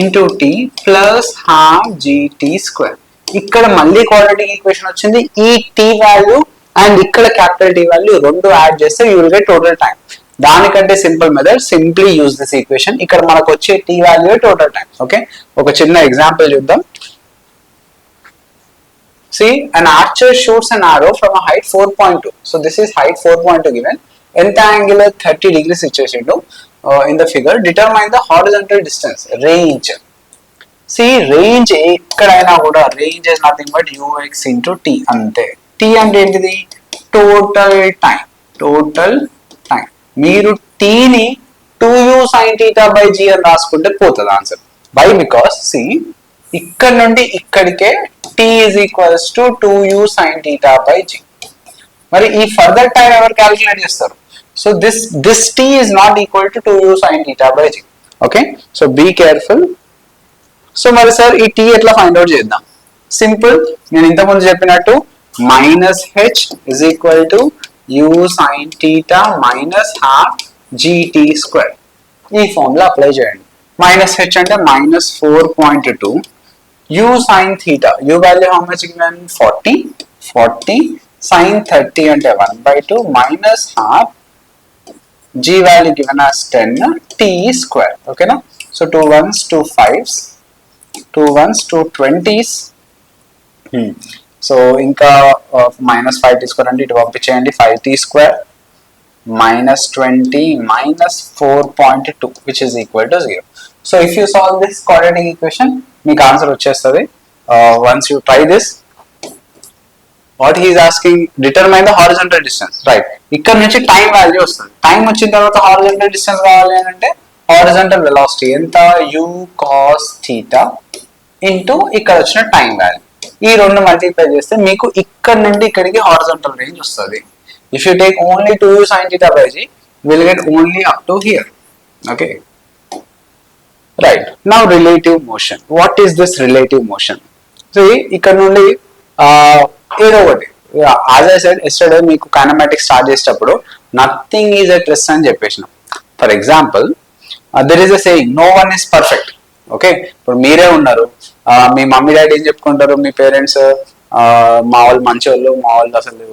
into t plus half gt square. ఇక్కడ మళ్ళీ quadratic equation వచ్చింది. ఈ t వాల్యూ అండ్ ఇక్కడ క్యాపిటల్ T వాల్యూ రెండు యాడ్ చేస్తే you will get total time. దానికంటే simple method, simply use this equation. ఇక్కడ మనకు వచ్చే t value total time. Okay, ఒక చిన్న ఎగ్జాంపుల్ చూద్దాం. See, an archer shoots an arrow from a height 4.2. So this is height 4.2 given. ఎంత angle 30 degrees ఇచ్చేసిండు in the figure. Determine the horizontal distance range. See range ఎక్కడైనా కూడా range is nothing but ux into T అంతే. T అంటే ఏంటిది? Total time. Total time. మీరు టీని 2u sin theta by g అని రాసుకుంటే పోతుంది ఆన్సర్. వై? బికాస్ సి ఇక్కడ నుండి ఇక్కడికే t is equals to 2u sin theta by g. మరి ఈ ఫర్దర్ టైం ఎవరు క్యాలిక్యులేట్ చేస్తారు? So this t is not equal to 2u sin theta by g. Okay, so be careful. So మరి sir ఈ t ఎట్లా find out చేద్దాం? Simple, నేను ఇంతకుముందు చెప్పినట్టు minus h is equal to u sin theta minus half gt square. ఈ formula apply చేయండి. Minus h అంటే minus 4.2, u sin theta, u value how much given? 40 sin 30 అంటే 1/2 minus half g value given as 10 t square. ఓకేనా? So 2 1s 2 5s 2 1s 2 20s. So ఇంకా minus 5t square అంటే ఇటు పంపించేయండి. 5t square minus 20 minus 4.2 which is equal to 0. So if you solve this quadratic equation, మీకు answer వచ్చేస్తుంది. Once you try this, what he is asking, determine the horizontal distance, right? ఇక్కడ నుంచి time value వస్తుంది. Time వచ్చిన తర్వాత horizontal distance కావాలి అని అంటే హారిజాంటల్ వెలాసిటీ ఎంత? u cos theta ఇంటూ ఇక్కడ వచ్చిన టైం వాల్యూ. ఈ రెండు మల్టిప్లై చేస్తే మీకు ఇక్కడ నుండి ఇక్కడికి హారిజాంటల్ రేంజ్ వస్తుంది. If you take only 2u sin theta by g, you will get only up to here. Okay. Right. Now relative motion. What is this relative motion? See, ఇక్కడ నుండి ఏదో ఒకటి. As I said yesterday, మీకు kinematics start చేసేటప్పుడు nothing is at rest అని చెప్పేసిన. For example, there is a saying, no one is perfect. Okay, ఇప్పుడు మీరే ఉన్నారు, మీ మమ్మీ డాడీ ఏం చెప్పుకుంటారు? మీ పేరెంట్స్ మా వాళ్ళు మంచోళ్ళు, మా వాళ్ళు అసలు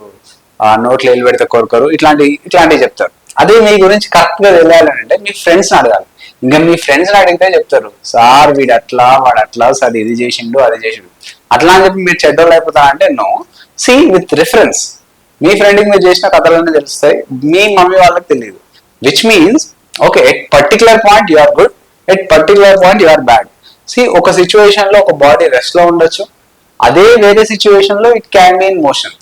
నోట్లు వెళ్ళి పెడితే కోరుకోరు, ఇట్లాంటివి చెప్తారు. అదే మీ గురించి కరెక్ట్ గా తెలియాలంటే మీ ఫ్రెండ్స్ అడగాలి. ఇంకా మీ ఫ్రెండ్స్ అడిగితే చెప్తారు, సార్ వీడు అట్లా వాడు అట్లా, సార్ ఇది చేసిండు అది చేసిండు అట్లా అని చెప్పి మీరు చెడ్డోళ్ళు అయిపోతారంటే నో. సి విత్ రిఫరెన్స్, మీ ఫ్రెండ్కి మీరు చేసిన కథలన్నీ తెలుస్తాయి, మీ మమ్మీ వాళ్ళకి తెలియదు. Which means okay, at particular point you are good, at particular point you are bad. See ఒక సిచ్యువేషన్ లో ఒక బాడీ రెస్ట్ లో ఉండొచ్చు, అదే వేరే సిచ్యువేషన్ లో it can be in motion.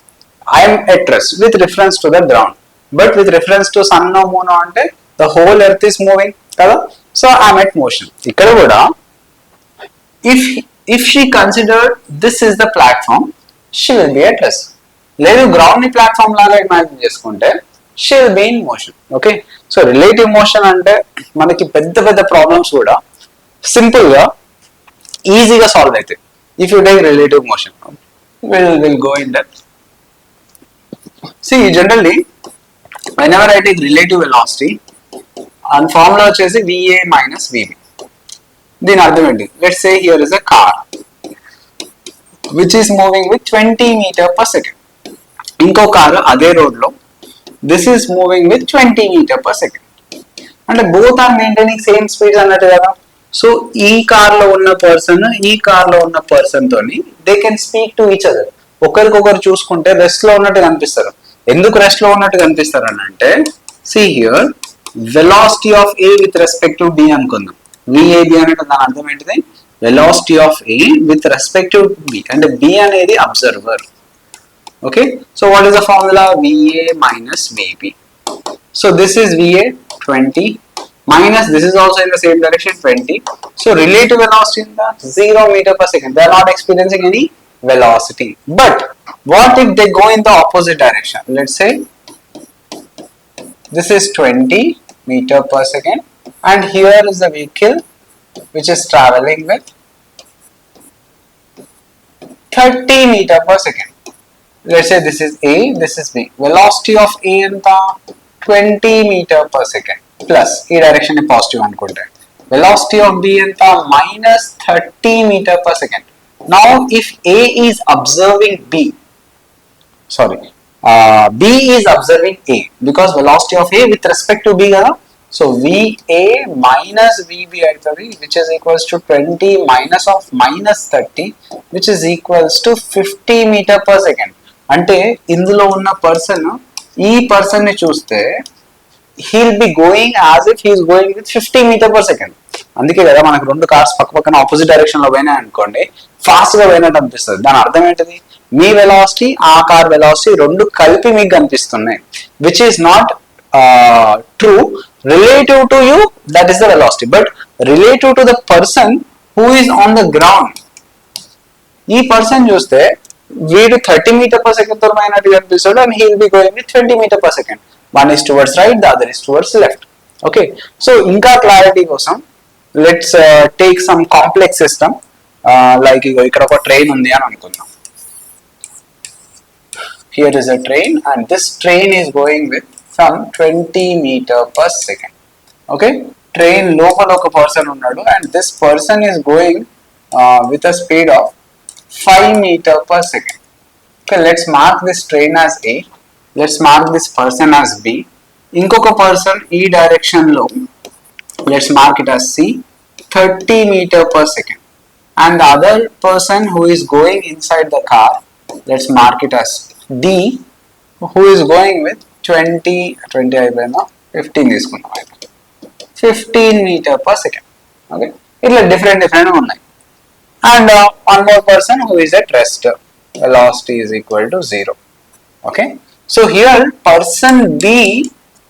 I am at rest with reference to the ground, but with reference to sun or moon ante the whole earth is moving kada, so I am at motion. Ikkada kuda if she considered this is the platform, she will be at rest. Ledu ground ni platform laga imagine cheskunte she will be in motion. Okay, so relative motion ante manaki pedda problems kuda simple ga easy ga solve aithe if you take relative motion. We'll go in depth. See, generally whenever I take relative velocity and formula వచ్చేసి VA minus VB. దీని అర్థం ఏంటి? Let's say here is a car which is moving with 20 meter per second. ఇంకో car అదే road లో this is moving with 20 meter per second. అంటే both are maintaining same speed అన్నట్టు కదా. సో ఈ కార్ లో ఉన్న పర్సన్ ఈ కార్ లో ఉన్న పర్సన్ తోని they can speak to each other. ఒకరికొకరు చూసుకుంటే రెస్ట్ లో ఉన్నట్టు కనిపిస్తారు. ఎందుకు రెస్ట్ లో ఉన్నట్టు కనిపిస్తారు అని అంటే, see here velocity of A with respect to D అనుకుందాం. విఏబి అనేది దాని అర్థం ఏంటిది? Velocity of A with respect to B, అంటే బి అనేది observer. Okay, so what is the formula? VA minus VB. So this is VA 20 minus this is also in the same direction 20. So relative velocity in the 0 meter per second. They are not experiencing any velocity. But what if they go in the opposite direction? Let's say this is 20 meter per second and here is the vehicle which is traveling with 30 meter per second. Let's say this is A, this is B. Velocity of A and the 20 meter per second plus ఈ direction positive అనుకుంటే velocity of B ఎంత minus 30 meter per second. Now if A is observing B, sorry, B is observing A because velocity of A with respect to B కదా. So VA minus VB అవుతుంది which is equals to 20 minus of minus 30 which is equals to 50 meter per second. అంటే ఇందులో ఉన్న person ఈ person ని చూస్తే he'll be going as if he is going with 50 meter per second. అందుకే కదా మనకు రెండు కార్స్ పక్క పక్కన ఆపోజిట్ డైరెక్షన్ లో పోయినాయి అనుకోండి, ఫాస్ట్ గా పోయినట్టు అనిపిస్తుంది. దాని అర్థం ఏంటిది? మీ వెలాసిటీ ఆ కార్ వెలాసిటీ రెండు కలిపి మీకు కనిపిస్తున్నాయి, which is not true. Relative to you that is the velocity, but relative to the person who is on the ground, ఈ పర్సన్ చూస్తే వీడు 30 meter per second తో పోయినట్టు కనిపిస్తాడు and he will be going with 20 meter per second. One is towards right, the other is towards left. Okay, so ఇంకా clarity కోసం let's take some complex system. Like ఇక్కడ ఒక train ఉంది అని అనుకుందాం. Here is a train and this train is going with some 20 meter per second. Okay, train లోపల ఒక person ఉన్నాడు and this person is going with a speed of 5 meter per second. Okay, let's mark this train as A. Let's mark this person as B. ఇంకొక person ఈ direction లో let's mark it as C, 30 meter per second. And the other person who is going inside the car, let's mark it as D, who is going with 20 అయిపోయిందా 15 తీసుకున్నాం, 15 meter per second. Okay, ఇట్లా different ఉన్నాయి. And one more person who is at rest, velocity is equal to 0. Okay, so here person B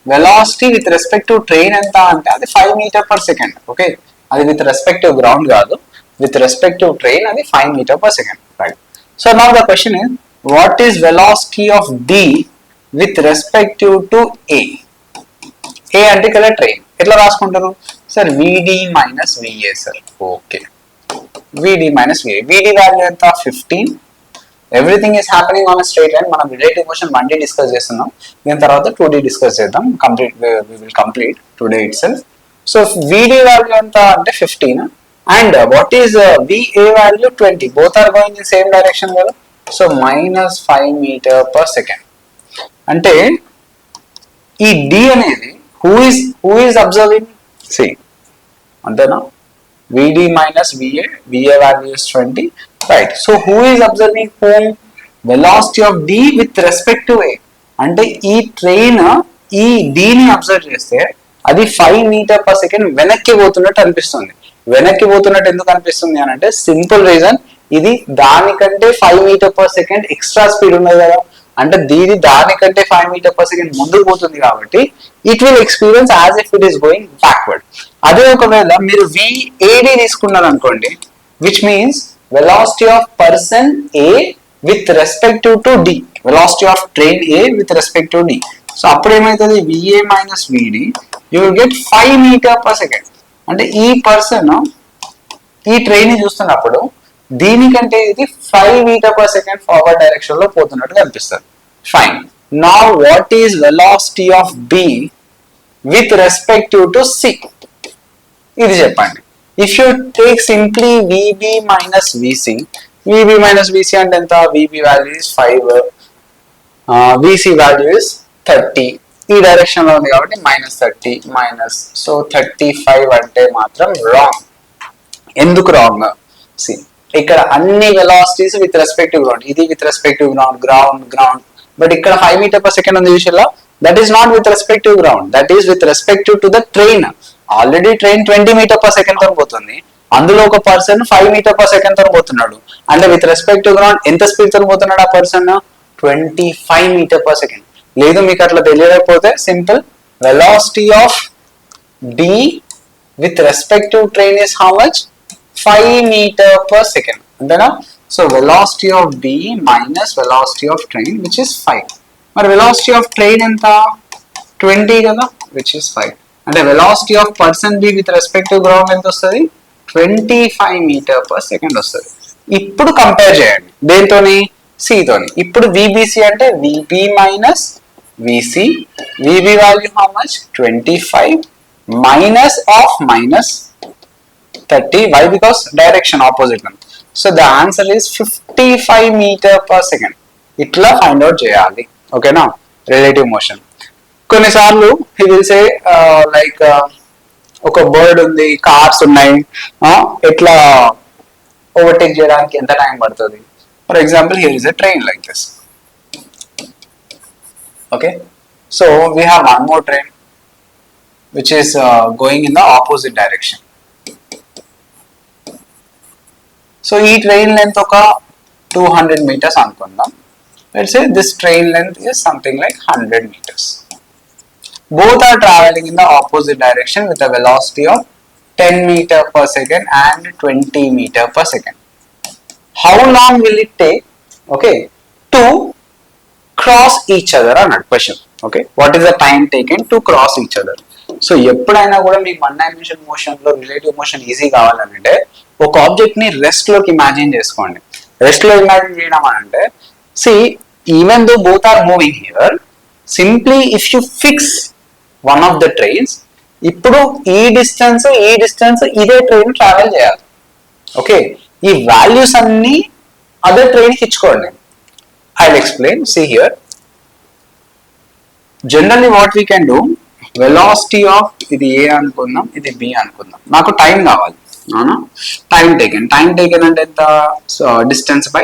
velocity with respect to train ఎంత అంటే అది 5 meter per second. Okay, అది with respect to ground కాదు, with respect to train అది 5 meter per second, right? So now the question is, what is velocity of B with respect to A? A అంటే ఇక్కడ train, ఎట్లా రాసుకుంటారు sir? VD minus VA sir. Okay, VD minus VA. VD value ఎంత 15. Everything is happening on straight line. మనం relative motion 1D discuss చేస్తున్నాం, దీని తర్వాత 2D discuss చేద్దాం. We will complete today itself. So VD value ఎంత అంటే 15 and what is VA value 20. Both are going in same direction కదా. So minus 5 meter per second. అంటే ఈ D అనేది హూ ఈస్ అబ్జర్వింగ్ సి, అంతేనా? VD minus VA, VA value is 20, right? So who is observing whom? Velocity of D with respect to A. అంటే ఈ train ఈ D ని observe చేస్తే అది 5 meter per second వెనక్కి పోతున్నట్టు అనిపిస్తుంది. వెనక్కి పోతున్నట్టు ఎందుకు అనిపిస్తుంది అని అంటే సింపుల్ రీజన్, ఇది దానికంటే 5 meter per second extra speed ఉన్నది కదా, అంటే దీని దానికంటే 5 meter per second ముందుకు పోతుంది కాబట్టి it will experience as if it is going backward. అదే ఒకవేళ మీరు VAD తీసుకున్నారు అనుకోండి, which means velocity of person A with respect to D, velocity of train A with respect to D. So అప్పుడు ఏమవుతుంది? VA minus VD, you will get 5 meter per second. అంటే ఈ person ఈ ట్రైన్ ని చూస్తున్నప్పుడు దీనికంటే ఇది 5 meter per second forward direction లో పోతున్నట్టు కనిపిస్తుంది. Fine. Now what is velocity of B with respect to C? ఇది చెప్పండి. If you take simply VB minus VC, VB minus VC అంటే ఎంత? VB value is 5, VC value is 30. ఈ direction లో ఉంది కాబట్టి -30 మైనస్, సో 35 అంటే మాత్రం రాంగ్. ఎందుకు రాంగ్? సి ఇక్కడ అన్ని వెలాసిటీస్ విత్ రెస్పెక్టివ్ గ్రౌండ్, ఇది విత్ రెస్పెక్టివ్ గ్రౌండ్, బట్ ఇక్కడ 5 మీటర్ పర్ సెకండ్ ఉంది విషయంలో, that is not with respective ground, that is with respective to the train. Already train 20 meter per second తో పోతుంది, అందులో ఒక పర్సన్ 5 మీటర్ పర్ సెకండ్ తో పోతున్నాడు, అంటే విత్ రెస్పెక్టివ్ గ్రౌండ్ ఎంత స్పీడ్ తో పోతున్నాడు ఆ పర్సన్? 25 metre per second. లేదు మీకు అట్లా తెలియకపోతే simple, velocity of d with respect to train is how much? 5 meter per second. అంతేనా? So velocity of d minus velocity of train which is 5. మరి velocity of train ఎంత? 20 కదా, which is 5. అంటే velocity of person b with respect to ground ఎంత వస్తుంది? 25 meter per second వస్తుంది. ఇప్పుడు compare చేయండి దేంతోని? c తోని. ఇప్పుడు vbc అంటే vb minus vc. vb value how much? 25 minus of minus 30. Why? Because direction opposite one. So the answer is 55 meter per second. ఇట్లా find out చేయాలి. ఓకేనా? Relative motion. కొన్నిసార్లు he will say like ఒక bird ఉంది, cars ఉన్నాయి, ఎట్లా overtake చేయడానికి ఎంత టైం పడుతుంది? For example here is a train like this. Okay, so we have one more train which is going in the opposite direction. So ఈ train length ఒక 200 meters అనుకుందాం. Let's say this train length is something like 100 meters. Both are traveling in the opposite direction with a velocity of 10 meter per second and 20 meter per second. How long will it take, okay, to cross each other అన్నాడు question. Okay, what is the time taken to cross each other? So ఎప్పుడైనా కూడా మీకు 1 dimension motion లో relative motion easy కావాలంటే ఒక object ని rest లోకి imagine చేసుకోండి. రెస్ట్ లో ఇమాజిన్ చేయడం అని అంటే, see even though both are moving here, simply if you fix one of the trains, ఇప్పుడు ఈ డిస్టెన్స్ ఇదే ట్రైన్ ట్రావెల్ చేయాలి. ఓకే, ఈ వాల్యూస్ అన్ని అదర్ ట్రైన్ కి ఇచ్చుకోండి. I'll explain. See here. Generally, what we can do, velocity of ఇది A అనుకుందాం, ఇది B అనుకుందాం. నాకు టైం కావాలి, అవునా? టైం టేకెన్ అంటే ఎంత? So distance by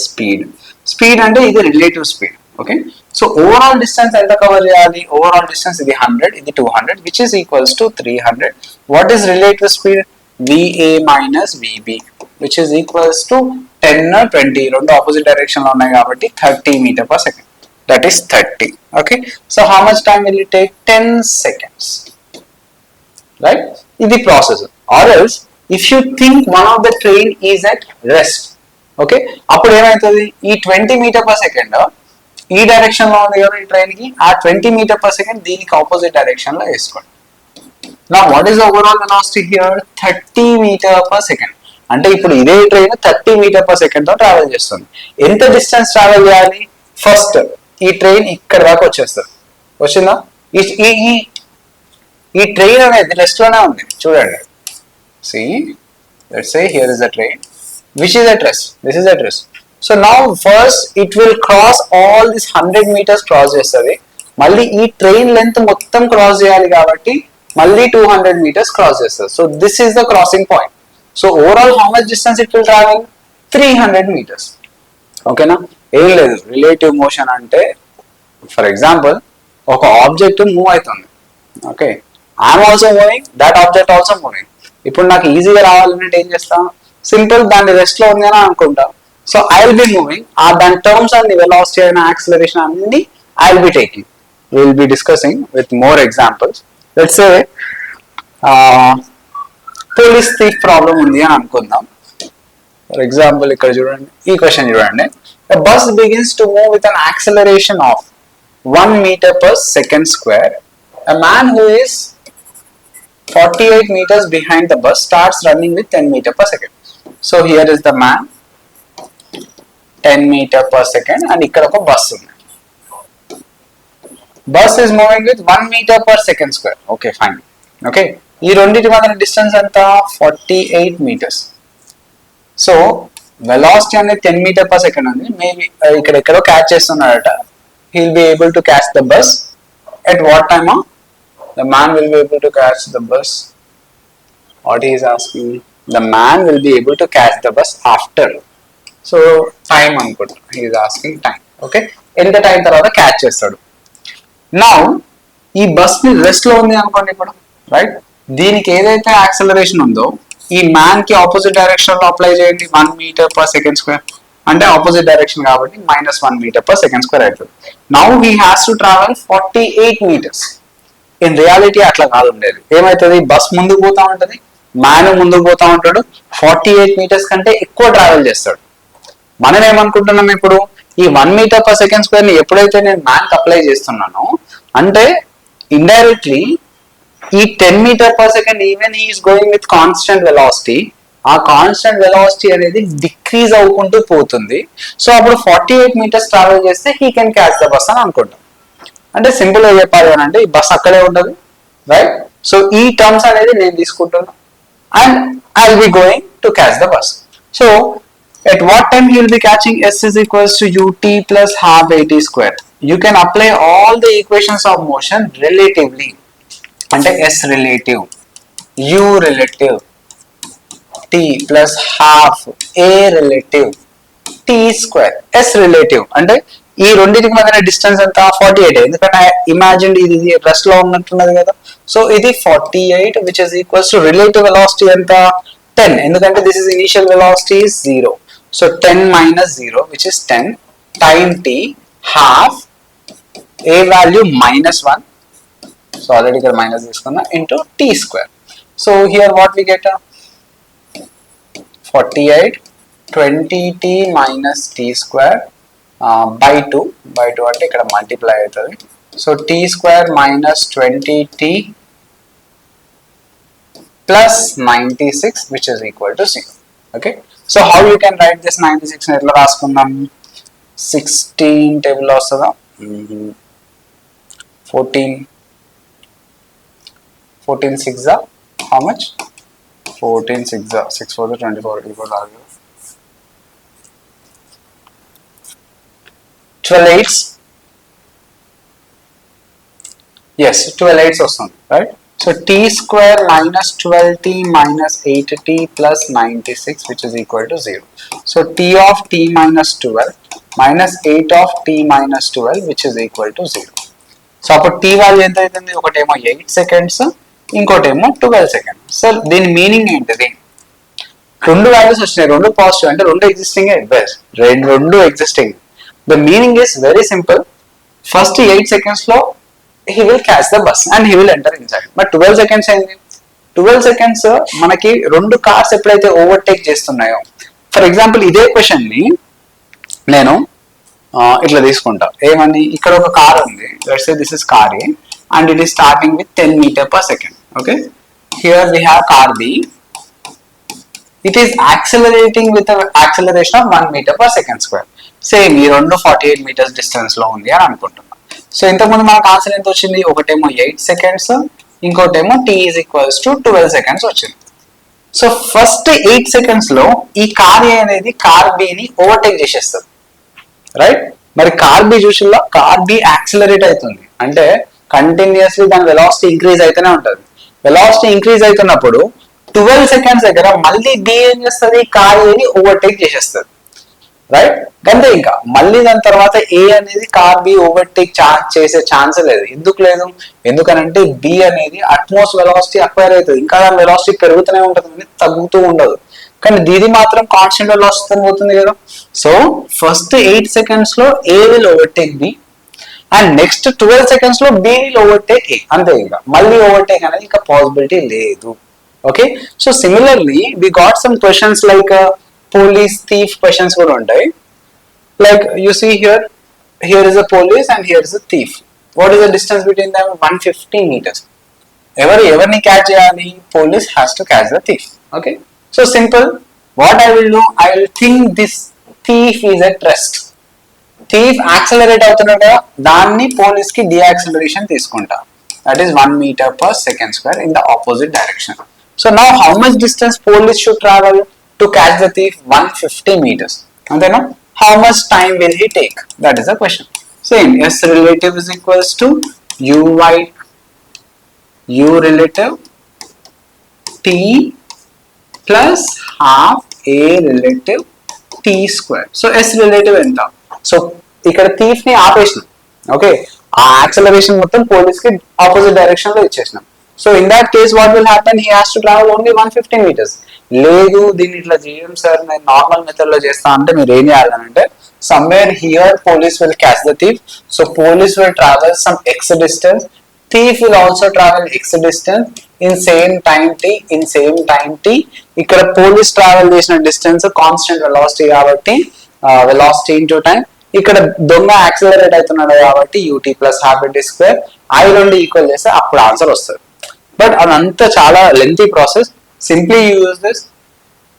speed. Speed అంటే ఇది relative speed. Okay, so overall distance ఎంత కవర్ చేయాలి? ఓవరాల్ డిస్టెన్స్ ఇది 100, ఇది 200, which is equals to 300. What is relative speed? VA minus VB, which is equals to 10 20, రెండు opposite direction లో ఉన్నాయి కాబట్టి 30 meter per second. That is 30. Okay, so how much time will it take? 10 seconds, right? ఇది process. Or else if you think one of the train is at rest, okay, అప్పుడు ఏమవుతుంది? ఈ 20 meter per second ఈ direction లో ఉంది కదా ఈ train కి, ఆ 20 meter per second దీనికి ఆపోజిట్ డైరెక్షన్ లో వేసుకోండి. Now what is the overall velocity here? 30 meter per second. అంటే ఇప్పుడు ఇదే ట్రైన్ 30 మీటర్ పర్ సెకండ్ తో ట్రావెల్ చేస్తుంది. ఎంత డిస్టెన్స్ ట్రావెల్ చేయాలి? ఫస్ట్ ఈ ట్రైన్ ఇక్కడ దాకా వచ్చేస్తుంది. వచ్చిందా? ఈ ట్రైన్ అనేది రెస్ట్ లోనే ఉంది చూడండి. See, let's say here is a train which is at rest. This is at rest. So now first it will cross all this 100 meters cross చేస్తుంది. మళ్ళీ ఈ ట్రైన్ లెంత్ మొత్తం క్రాస్ చేయాలి కాబట్టి మళ్ళీ 200 meters క్రాస్ చేస్తుంది. So this is the crossing point. So overall how much distance it will travel? 300 meters. ఓకేనా? ఏం లేదు, రిలేటివ్ మోషన్ అంటే ఫర్ ఎగ్జాంపుల్ ఒక ఆబ్జెక్ట్ మూవ్ అవుతుంది. Okay, I'm also moving, that object also moving. ఇప్పుడు నాకు ఈజీగా రావాలంటే ఏం చేస్తాను? సింపుల్, దాని రెస్ట్ లో ఉంది అని అనుకుంటా. So I will be moving, దాని టర్మ్స్ అన్ని వెలాసిటీ అయిన యాక్సిలరేషన్ అన్ని I will be taking. We will be discussing with more examples. Let's say police thief problem ఉంది అని అనుకుందాం. ఫర్ ఎగ్జాంపుల్ ఇక్కడ చూడండి, ఈ క్వశ్చన్ చూడండి. A bus begins to move with an acceleration of 1 meter per second square. A man who is 48 meters behind the bus starts running with 10 meter per second. So here is the man, 10 meter per second, and ఇక్కడ ఒక bus ఉంది. Bus is moving with 1 meter per second square. Okay, fine. Okay, ఈ రెండింటి మధ్య distance ఎంత? 48 meters. So velocity అనేది 10 meter per second ఉంది. Maybe ఇక్కడ ఎక్కడో catch చేస్తున్నాడట. He will be able to catch the bus at what time? The man will be able to catch the bus What he is asking? The man will be able to catch the bus after. So time అనుకుంటా. He is asking time. Okay. ఎంత time తర్వాత catch చేస్తాడు. Now ఈ bus ని rest లో ఉంది అనుకోండి ఇప్పుడు, రైట్? దీనికి ఏదైతే యాక్సలరేషన్ ఉందో ఈ మ్యాన్ కి ఆపోజిట్ డైరెక్షన్ లో అప్లై చేయండి. 1 మీటర్ పర్ సెకండ్ స్క్వేర్ అంటే ఆపోజిట్ డైరెక్షన్ కాబట్టి -1 మీటర్ పర్ సెకండ్ స్క్వేర్ అవుతుంది. Now he has to travel 48 meters. In reality అట్లా కాదు ఉండేది. ఏమైతుంది, బస్ ముందుకు పోతా ఉంటది, మ్యాన్ ముందుకు పోతా ఉంటాడు, 48 మీటర్స్ కంటే ఎక్కువ ట్రావెల్ చేస్తాడు. మనం ఏమనుకుంటున్నాం ఇప్పుడు, ఈ 1 మీటర్ పర్ సెకండ్ స్క్వేర్ ని ఎప్పుడైతే నేను మ్యాన్ కి అప్లై చేస్తున్నానో అంటే ఇండైరెక్ట్లీ ఈ 10 metre per second even he is going with constant velocity, ఆ కాన్స్టెంట్ వెలాసిటీ అనేది డిక్రీజ్ అవ్వుకుంటూ పోతుంది. సో అప్పుడు 48 మీటర్స్ ట్రావెల్ చేస్తే he can catch the bus అని అనుకుంటాం. అంటే సింపుల్ గా చెప్పాలి అని అంటే ఈ బస్ అక్కడే ఉంటుంది, రైట్? సో ఈ టర్మ్స్ అనేది నేను తీసుకుంటున్నా and I will be going to catch the bus. So at what time he will be catching? S is equals to ut plus half at square. You can apply all the equations of motion relatively. అంటే S relative, u relative, t plus half a relative, t square. S relative అంటే ఈ రెండింటికి మధ్య distance ఎంత 48. ఎందుకంటే imagine ఇది rest లో ఉన్నట్టున్నది కదా. సో ఇది 48 which is equals to relative velocity ఎంత 10. ఎందుకంటే this is initial velocity is 0. So 10 minus 0 which is 10 time t half a value -1. So already ఇక్కడ minus తీసుకున్నా into t square. So here what we get 48 20t minus t square by 2 అంటే ఇక్కడ multiply అవుతుంది. So t square minus 20t plus 96 which is equal to 0. Okay. So how you can write this 96 ని ఎట్లా రాసుకుందాం? 16 table లో వస్తుందా? 14 6 how much? 14 6 6 4 24 12 8s. Yes, 12 8s వస్తుంది, right? So t square minus 12t minus 8t plus 96 which is equal to 0. So t of t minus 12 minus 8 of t minus 12 which is equal to 0. So అప్పుడు t value ఎంత అవుతుంది? ఒకటేమో 8 seconds, ఇంకోటేమో 12 seconds. So దీని meaning ఏంటిది? రెండు values వచ్చినాయి, రెండు పాజిటివ్ అంటే రెండు ఎగ్జిస్టింగ్, రెండు existing. The meaning is very simple. First 8 seconds లో he will catch the bus and he will enter inside. But 12 seconds అయింది. 12 seconds మనకి రెండు కార్స్ ఎప్పుడైతే ఓవర్టేక్ చేస్తున్నాయో, ఫర్ ఎగ్జాంపుల్ ఇదే క్వశ్చన్ ని నేను ఇట్లా తీసుకుంటా. ఏమని, ఇక్కడ ఒక కార్ ఉంది, let's say this is car A and it is starting with 10 meter per second. Okay, here we have car B. It is accelerating with an acceleration of 1 meter per second square. Same ఈ రెండు 48 meters distance లో ఉంది అని అనుకుంటున్నాం. So ఇంతకుముందు మనకు answer ఎంత వచ్చింది? ఒకటేమో 8 seconds, ఇంకోటేమో t is equals to 12 seconds వచ్చింది. సో ఫస్ట్ 8 seconds లో ఈ కార్ ఏ అనేది కార్ బి ని ఓవర్టేక్ చేసేస్తుంది, రైట్? మరి కార్ బి చూసిల్లా, కార్ బి యాక్సిలరేట్ అవుతుంది అంటే కంటిన్యూస్లీ దాని వెలాసిటీ ఇంక్రీజ్ అయితేనే ఉంటుంది. వెలాసిటీ ఇంక్రీజ్ అవుతున్నప్పుడు 12 seconds దగ్గర మళ్ళీ బి ఏం చేస్తుంది? కార్ ఏని ఓవర్టేక్ చేసేస్తుంది, రైట్? అంతే. ఇంకా మళ్ళీ దాని తర్వాత ఏ అనేది కార్ బి ఓవర్టేక్ చేసే ఛాన్స్ లేదు. ఎందుకు లేదు? ఎందుకనంటే బి అనేది అట్మోస్ట్ వెలాసిటీ అక్వైర్ అవుతుంది, ఇంకా దాని వెలాసిటీ పెరుగుతూనే ఉంటుంది, తగ్గుతూ ఉండదు. కానీ దీది మాత్రం కాన్స్టెంట్ వెలాసిటీ పోతుంది కదా. సో ఫస్ట్ 8 seconds లో A will overtake B and next 12 seconds లో బి విల్ ఓవర్టేక్ ఏ. అంతే, ఇంకా మళ్ళీ ఓవర్టేక్ అనేది ఇంకా పాసిబిలిటీ లేదు. Okay, so similarly we got some questions like police thief questions కూడా ఉంటాయి. Like you see here is a police and here is a thief. What is the distance between them? 150 meters. Everni catch cheyali? Police has to catch the thief. Okay, so simple. What I will do, I will think this thief is at rest. Thief accelerate అవుతున్నాడు కదా, దాన్ని police కి deacceleration తీసుకుంటా. That is 1 meter per second square in the opposite direction. So now how much distance police should travel to catch the thief? 150 meters. అంతేనా? How much time will he take? That is the question. Same, S relative is equals to u relative t plus half a relative t square. So s relative enta. So ikkada thief ni ఆపేసినాం. Okay, ఆ acceleration మొత్తం police కి opposite direction లో ఇచ్చేసినాం. So in that case what will happen, he has to travel only 150 meters. లేదు దీన్ని ఇట్లా చేయం sir నేను normal method లో చేస్తా అంటే మీరు ఏం చేయాలంటే somewhere here police will catch the thief. So police will travel some x distance, thief will also travel x distance in same time t. ఇక్కడ పోలీస్ ట్రావెల్ చేసిన డిస్టెన్స్ కాన్స్టెంట్ వెలాసిటీ కాబట్టి velocity into time, ఇక్కడ దొంగ accelerate అవుతున్నాడు కాబట్టి ut plus half t square i రెండు equal చేస్తే అప్పుడు ఆన్సర్ వస్తుంది. బట్ అదంతా చాలా lengthy process. Simply use this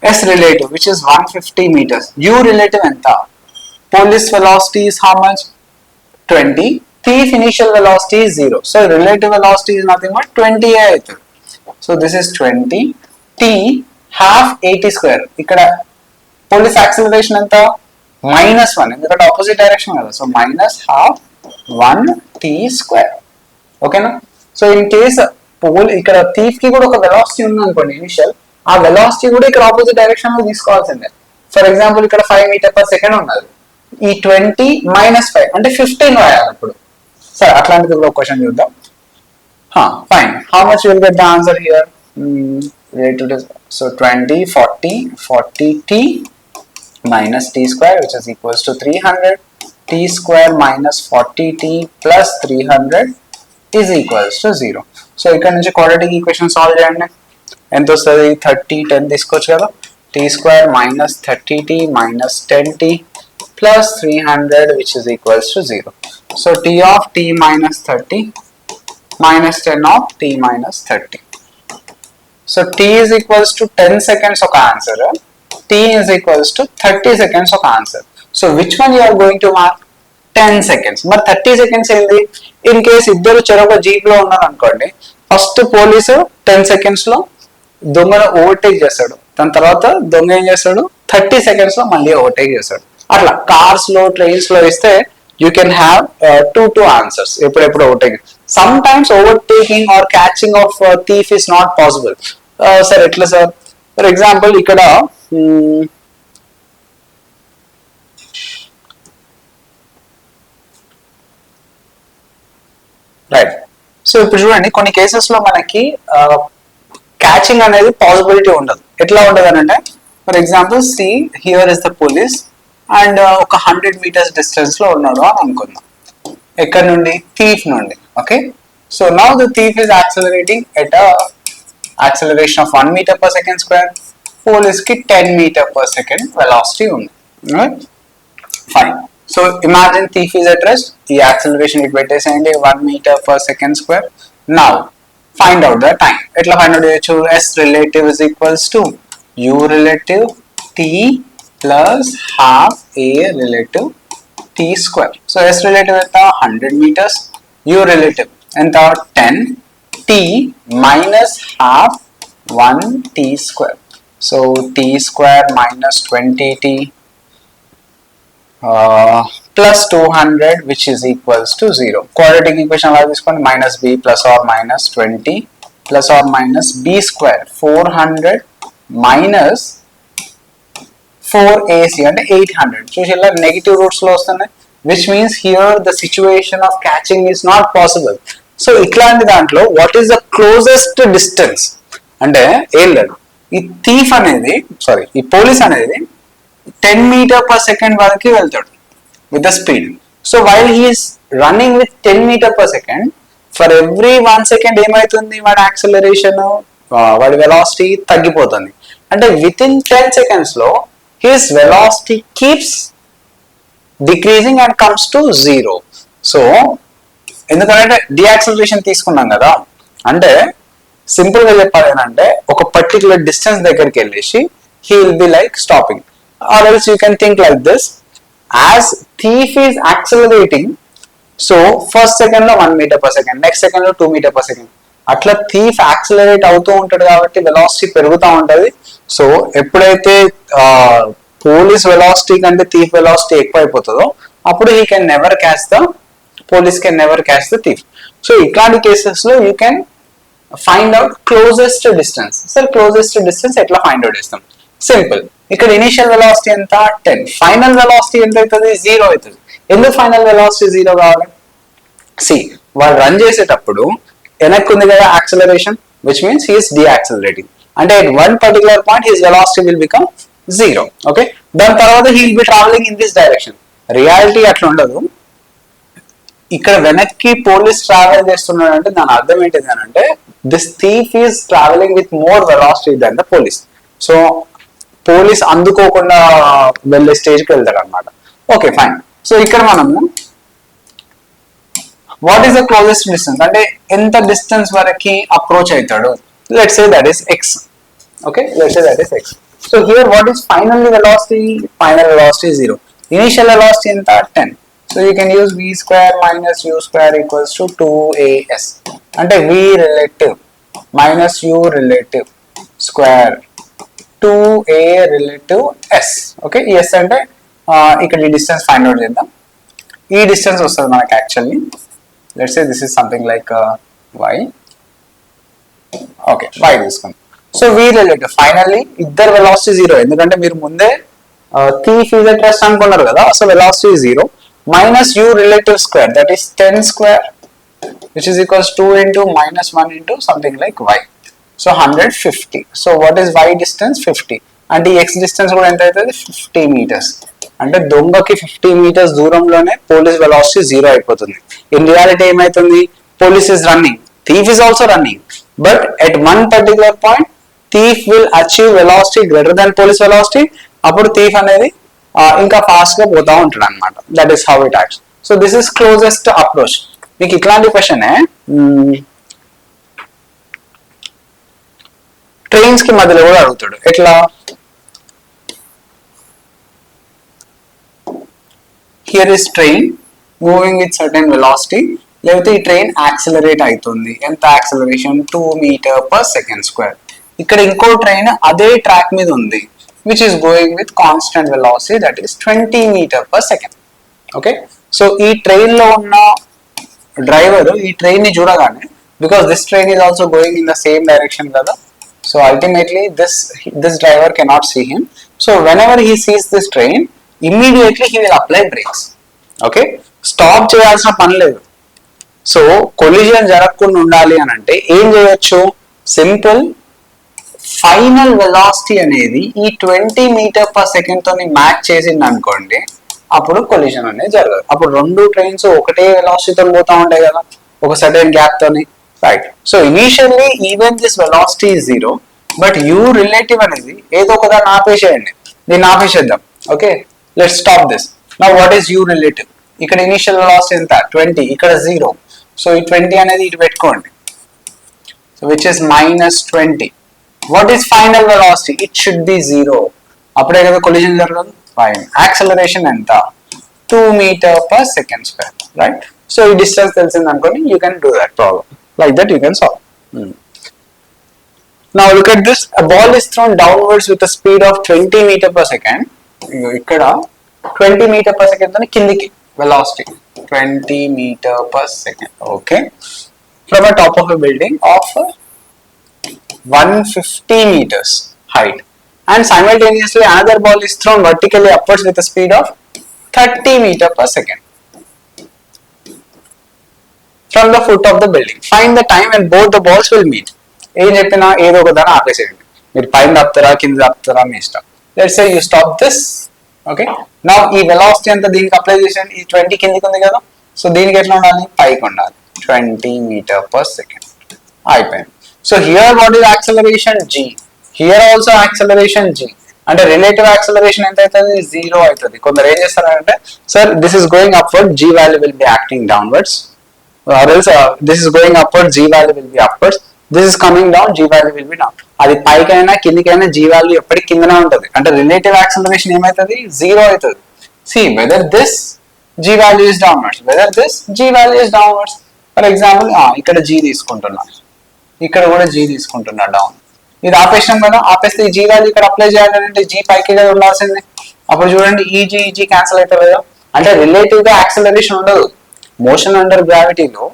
s relative which is 150 meters. u relative ఎంత, police velocity is how much, 20, thief initial velocity is 0, so relative velocity is nothing but 20 అవుతుంది. So this is 20, t half at square, ఇక్కడ police acceleration ఎంత, -1 ఎందుకంటే opposite direction కదా, so minus half 1 t square. ఓకేనా. So in case ఇక్కడ thief కి కూడా ఒక వెలాసిటీ ఉంది అనుకోండి ఇనిషియల్, ఆ వెలాసిటీ కూడా ఇక్కడ ఆపోజిట్ డైరెక్షన్ లో తీసుకోవాల్సిందే. ఫర్ ఎగ్జాంపుల్ ఇక్కడ 5 మీటర్ పర్ సెకండ్ ఉన్నది, ఈ 20 - 5 అంటే 15 రాయాలి అప్పుడు. సరే అట్లాంటిది కూడా ఒక క్వశ్చన్ చూద్దాం. Fine, how much will get the answer here, so 20 40 t minus t square which is equals to 300, t square minus 40t plus 300 is equals to 0. So ఇక్కడ నుంచి క్వాడ్రాటిక్ ఈక్వేషన్ సాల్వ్ చేయండి. ఎంత వస్తుంది, 30 10 తీసుకోవచ్చు కదా, t square minus 30t minus 10t plus 300 which is equals to 0. So t of t minus 30 minus 10 of t minus 30. So t is equals to 10 seconds of answer, t is equals to 30 seconds of answer. So which one you are going to mark, 10 seconds. మరి 30 seconds ఏంది, in case ఇద్దరు చెరొక jeep లో ఉన్నారు అనుకోండి, first police 10 seconds లో దొంగను overtake చేస్తాడు, దాని తర్వాత దొంగ ఏం చేస్తాడు 30 seconds లో మళ్ళీ ఓవర్టేక్ చేస్తాడు. అట్లా కార్స్ లో ట్రైన్స్ లో ఇస్తే you can have two answers, ఎప్పుడెప్పుడు overtake. Some times overtaking or catching of thief is not possible. Sir ఎట్లా సార్, ఫర్ ఎగ్జాంపుల్ ఇక్కడ రైట్. సో ఇప్పుడు చూడండి కొన్ని కేసెస్ లో మనకి క్యాచింగ్ అనేది పాసిబిలిటీ ఉండదు. ఎట్లా ఉండదు అని అంటే, for example see here is the police and ఒక 100 meters డిస్టెన్స్ లో ఉన్నాడు అని అనుకుందాం, ఎక్కడ నుండి, థీఫ్ నుండి. Okay, so now the thief is accelerating at acceleration of 1 meter per second square, police కి 10 meter per second వెలాసిటీ ఉంది. Fine. So imagine thief is at rest, the acceleration it పెట్టేసేయండి 1 meter per second square. Now find out the time. ఎట్లా find out చేయొచ్చు, s relative is equals to u relative t plus half a relative t square. So s relative ఎంత 100 meters, u relative ఎంత 10, t minus half 1 t square. So t square minus 20t plus 200 which is equals to 0. Quadratic equation అలా తీసుకోండి, minus b plus or minus 20 plus or minus b square 400 minus 4ac అంటే 800. చూసి ఇలా negative roots లో వస్తున్నాయి, which means here the situation of catching is not possible. So ఇట్లాంటి దాంట్లో what is the closest distance అంటే ఏం లేదు, ఈ థీఫ్ అనేది ఈ పోలీస్ అనేది 10 meter per second వరకు వెళ్తాడు with the speed. So while he is running with 10 meter per second, for every 1 second ఏమైతుంది, వాడి యాక్సిలరేషన్ వాడి వెలాసిటీ తగ్గిపోతుంది. అంటే విత్ ఇన్ 10 seconds లో his velocity keeps decreasing and comes to 0. So ఎందుకంటే డియాక్సిలరేషన్ తీసుకున్నాం కదా, అంటే సింపుల్ గా చెప్పాలి అంటే ఒక పర్టికులర్ డిస్టెన్స్ దగ్గరికి వెళ్ళేసి he will be like stopping. Or else you can think like this, as thief is accelerating, so first second లో 1 meter per second, next second లో 2 meter per second, అట్లా థీఫ్ యాక్సిలరేట్ అవుతూ ఉంటాడు కాబట్టి velocity పెరుగుతూ ఉంటది. సో ఎప్పుడైతే police velocity కంటే థీఫ్ వెలాసిటీ ఎక్కువ అయిపోతుందో అప్పుడు he can never catch the police can never catch the thief. So ఇట్లాంటి కేసెస్ లో you can find out closest distance. Sir closest distance ఎట్లా ఫైండ్ అవుట్ చేస్తాం? సింపుల్. ఇక్కడ ఇనిషియల్ వెలాసిటీ ఎంత 10, ఫైనల్ వెలాసిటీ ఎంత అవుతుంది? 0 అవుతుంది. ఎందుకు ఫైనల్ వెలాసిటీ 0 కావాలి? సి వాడు రన్ చేసేటప్పుడు వెనక్కి ఉంది కదా యాక్సలరేషన్, విచ్ మీన్స్ హీఈస్ డీయాక్సలరేటింగ్. అంటే at one particular point his velocity will become 0. Okay, దాని తర్వాత he will be traveling in this direction. Reality అట్లా ఉండదు. ఇక్కడ వెనక్కి పోలీస్ ట్రావెల్ చేస్తున్నాడు అంటే దాని అర్థం ఏంటిది అని అంటే this thief is travelling with more velocity then the police. So police అందుకోకుండా వెళ్ళే స్టేజ్కి వెళ్తాడు అనమాట. Okay fine. సో ఇక్కడ మనము what is the closest distance అంటే ఎంత డిస్టెన్స్ వరకు అప్రోచ్ అవుతాడు? Let's say that is x. Okay, let's say that is x. So here what is final velocity? Final velocity 0. Initial velocity ఎంత? 10. So you can use v square minus u square equals to 2as. అంటే v relative minus u relative square 2a relative s. Okay, ఈ s అంటే ఇక్కడ ఈ distance find out చేద్దాం. ఈ distance వస్తుంది మనకి actually. Let's say this is something like y. Okay, y తీసుకుందాం. సో v relative ఫైనల్లీ ఇద్దరు వెలాసిటీ 0 ఎందుకంటే మీరు ముందే థీఫ్ ఈజ్ ఎట్ రెస్ట్ అనుకున్నారు కదా. So velocity 0 minus u relative square, that is 10 square, which is equals 2 into minus 1 into something like y. So 150. So what is y distance? 50. And the x distance కూడా ఎంత అవుతుంది? 50 meters. అంటే దొంగకి 50 meters దూరంలోనే police velocity 0 అయిపోతుంది. In reality ఏమైతుంది? Police is running, thief is also running, but at one particular point thief will achieve velocity greater than police velocity. అప్పుడు thief అనేది ఇంకా ఫాస్ట్ గా పోతా ఉంటాడు అనమాట. That is how it acts. So this is closest approach. మీకు ఇట్లాంటి question trains కి మధ్యలో కూడా అడుగుతాడు. ఎట్లా? Here is train moving with certain velocity, లేకపోతే ఈ ట్రైన్ యాక్సిలరేట్ అవుతుంది. ఎంత యాక్సిలరేషన్? 2 m/s². ఇక్కడ ఇంకో ట్రైన్ అదే ట్రాక్ మీద ఉంది which is going with constant velocity, that is 20 m/s. Okay, so ఈ ట్రైన్ లో ఉన్న డ్రైవర్ ఈ ట్రైన్ ని చూడగానే, because this train is also going in the same direction కదా, so ultimately this driver cannot see him. So whenever he sees this train, immediately he will apply brakes. Okay, stop చేయాల్సిన పని లేదు. So collision జరగకుండా ఉండాలి అని అంటే ఏం చేయొచ్చు? సింపుల్, ఫైనల్ వెలాసిటీ అనేది ఈ 20 m/s తోని మ్యాచ్ చేసింది అనుకోండి, అప్పుడు కొలిజన్ అనేది జరగదు. అప్పుడు రెండు ట్రైన్స్ ఒకటే వెలాసిటీతో పోతా ఉంటాయి కదా, ఒక సడన్ గ్యాప్ తోని, right? So initially even this velocity is 0, but u relative అనేది ఏదో ఒక దాన్ని ఆపేసేయండి. దీన్ని ఆపేసేద్దాం. Okay, let's stop this. Now what is u relative? ఇక్కడ ఇనిషియల్ వెలాసిటీ ఎంత? 20, ఇక్కడ 0. సో ఈ 20 అనేది ఇటు పెట్టుకోండి. So which is -20. What is final velocity? It should be 0. అప్పుడే కదా కొలిజన్ జరగదు. ఫైన్. యాక్సలరేషన్ ఎంత? 2 m/s². రైట్? సో ఈ డిస్టెన్స్ తెలిసింది అనుకోండి, you can do that problem. Like that you can solve. Now look at this. A ball is thrown downwards with a speed of 20 m/s. ఇక్కడ 20 m/s తోని కిందికి velocity 20 m/s. Okay, from a top of a building of 150 meters height, and simultaneously another ball is thrown vertically upwards with a speed of 30 m/s from the foot of the building. Find the time when both the balls will meet. ఏం చెప్పినా ఏదో ఒక దాన్ని ఆపేసేయండి. మీరు పైన తప్పుతారా కింద తప్పుతారా మీ ఇష్టం. Let's say you stop this. Okay, now ఈ వెలాసిటీ అంతా దీనికి అప్లై చేసేయండి. ఈ 20 కిందికి ఉంది కదా, సో దీనికి ఎట్లా ఉండాలి? పైకి ఉండాలి. 20 m/s. అయిపోయింది. So here what is acceleration? G. Here also acceleration G. అంటే రిలేటివ్ యాక్సలరేషన్ ఎంత అవుతుంది? 0 అవుతుంది. కొందరు ఏం చేస్తారంటే, sir this is going upward, G value will be acting downwards, or else this is going upward, G value will be upwards, this is coming down, G value will be down. అది పైకైనా కిందికైనా G value ఎప్పటికి కిందనే ఉంటుంది. అంటే relative acceleration ఏమవుతుంది? 0 అవుతుంది. See whether this G value is downwards, whether this G value is downwards. For example ఇక్కడ G తీసుకుంటున్నా, ఇక్కడ కూడా G తీసుకుంటున్నా డౌన్. ఇది ఆపేసినాం కదా, ఆపేస్తే ఈ G వాల్యూ ఇక్కడ అప్లై చేయాలంటే G పైకి కదా ఉండాల్సింది. అప్పుడు చూడండి ఈ G క్యాన్సిల్ అవుతుంది కదా. అంటే రిలేటివ్ గా యాక్సలరేషన్ ఉండదు. మోషన్ అండర్ గ్రావిటీలో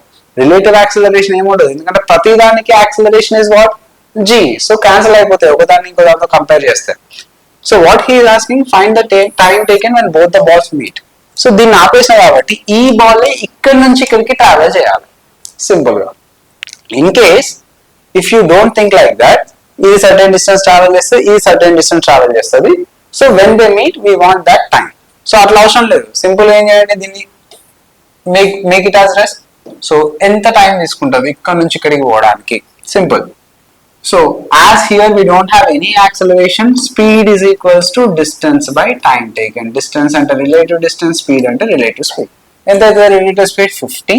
రిలేటివ్ యాక్సిలరేషన్ ఏముండదు, ఎందుకంటే ప్రతి దానికి acceleration is what g. So cancel అయిపోతాయి ఒకదాన్ని ఇంకో దాంతో కంపేర్ చేస్తే. So what he is asking, find the time taken when both the balls meet. So దీన్ని ఆపేసిన కాబట్టి ఈ బాల్ ఇక్కడ నుంచి ఇక్కడికి ట్రావెల్ చేయాలి సింపుల్ గా. In case if you don't think like that, ఈ సర్టెన్ డిస్టెన్స్ ట్రావెల్ చేస్తే ఈ సర్టెన్ డిస్టెన్స్ ట్రావెల్ చేస్తుంది. So when they meet we want that time. So అట్లా అవసరం లేదు, సింపుల్ ఏం చేయండి దీన్ని make it as rest. So ఎంత టైం తీసుకుంటుంది ఇక్కడ నుంచి ఇక్కడికి పోవడానికి, simple. So as here we don't have any acceleration, speed is equals to distance by time taken. Distance and relative distance, speed and relative speed. And the relative speed 50,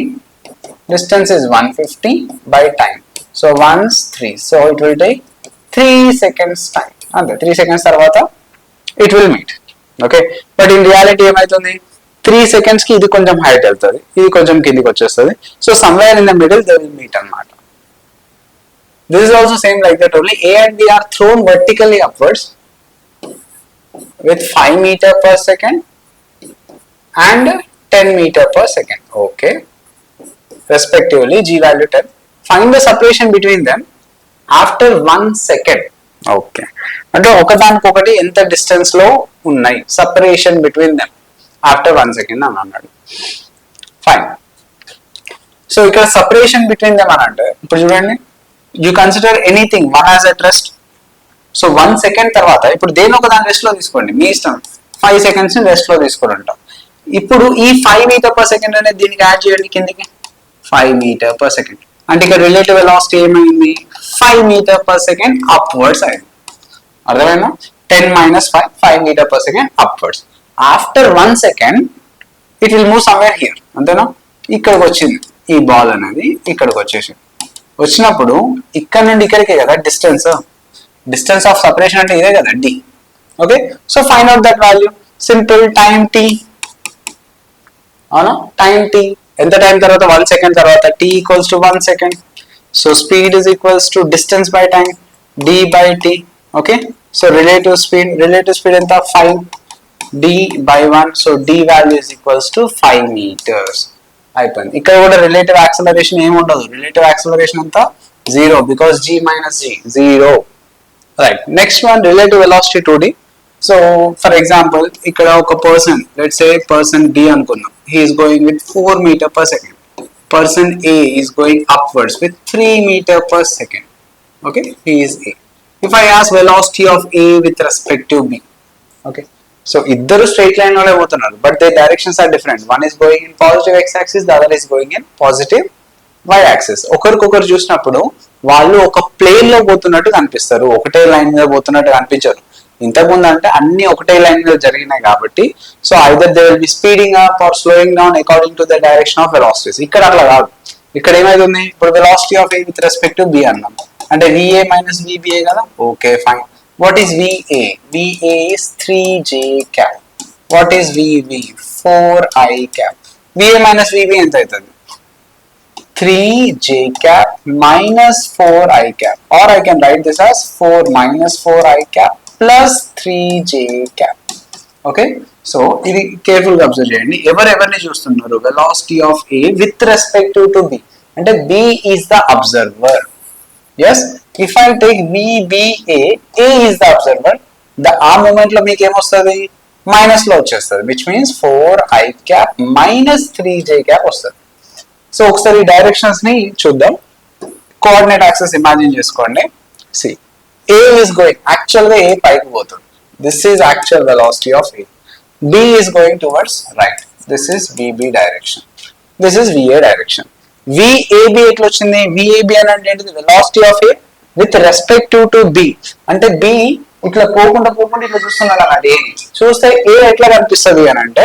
distance is 150 by time. So once 3, so it will take 3 seconds time. And 3 seconds tarvata it will meet. Okay, but in reality emaitundi 3 seconds ki idi konjam height veltadi, idi konjam kindiki vachestadi. So somewhere in the middle they will meet anamata. This is also same like that only. A and B are thrown vertically upwards with 5 meter per second and 10 meter per second. Okay. Respectively, G value 10. Find the separation between them after 1 second. Okay. అంటే ఒకదానికొకటి ఎంత distance లో ఉన్నాయి, separation between them after 1 second అని అన్నాడు. Fine. So ఇక్కడ separation between them అని అంటే ఇప్పుడు చూడండి, you consider anything one as at rest. So 1 second తర్వాత ఇప్పుడు దేని ఒక దాని రెస్ట్ లో తీసుకోండి, మీ ఇష్టం. 5 సెకండ్స్ రెస్ట్ లో తీసుకొని ఉంటాం. ఇప్పుడు ఈ 5 మీటర్ పర్ సెకండ్ అనేది దీనికి యాడ్ చేయండి కిందికి, 5 మీటర్ పర్ సెకండ్. అంటే ఇక్కడ రిలేటివ్ వెలాసిటీ ఏమైంది, 5 మీటర్ పర్ సెకండ్ అప్వర్డ్స్ అయింది. అర్థమైనా? 10 minus 5, 5 meter per second upwards. After 1 second it will move somewhere here. అంతేనా? ఇక్కడికి వచ్చింది ఈ బాల్ అనేది, ఇక్కడికి వచ్చేసింది. వచ్చినప్పుడు ఇక్కడ నుండి ఇక్కడికే కదా డిస్టెన్స్, డిస్టెన్స్ ఆఫ్ సపరేషన్ అంటే ఇదే కదా d. Okay, so find out that value. Simple, time t. అవునా, టైం t ఎంత టైం తర్వాత, 1 సెకండ్ తర్వాత t equals to 1 second. So speed is equals to distance by time, d by t. Okay, so relative speed ఎంత, 5 d by 1. So d value is equals to 5 meters. అయిపోయింది. ఇక్కడ కూడా relative acceleration ఏమి ఉండదు, relative acceleration అంతా 0 because g minus g 0. Right, next one relative velocity 2d. So for example ఇక్కడ ఒక person, let's say person b అనుకుందాం, he is going with 4 meter per second. Person a is going upwards with 3 meter per second. Okay, he is a. If I ask velocity of a with respect to b, okay, so ఇద్దరు straight line లోనే పోతున్నారు, but they directions are different. One is going in positive x axis, the other is going in positive y axis. ఒకరికొకరు చూసినప్పుడు వాళ్ళు ఒక plane లో పోతున్నట్టు కనిపిస్తారు, ఒకటే లైన్ మీద పోతున్నట్టు కనిపించరు. ఇంతకుముందు అంటే అన్ని ఒకటే లైన్ మీద జరిగినాయి కాబట్టి, so either they will B speeding up or slowing down according to the direction of velocities. ఇక్కడ అట్లా కాదు. ఇక్కడ ఏమైతుంది, ఇప్పుడు velocity of a with respect to b అన్నాం, అంటే va మైనస్ vba కదా. Okay fine. What is VA? VA is 3j cap. What is VB? 4i cap. VA minus VB ఎంత అవుతుంది, 3j cap minus 4i cap. Or I can write this as 4 minus 4i cap plus 3j cap. Okay, so ఇది careful గా observe చేయండి. ఎవరెవరిని చూస్తున్నారు, velocity of A with respect to B, అంటే B is the observer. Yes, if I take VBA, A is the observer, ఆ moment లో మీకు ఏమొస్తుంది, మైనస్ లో వచ్చేస్తుంది, which means 4i cap minus 3j cap వస్తుంది. సో ఒకసారి డైరెక్షన్స్ ని చూద్దాం. కోఆర్డినేట్ యాక్సెస్ ఇమాజిన్ చేసుకోండి. See, A is going, actual గా A పైకి పోతుంది, this is actual velocity of A. B is going towards right, this is VB direction, this is VA direction. VAB ఎట్లా వచ్చింది, VAB అని అంటే ఏంటిది, velocity of A with respect to B. అంటే B ఇట్లా పోకుండా ఇట్లా చూస్తున్నాడు అన్నమాట. A చూస్తే A ఎట్లా కనిపిస్తుంది అని అంటే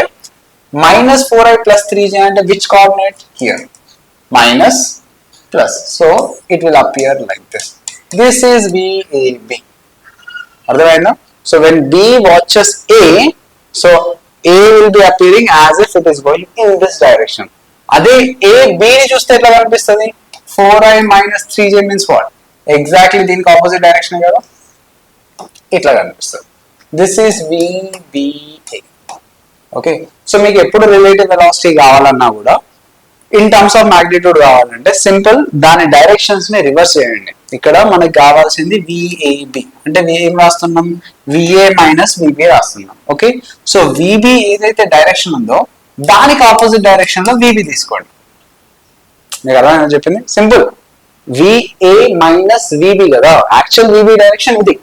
మైనస్ 4i ప్లస్ 3j, అంటే which coordinate, here minus plus, so it will appear like this. This is VAB. అర్థమైందా? So when B watches A, so A will be appearing as if it is going in this direction. అదే A B ని చూస్తే ఎట్లా కనిపిస్తుంది, 4i minus 3j means what, exactly దీనికి opposite direction కదా, ఇట్లా కనిపిస్తుంది. This is VBA. Okay, so మీకు ఎప్పుడు రిలేటివ్ వెలాసిటీ కావాలన్నా కూడా ఇన్ టర్మ్స్ ఆఫ్ మ్యాగ్నిట్యూడ్ కావాలంటే సింపుల్ దాని డైరెక్షన్స్ ని రివర్స్ చేయండి. ఇక్కడ మనకు కావాల్సింది విఏబి అంటే ఏం రాస్తున్నాం, విఏ మైనస్ విబి రాస్తున్నాం. ఓకే, సో విబి ఏదైతే డైరెక్షన్ ఉందో దానికి ఆపోజిట్ డైరెక్షన్ లో విబి తీసుకోండి. మీకు అర్థమైందని చెప్పింది సింపుల్. విఏ మైనస్ విబి కదా, యాక్చువల్ విబి డైరెక్షన్ ఇది,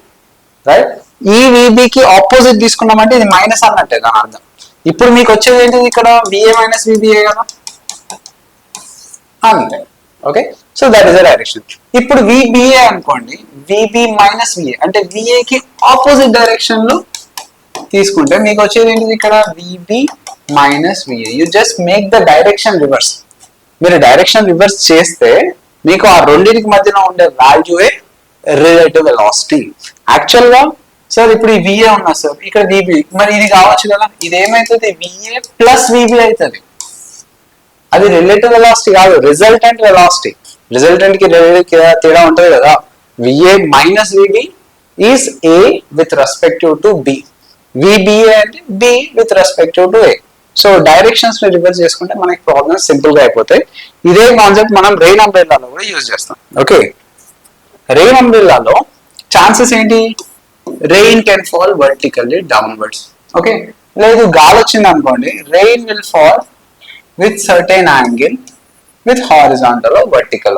రైట్? ఈ విబికి ఆపోజిట్ తీసుకున్నామంటే ఇది మైనస్ అన్నట్టే దాని అర్థం. ఇప్పుడు మీకు వచ్చేది ఏంటిది, ఇక్కడ విఏ మైనస్ విబిఏ కదా, అంతే. Okay, so that is the direction. ఇప్పుడు విబిఏ అనుకోండి, విబి మైనస్ విఏ అంటే విఏకి ఆపోజిట్ డైరెక్షన్ లో తీసుకుంటే మీకు వచ్చేది ఏంటిది, ఇక్కడ VB minus VA. You just make the direction reverse. మీరు డైరెక్షన్ రివర్స్ చేస్తే మీకు ఆ రెండింటికి మధ్యలో ఉండే వాల్యూయే రిలేటివ్ వెలాసిటీ. యాక్చువల్ గా సార్ ఇప్పుడు ఈ విఏ ఉన్నా సార్, ఇక్కడ విబి, మరి ఇది కావచ్చు కదా, ఇది ఏమైతుంది, విఏ ప్లస్ విబి అవుతుంది. అది రిలేటివ్ వెలాసిటీ కాదు, రిజల్టెంట్ వెలాసిటీ. రిజల్టెంట్ కి తేడా ఉంటుంది కదా. VA minus VB is A with respective to B, VBA అంటే B with respective to A. So directions ని రివర్స్ చేసుకుంటే మనకి ప్రాబ్లమ్స్ సింపుల్ గా అయిపోతాయి. ఇదే కాన్సెప్ట్ మనం రెయిన్ అంబ్రెల్లాలో కూడా యూజ్ చేస్తాం. ఓకే, రెయిన్ అంబ్రెల్లాలో ఛాన్సెస్ ఏంటి, rain can fall vertically downwards. Okay, లేదు గాలి వచ్చింది అనుకోండి, rain will fall with certain angle with horizontal or vertical,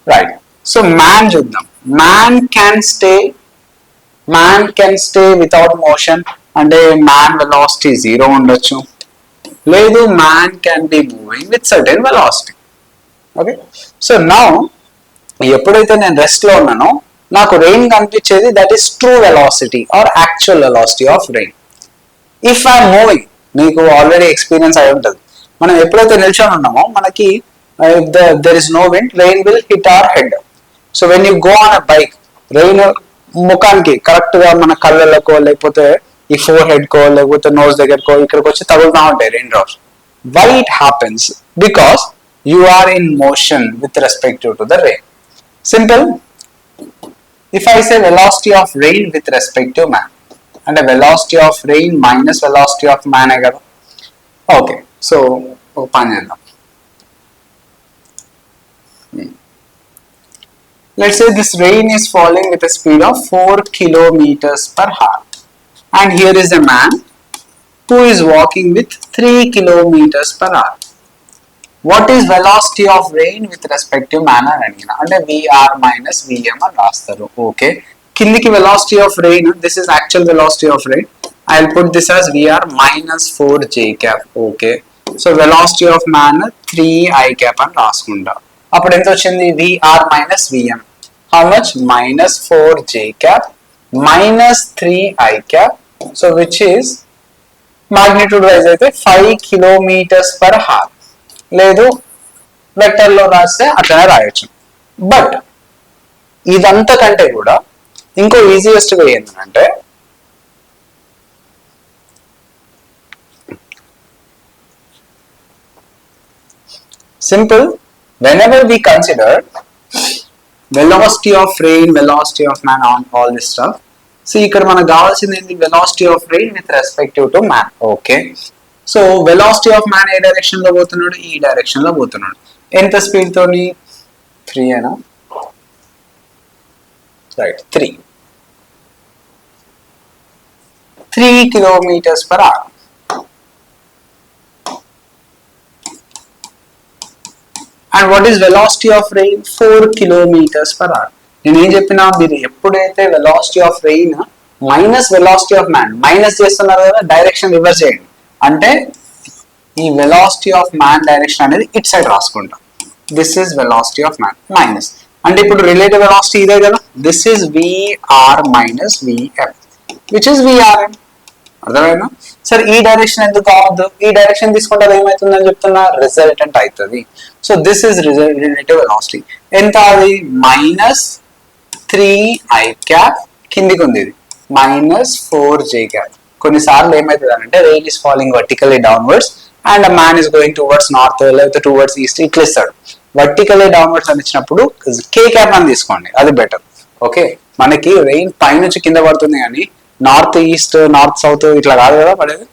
right? So man చూద్దాం, man can stay without motion అంటే man velocity 0 ఉండొచ్చు, లేదు man can be moving with certain velocity. ఓకే, so now ఎప్పుడైతే నేను రెస్ట్ లో ఉన్నానో నాకు రెయిన్ కనిపించేది, that is true velocity or actual velocity of rain. If I'm moving, మీకు ఆల్రెడీ ఎక్స్పీరియన్స్ అయి ఉంటుంది, మనం ఎప్పుడైతే నిల్చొని ఉన్నామో మనకి there is no wind, rain will hit our head. So when you go on a bike, rain ముఖానికి correct గా మన కళ్ళకో లేకపోతే ఈ ఫోర్ హెడ్ కో లేకపోతే నోస్ దగ్గరకో ఇక్కడికి వచ్చి తగులుతూ ఉంటాయి rain drops. Why it happens, because you are in motion with respective to the rain. Simple. If I say velocity of rain with respective man అంటే velocity of rain minus velocity of మ్యానే కదా. Okay, so ఒక పని చేద్దాం. Let's say this rain is falling with a speed of 4 kilometers per hour, and here is a man who is walking with 3 kilometers per hour. What is velocity of rain with respect to man అని అడిగిన అంటే VR minus VM అని రాస్తారు. Okay, కిందికి velocity of rain, this is actual velocity of rain. I'll put this as VR minus 4j cap. Okay, so velocity of man 3i cap అని రాసుకుంటా. అప్పుడు ఎంత వచ్చింది, VR minus VM. How much, minus 4j cap minus 3i cap. So which is magnitude wise అయితే 5 kilometers per hour. లేదు vector లో రాస్తే అట్లనే రాయొచ్చు. బట్ ఇదంతా కంటే కూడా ఇంకో ఈజియెస్ట్ వే ఏంటంటే, simple, whenever we consider velocity of rain, velocity of man, on all this stuff, see ఇక్కడ మనకు కావాల్సింది ఏంటి, velocity of rain with respective to man. Okay, so velocity of man A direction లో పోతున్నాడు, ఈ direction లో పోతున్నాడు. ఎంత స్పీడ్ తోని, 3 అయినా right, 3 kilometers per hour. And what is velocity of rain, 4 kilometers per hour. నేను ఏం చెప్పినా, మీరు ఎప్పుడైతే velocity of rain minus velocity of man minus చేస్తున్నారు కదా, డైరెక్షన్ రివర్స్ చేయండి. అంటే ఈ వెలాసిటీ ఆఫ్ మ్యాన్ డైరెక్షన్ అనేది ఇట్ సైడ్ రాసుకుంటాం. This is velocity of man minus, అంటే ఇప్పుడు రిలేటివ్ వెలాసిటీ ఇదే కదా, this is VR minus VF which is VRM. అర్థమైనా సార్? ఈ డైరెక్షన్ ఎందుకు కావద్దు, ఈ డైరెక్షన్ తీసుకుంటే అది ఏమవుతుందని చెప్తున్నా, రిజల్టెంట్ అవుతుంది. So this is relative velocity. ఎంత అది, minus 3i cap, కిందికి ఉంది ఇది minus 4j cap. కొన్నిసార్లు ఏమవుతుంది అంటే, rain is falling vertically downwards and man is going towards north లేకపోతే టువర్డ్స్ ఈస్ట్ ఇట్లా ఇస్తాడు. వర్టికల్లీ డౌన్వర్డ్స్ అని ఇచ్చినప్పుడు k cap అని తీసుకోండి, అది బెటర్. ఓకే, మనకి రెయిన్ పైనుంచి కింద పడుతుంది కానీ నార్త్ ఈస్ట్ నార్త్ సౌత్ ఇట్లా కాదు కదా పడేది.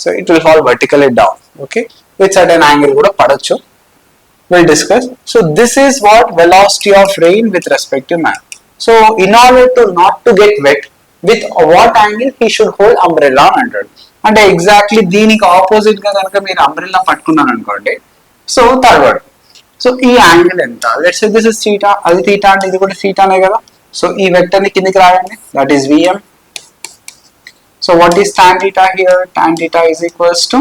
So it will fall vertically down. Okay, with certain angle కూడా పడొచ్చు. we'll discuss. So this is what velocity of rain with respect to man. So in order to not to get wet, with what angle he should hold umbrella అంటాడు. అంటే exactly దీనికి opposite గా కనుక మీరు umbrella పట్టుకున్నాను అనుకోండి, so third. So ఈ angle ఎంత? Let's say this is theta, అది థీటా అంటే ఇది కూడా థీటానే కదా. సో ఈ వెక్టర్ ని కిందికి రాయండి, that is Vm. So what is tan theta here? Tan theta is equals to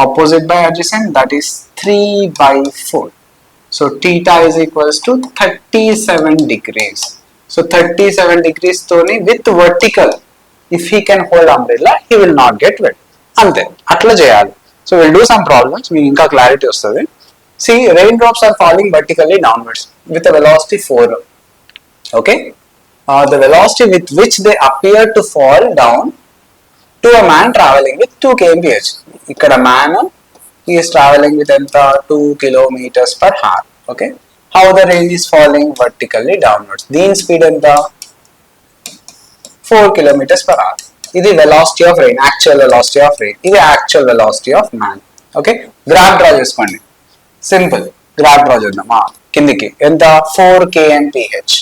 opposite by adjacent, that is 3/4. So theta is equals to 37 degrees. So 37 degrees toni with vertical, if he can hold umbrella, he will not get wet. Ante atla cheyali. So we'll do some problems, meeku inka clarity ostadi. See, raindrops are falling vertically downwards with a velocity 4. Okay, the velocity with which they appear to fall down to a man traveling with 2 kmph. Ikkada man, he is traveling with 2 kilometers per hour. Okay, how the rain is falling vertically downwards? Deen speed enta 4 kilometers per hour. This velocity of rain, actual velocity of rain. This actual velocity of man. Okay, graph draw cheskondi. Simple graph draw chedam. Kindiki enta 4 kmph.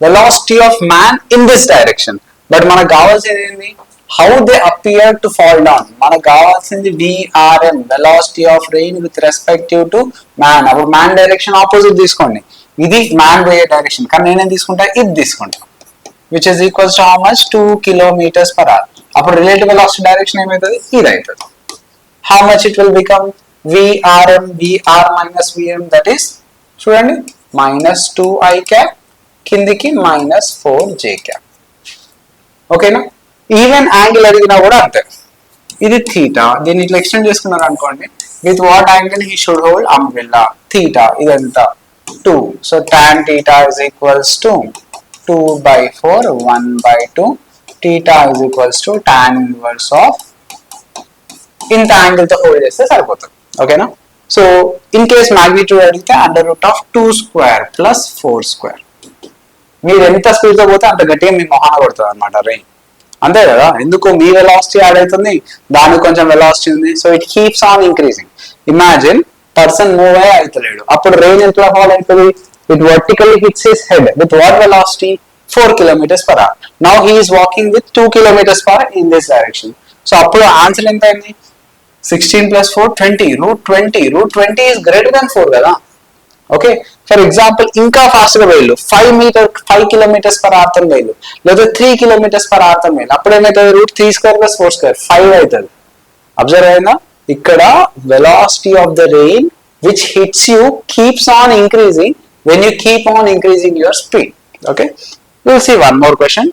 Velocity of man in this direction. But manaku kavalsindi endi? How they appear to fall down. Manaku kavalsindi VRM, velocity of rain with respect to man. Appudu man direction opposite తీసుకోండి. ఇది man పోయే direction. కానీ నేనేం తీసుకుంటా? ఇది తీసుకుంటా. Which is equals to how much? 2 kilometers per hour. అప్పుడు relative velocity direction ఏమవుతుంది? ఇది అవుతుంది. How much it will become? VRM, VR minus VM, that is చూడండి minus 2i cap కిందికి minus 4j cap. ఓకేనా? ఈవెన్ యాంగిల్ అడిగినా కూడా అంతే. ఇది థీటా, దీన్ని ఇట్లా ఎక్స్టెండ్ చేసుకున్నారు అనుకోండి, with what angle he should hold umbrella? Theta. ఇదంతా 2. So tan theta is equals to 2/4 1/2. theta is equals to tan inverse of ఇంత యాంగిల్ తో హోల్డ్ చేస్తే సరిపోతుంది. ఓకేనా? సో ఇన్ కేస్ మ్యాగ్నిట్యూడ్ అడిగితే √2² ప్లస్ 4². మీరు ఎంత స్పీడ్ తో పోతే అంత గట్టిగా మీ మొహాన కొడుతుంది అనమాట రెయిన్. అంతే కదా? ఎందుకు? మీ వెలాసిటీ యాడ్ అవుతుంది, దానికి కొంచెం వెలాసిటీ ఉంది. So it keeps on increasing. Imagine person move అయ్యి అవుతలేడు, అప్పుడు రెయిన్ ఎట్లా ఫాల్ అవుతుంది? It vertically hits his head with what velocity? 4 kilometers per hour. Now he is walking with 2 kilometers per hour in this direction. So అప్పుడు answer ఎంత అయింది? 16 plus 4 20. √20. √20 is greater than 4 కదా. Okay, for example ఇంకా fast గా వెళ్ళు, 5 kilometers per hour తో వెళ్ళు, లేదా 3 kilometers per hour తో వెళ్ళు, అప్పుడు ఏమవుతుంది? √3² + 4², 5 అవుతుంది. అబ్జర్వ్ అయిందా? ఇక్కడ velocity of the rain which hits you keeps on increasing when you keep on increasing your speed. Okay, we'll see one more question.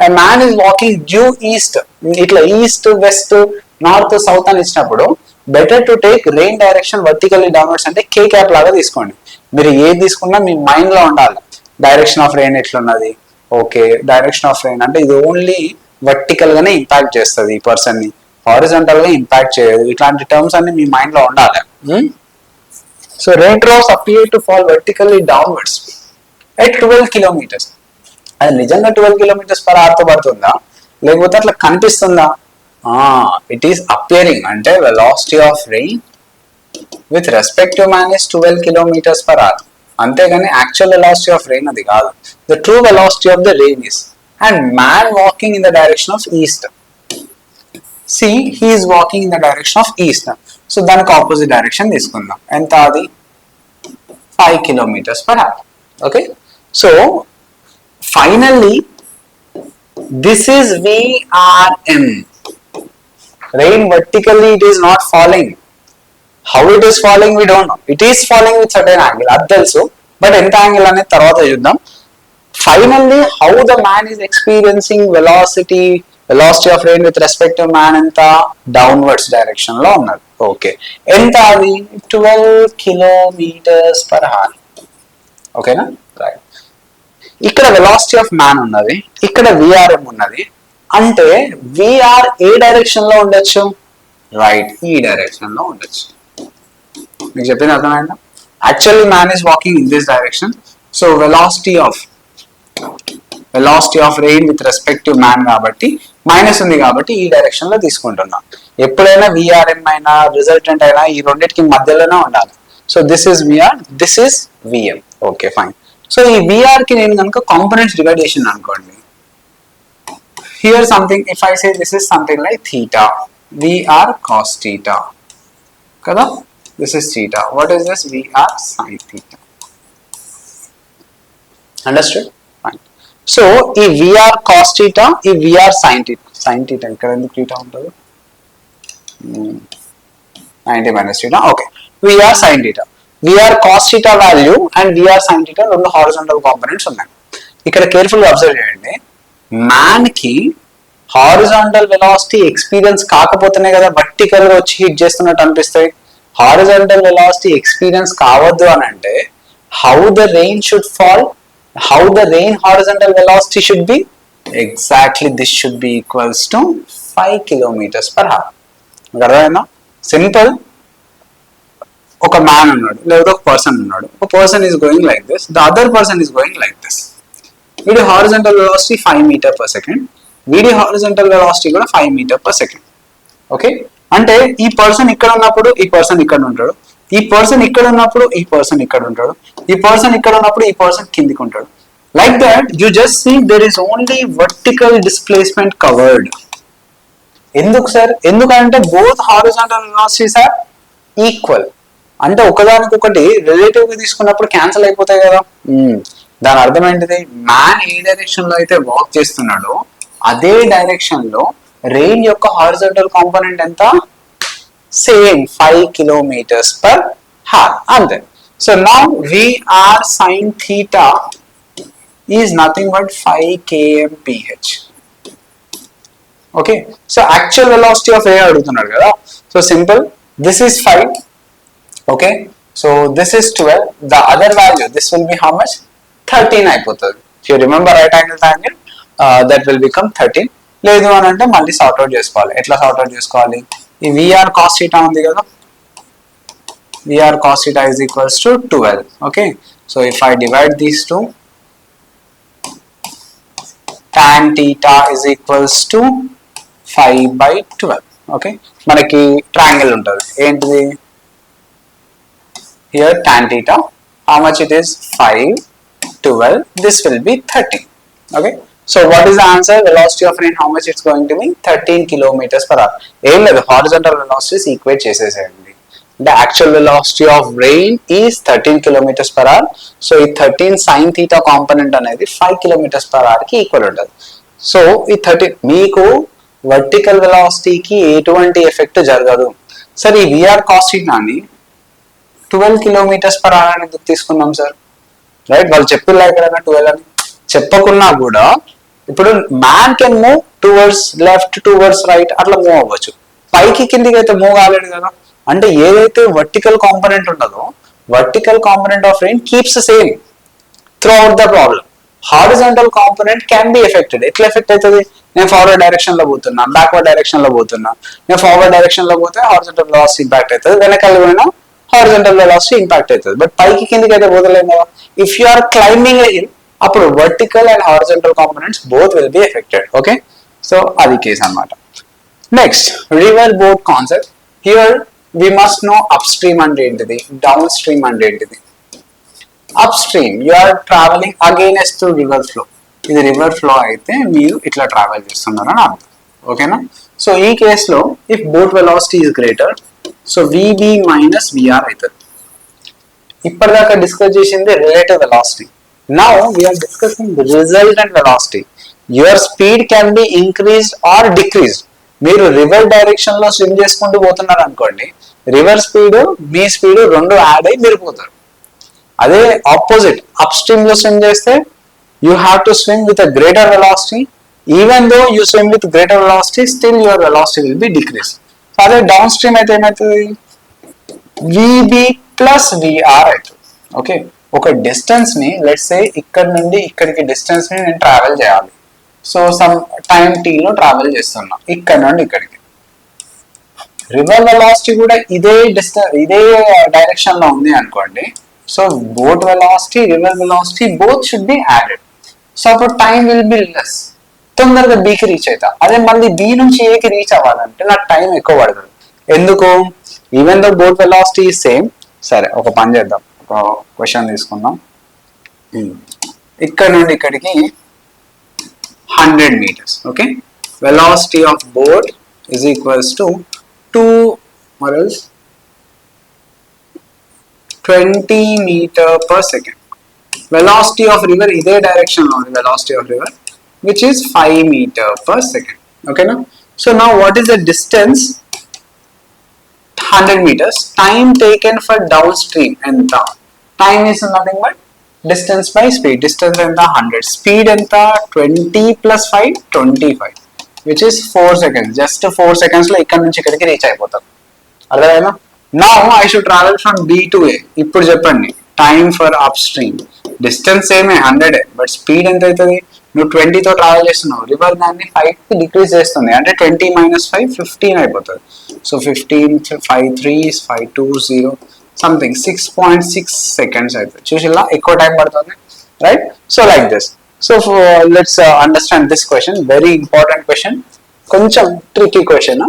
A man is walking due east. ఇట్లా east west north south అని ఇచ్చినప్పుడు better to take rain direction vertically downwards అంటే కే cap లాగా తీసుకోండి. మీరు ఏది తీసుకున్నా మీ mind లో ఉండాలి. డైరెక్షన్ ఆఫ్ రెయిన్ ఎట్లున్నది? ఓకే, డైరెక్షన్ ఆఫ్ రెయిన్ అంటే ఇది ఓన్లీ వర్టికల్ గానే ఇంపాక్ట్ చేస్తుంది ఈ పర్సన్ ని, హారిజాంటల్ గా ఇంపాక్ట్ చేయదు. ఇట్లాంటి టర్మ్స్ అన్ని మీ మైండ్ లో ఉండాలి. So raindrops appear to fall vertically downwards at 12 kilometers. అది నిజంగా 12 kilometers per hour తో పడుతుందా, లేకపోతే అట్లా కనిపిస్తుందా? It is appearing. అంటే velocity of rain with respect to man is 12 kilometers per hour. అంతేగాని యాక్చువల్ వెలాసిటీ ఆఫ్ రెయిన్ అది కాదు. The true velocity of the rain is, and man walking in the direction of east. See, he is walking in the direction of east. So దానికి opposite direction తీసుకుందాం. ఎంత అది? 5 kilometers per hour. Okay, so finally this is VRM. Rain vertically it is not falling. How it is falling we don't know. It is falling with certain angle, అది తెలుసు, but ఎంత angle అనేది తర్వాత చూద్దాం. Finally how the man is experiencing velocity of rain with respect to man ఎంత? Downwards direction లో ఉన్నది. Okay, ఎంత అది? 12 kilometers per hour. ఓకేనా? రైట్. ఇక్కడ వెలాసిటీ ఆఫ్ మ్యాన్ ఉన్నది, ఇక్కడ విఆర్ఎం ఉన్నది. అంటే విఆర్ ఏ డైరెక్షన్ లో ఉండొచ్చు? రైట్, ఈ డైరెక్షన్ లో ఉండొచ్చు. మీకు చెప్పింది అర్థమైందా? Actually man is walking in this direction. So velocity of rain with respect to man కాబట్టి మైనస్ ఉంది కాబట్టి ఈ డైరెక్షన్ లో తీసుకుంటున్నాం. ఎప్పుడైనా విఆర్ఎం అయినా రిజల్టెంట్ అయినా ఈ రెండింటికి మధ్యలోనే ఉండాలి. So this is VR, this is VM. Okay fine. So ఈ విఆర్ కి నేను కనుక కాంపోనెంట్స్ డివైడ్ చేసిన అనుకోండి, here something, if I say this is something like theta, VR cos theta kada, this is theta, what is this? VR sin theta. Understood? Fine. So ఈ VR cos theta, ఈ VR sin theta ఇక్కడ ఎందుకు theta ఉంటుంది? 90 minus theta. Okay, VR sin theta, VR cos theta value and VR sin theta రెండు horizontal components ఉన్నాయి. ఇక్కడ careful గా observe చేయండి, మ్యాన్ కి హారిజాంటల్ వెలాసిటీ ఎక్స్పీరియన్స్ కాకపోతేనే కదా వర్టికల్ గా వచ్చి హిట్ చేస్తున్నట్టు అనిపిస్తాయి. హారిజాంటల్ వెలాసిటీ ఎక్స్పీరియన్స్ కావద్దు అని అంటే how the rain should fall, how the rain horizontal velocity should be exactly this should be equals to 5 km/h. అర్థమైందా? సింపుల్. ఒక మ్యాన్ ఉన్నాడు లేదా ఒక పర్సన్ ఉన్నాడు, ఒక person is going like this, the other person is going like this. వీడి horizontal velocity 5 m/s, వీడి horizontal velocity కూడా 5 m/s. ఓకే, అంటే ఈ పర్సన్ ఇక్కడ ఉన్నప్పుడు ఈ పర్సన్ ఇక్కడ ఉంటాడు, ఈ పర్సన్ ఇక్కడ ఉన్నప్పుడు ఈ పర్సన్ ఇక్కడ ఉంటాడు, ఈ పర్సన్ ఇక్కడ ఉన్నప్పుడు ఈ పర్సన్ కిందికి ఉంటాడు. Like that you just see there is only vertical displacement covered. ఎందుకు సార్? ఎందుకంటే both horizontal velocities are equal. అంటే ఒకదానికొకటి రిలేటివ్ గా తీసుకున్నప్పుడు క్యాన్సిల్ అయిపోతాయి కదా. దాని అర్థం ఏంటిది? మ్యాన్ ఏ డైరెక్షన్ లో అయితే వాక్ చేస్తున్నాడో అదే డైరెక్షన్ లో రెయిన్ యొక్క హారిజాంటల్ కాంపోనెంట్ ఎంత? Same 5 km/h. అంతే. So now VR sin theta is nothing but 5 kmph. Okay, so actual velocity of air అడుగుతున్నాడు కదా. So simple, this is 5. Okay, so this is 12. The other value this will be how much? 13 అయిపోతుంది. If you remember right angle triangle, that will become 13. లేదు అని అంటే మళ్ళీ sort out చేసుకోవాలి. ఎట్లా sort out చేసుకోవాలి? ఈ VR cos theta ఉంది కదా, VR cos theta is equals to 12. Okay, so if I divide these two, tan theta is equals to 5/12. Okay, మనకి ట్రయాంగిల్ ఉంటుంది ఏంటిది? here tan theta, how much it is? 5, 12, this will be 13. Okay, so what is the answer? Velocity of rain, how much it's going to be? 13 km/h. ఏం లేదు, horizontal velocities equate చేసేసేయండి. The actual velocity of rain is 13 km/h. So ఈ 13 sin theta component అనేది 5 km/h కి equal ఉంటుంది. So ఈ 13 మీకు vertical వెలాసిటీకి ఎటువంటి ఎఫెక్ట్ జరగదు. సరే, ఈ VR cos theta ని 12 km/h అని ఎందుకు తీసుకున్నాం సార్? రైట్, వాళ్ళు చెప్పిల్లా ఎక్కడైనా 12 అని? చెప్పకున్నా కూడా ఇప్పుడు man can move towards left, towards right, అట్లా మూవ్ అవ్వచ్చు. పైకి కిందికి అయితే మూవ్ కాలేడు కదా. అంటే ఏదైతే వర్టికల్ కాంపోనెంట్ ఉండదో, vertical component of rain keeps same through out the problem. Horizontal component can be affected. ఎట్లా ఎఫెక్ట్ అవుతుంది? నేను ఫార్వర్డ్ డైరెక్షన్ లో పోతున్నా, బ్యాక్వర్డ్ డైరెక్షన్ లో పోతున్నా. నేను ఫార్వర్డ్ డైరెక్షన్ లో పోతే హారిజాంటల్ వెలాసిటీ ఇంపాక్ట్ అవుతుంది, వెనకాల పోయినా హారిజాంటల్ వెలాసిటీ ఇంపాక్ట్ అవుతుంది. బట్ పైకి కిందికి అయితే పోతలేము కదా. If you are climbing a hill, అప్పుడు vertical and horizontal components both will be affected. Okay, so అది కేసు అన్నమాట. Next, river boat concept. Here we must know upstream అంటే ఏంటిది, డౌన్ స్ట్రీమ్ అంటే ఏంటిది. Upstream you are travelling against to river flow. ఇది river flow అయితే మీరు ఇట్లా ట్రావెల్ చేస్తున్నారు అని అర్థం. ఓకేనా? సో ఈ కేసులో if boat velocity is greater, so VB minus VR అవుతుంది. ఇప్పటిదాకా డిస్కస్ చేసింది relative velocity. Now we're discussing resultant velocity. Your speed can be increased or decreased. మీరు రివర్ డైరెక్షన్ లో స్విమ్ చేసుకుంటూ పోతున్నారు అనుకోండి, రివర్ స్పీడ్ మీ స్పీడ్ రెండు యాడ్ అయ్యి మీరు పోతారు. అదే ఆపోజిట్ అప్ స్ట్రీమ్ లో స్విమ్ చేస్తే you have to swim with a greater velocity. Even though you swim with greater velocity, still your velocity will B decrease. అదే డౌన్ స్ట్రీమ్ అయితే ఏమవుతుంది? VB plus VR అవుతుంది. ఓకే, ఒక distance ని let's say ఇక్కడ నుండి ఇక్కడికి డిస్టెన్స్ ని నేను ట్రావెల్ చేయాలి. సో సమ్ టైం T లో ట్రావెల్ చేస్తున్నా ఇక్కడ నుండి ఇక్కడికి. రివర్ వెలాసిటీ కూడా ఇదే డైరెక్షన్ లో ఉంది అనుకోండి. So boat velocity, river velocity both should be added. So అప్పుడు టైం విల్ బి లెస్. తొందరగా బీకి రీచ్ అవుతా. అదే మళ్ళీ బి నుంచి ఏకి రీచ్ అవ్వాలంటే నాకు టైం ఎక్కువ పడుతుంది. ఎందుకు? Even though both velocity is same. సరే, ఒక పని చేద్దాం, ఒక క్వశ్చన్ తీసుకుందాం. ఇక్కడ నుండి ఇక్కడికి 100 meters. Okay, velocity of boat is equals to 2 or else 20 meter per second. Velocity of river ఇదే డైరెక్షన్ లో ఉంది, velocity of river which is 5 meter per second. Okay now, so now what is the distance? 100 meters. Time taken for downstream enta? Time is nothing but distance by speed. Distance enta 100, speed enta 20 plus 5 25, which is 4 seconds. Just 4 seconds లో ఇక్కడ నుంచి ఇక్కడికి reach అయిపోతారు. అర్థమైనా? Now I should travel from B to A. ఇప్పుడు చెప్పండి, time for up stream. Distance ఏమే 100, but speed ఎంత అవుతుంది? నువ్వు 20తో ట్రావెల్ చేస్తున్నావు, రివర్ దాన్ని 5కి డిక్రీజ్ చేస్తుంది, అంటే 20 - 5 15 అయిపోతుంది. సో 15 5 3 5 2 0 సంథింగ్ 6.6 seconds అవుతుంది. చూసిలా ఎక్కువ టైం పడుతుంది, right? So like this. So let's understand this question. Very important question, కొంచెం tricky question.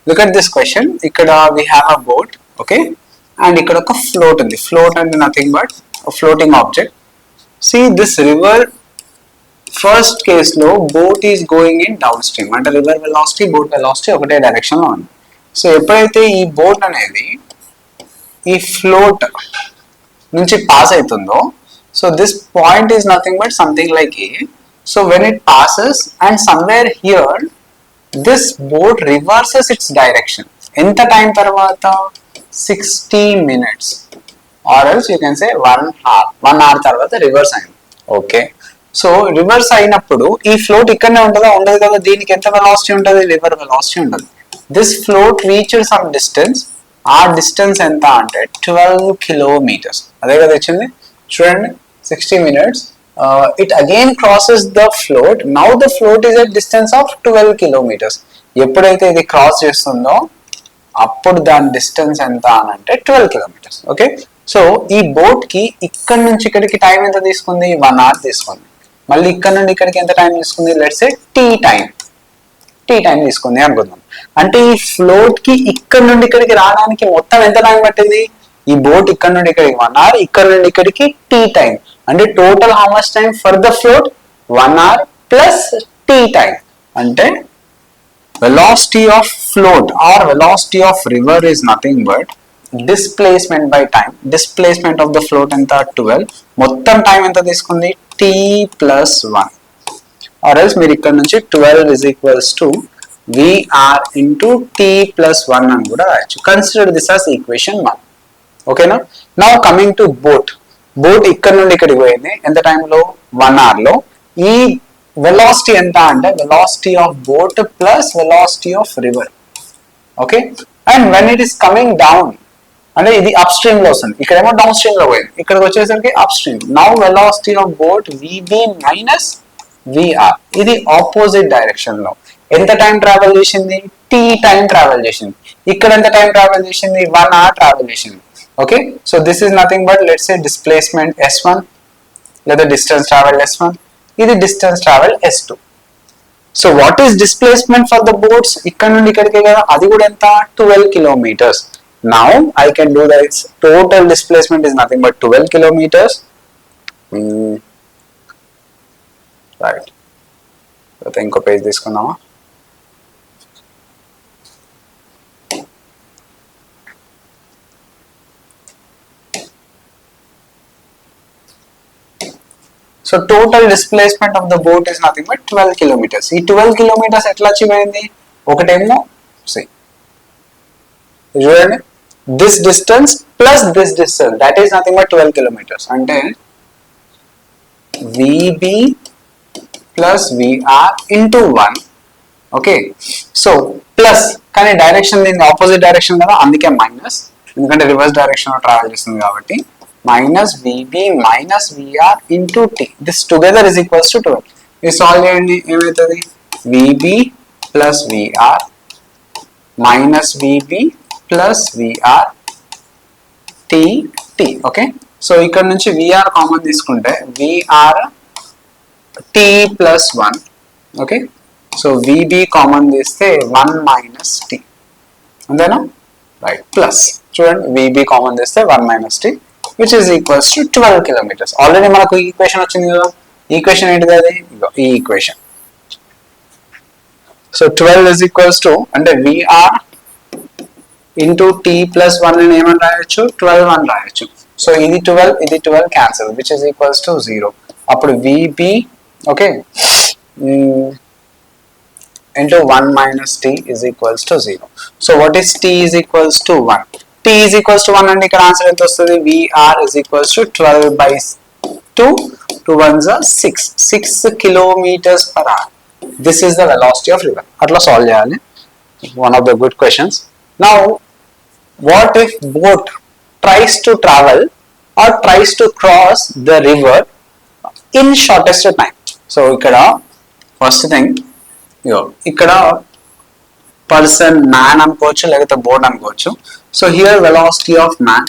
Look at this question. ఇక్కడ we have a boat, okay, and ఇక్కడ ఒక ఫ్లోట్ ఉంది. ఫ్లోట్ అంటే nothing but floating object. See this river, first case లో boat is going in downstream, అంటే river velocity boat velocity ఒకటే direction లో ఉంది. సో ఎప్పుడైతే ఈ బోట్ అనేది ఈ ఫ్లోట్ నుంచి పాస్ అవుతుందో, so this point is nothing but something like A. So when it passes and somewhere here this boat reverses it's direction. ఎంత టైం తర్వాత? 60 minutes, or else you can say 1 hour. 1 hour తర్వాత reverse అయింది. Okay, so reverse అయినప్పుడు ఈ float ఇక్కడనే ఉంటుందా? ఉండదు కదా. దీనికి ఎంత వెలాసిటీ ఉంటుంది? రివర్ వెలాసిటీ ఉంటుంది. This float reached some distance. ఆ డిస్టెన్స్ ఎంత అంటే 12 kilometers. అదే కదా ఇచ్చింది. చూడండి, 60 minutes. It again crosses the float. Now the float is at distance of 12 kilometers. ఎప్పుడైతే ఇది క్రాస్ చేస్తుందో అప్పుడు దాని డిస్టెన్స్ ఎంత అని అంటే 12 kilometers. ఓకే, సో ఈ బోట్ కి ఇక్కడ నుంచి ఇక్కడికి టైం ఎంత తీసుకుంది? 1 hour తీసుకుంది. మళ్ళీ ఇక్కడ నుండి ఇక్కడికి ఎంత టైం తీసుకుంది? లెట్స్ సే టీ టైం తీసుకుంది అనుకుందాం. అంటే ఈ ఫ్లోట్ కి ఇక్కడ నుండి ఇక్కడికి రావడానికి మొత్తం ఎంత టైం పట్టింది? ఈ బోట్ ఇక్కడ నుండి ఇక్కడికి 1 hour, ఇక్కడ నుండి ఇక్కడికి టీ టైం. అంటే total how much time for the float? 1 hour plus T time. అంటే velocity of float or velocity of river is nothing but displacement by time. Displacement of the float enta 12, మొత్తం time ఎంత తీసుకుంది? t plus 1, or else మీరు ఇక్కడ నుంచి 12 is equals to vr into t plus 1 అని కూడా రాయొచ్చు. Consider this as equation 1. ఓకేనా? Now coming to boat. Boat ఇక్కడ నుండి ఇక్కడికి పోయింది ఎంత టైంలో? 1 hour లో. ఈ వెలాసిటీ ఎంత అంటే velocity of boat plus velocity of river. Okay, and when it is coming down అంటే ఇది అప్ స్ట్రీమ్ లో వస్తుంది, ఇక్కడేమో డౌన్ స్ట్రీమ్ లో పోయింది, ఇక్కడికి వచ్చేసరికి upstream. Now velocity of boat VB minus VR. ఇది ఆపోజిట్ డైరెక్షన్ లో ఎంత టైం ట్రావెల్ చేసింది? టీ టైం ట్రావెల్ చేసింది. ఇక్కడ ఎంత టైం ట్రావెల్ చేసింది? 1 hour ట్రావెల్ చేసింది. Okay, so this is nothing but let's say displacement S1 లేదా డిస్టెన్స్ ట్రావెల్ S1. ఇది distance travel S2. So what is displacement for the boats? ఇక్కడ నుండి ఇక్కడికే కదా, అది కూడా ఎంత? 12 kilometers. Now I can do that. Total displacement is nothing but 12 kilometers. Right, ఇంకో పేజ్ తీసుకున్నామా? So total displacement of the boat is nothing but 12 kilometers. ఈ 12 kilometers ఎట్లా అచీవ్ అయింది? ఒకటేమో చూడండి, this distance plus this distance, that is nothing but 12 kilometers. అంటే VB plus VR into 1. Okay, so plus, కానీ direction దీని ఆపోజిట్ డైరెక్షన్ కదా, అందుకే మైనస్, ఎందుకంటే రివర్స్ డైరెక్షన్ లో ట్రావెల్ చేస్తుంది కాబట్టి. minus VB minus VR into T. This together is equals to 12. We solve చేయండి, ఏమవుతుంది? VB plus VR minus VB plus VR T. Okay, so ఇక్కడ నుంచి VR కామన్ తీసుకుంటే VR T plus 1. Okay, so VB common తీస్తే 1 minus T అంతేనా right plus చూడండి VB common తీస్తే 1 minus T which is equals to 12 kilometers already మనకు equation వచ్చింది కదా ఈక్వేషన్ ఏంటిది అది ఈ equation so 12 is equals to అంటే VR into t plus 1 అని ఏమని రాయొచ్చు 12 అని రాయొచ్చు సో ఇది 12 cancel which is equals to 0 అప్పుడు VB okay into 1 minus t is equals to 0 so what is t is equals to 1 t is equals to 1 అంటే ఇక్కడ ఆన్సర్ ఎంత వస్తుంది VR is equals to 12 by 2 2 ones are 6 kilometers per hour this is the velocity of river atla solve cheyali one of the good questions now what if boat tries to travel or tries to cross the river in shortest time so ikkada first thing ikkada person man అనుకోవచ్చు లేకపోతే boat అనుకోవచ్చు so here velocity of man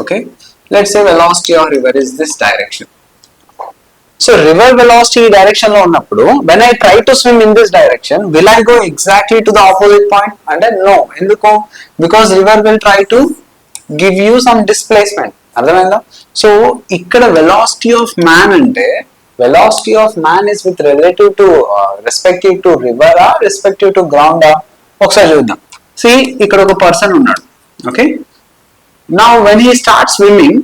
okay let's say velocity of river is this direction so river velocity direction lo unnappudu when I try to swim in this direction will I go exactly to the opposite point and no enduko because river will try to give you some displacement ardhamainda so ikkada velocity of man ante velocity of man is with relative to respective to river or respective to ground ఒకసారి చూద్దాం see ikkada oka person unnadu okay now when he starts swimming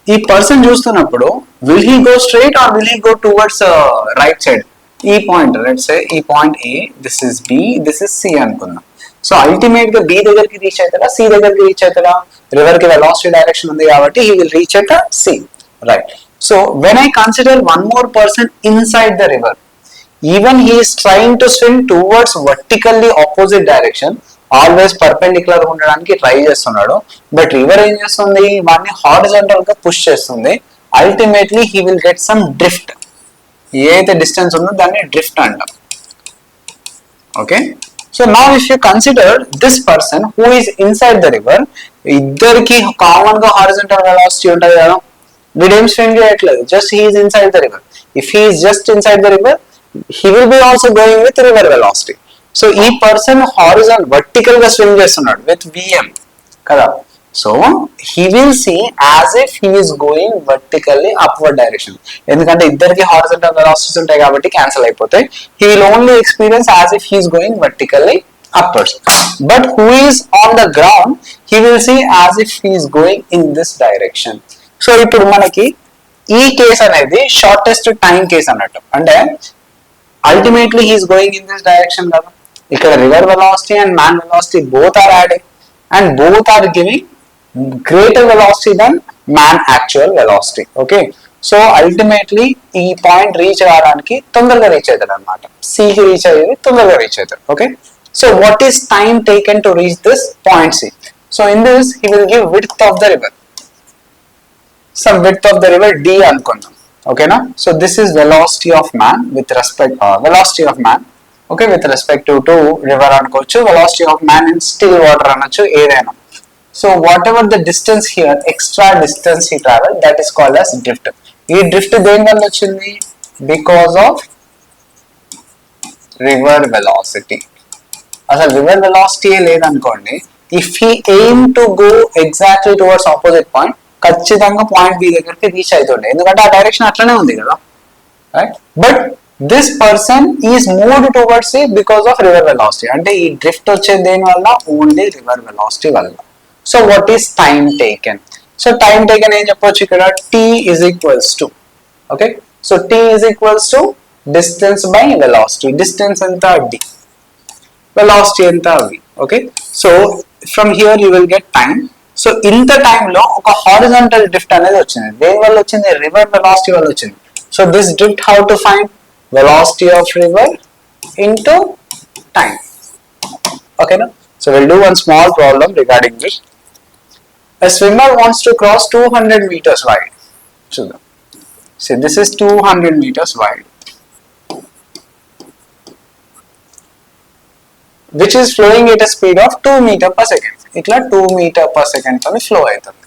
ఈ person చూస్తున్నప్పుడు will he go straight or will he go towards right side ఈ point let's say ఈ point A this is B this is C అనుకుందాం so ultimate గా B దగ్గరికి reach అవుతాడా C దగ్గరికి reach అవుతాడా రివర్ కి వెలాసిటీ డైరెక్షన్ ఉంది కాబట్టి he will reach at C right so when I consider one more person inside the river even he is trying to swim towards vertically opposite direction always perpendicular ఉండడానికి try చేస్తున్నాడు but river ఏం చేస్తుంది వాడిని horizontal గా push చేస్తుంది ultimately he will get some drift ఏదైతే distance ఉందో దాన్ని డ్రిఫ్ట్ అంటాం okay so now if you consider this person who is inside the river ఇద్దరికి కామన్ గా హారిజాంటల్ వెలాసిటీ ఉంటుంది కదా వీడేం స్విమ్ చేయట్లేదు just he is inside the river if he is just inside the river he will be also going with river velocity so ఈ person horizontal vertical గా swim చేస్తున్నాడు with VM కదా so he will see as if he is going vertically upward direction ఎందుకంటే ఇద్దరికి horizontal velocities ఉంటాయి కాబట్టి cancel అయిపోతాయి he will only experience as if he is going vertically upwards but who is on the ground he will see as if he is going in this direction so ఇప్పుడు మనకి ఈ case అనేది shortest time case అన్నట్టు అంటే ultimately he is going in this direction కదా ఇక్కడ river velocity and man velocity both are adding and both are giving greater velocity than man actual velocity okay so ultimately ఈ point reach అవ్వడానికి తొందరగా reach అవుతాడు అనమాట C కి reach అయ్యేది తొందరగా రీచ్ అవుతాడు okay so what is time taken to reach this point C so in this he will give width of the river some width of the river D అనుకుందాం ఓకేనా so this is velocity of man with respect velocity of man okay with respective to river అనుకోవచ్చు velocity of man in still water అనొచ్చు ఏదైనా so whatever the distance here extra distance he travel that is called as drift ఈ drift దేని వల్ల వచ్చింది because of river velocity అసలు river velocity లేదనుకోండి if he aim to go exactly towards opposite point ఖచ్చితంగా point B దగ్గరికి reach అవుతుండే ఎందుకంటే ఆ డైరెక్షన్ అట్లనే ఉంది కదా right but this person is moved towards it because of river velocity అంటే ఈ డ్రిఫ్ట్ వచ్చేది దేని వల్ల ఓన్లీ రివర్ వెలాసిటీ వల్ల so what is time taken so time taken ఏం చెప్పొచ్చు ఇక్కడ t is equals to okay so t is equals to distance by velocity distance ఎంత d velocity ఎంత v okay so from here you will get time so ఇంత టైంలో ఒక horizontal drift అనేది వచ్చింది దేని వల్ల వచ్చింది రివర్ వెలాసిటీ వల్ల వచ్చింది so this drift how to find velocity of river into time okay no so we'll do one small problem regarding this a swimmer wants to cross 200 meters wide so say this is 200 meters wide which is flowing at a speed of 2 meter per second itla 2 meter per second toni flow aitundi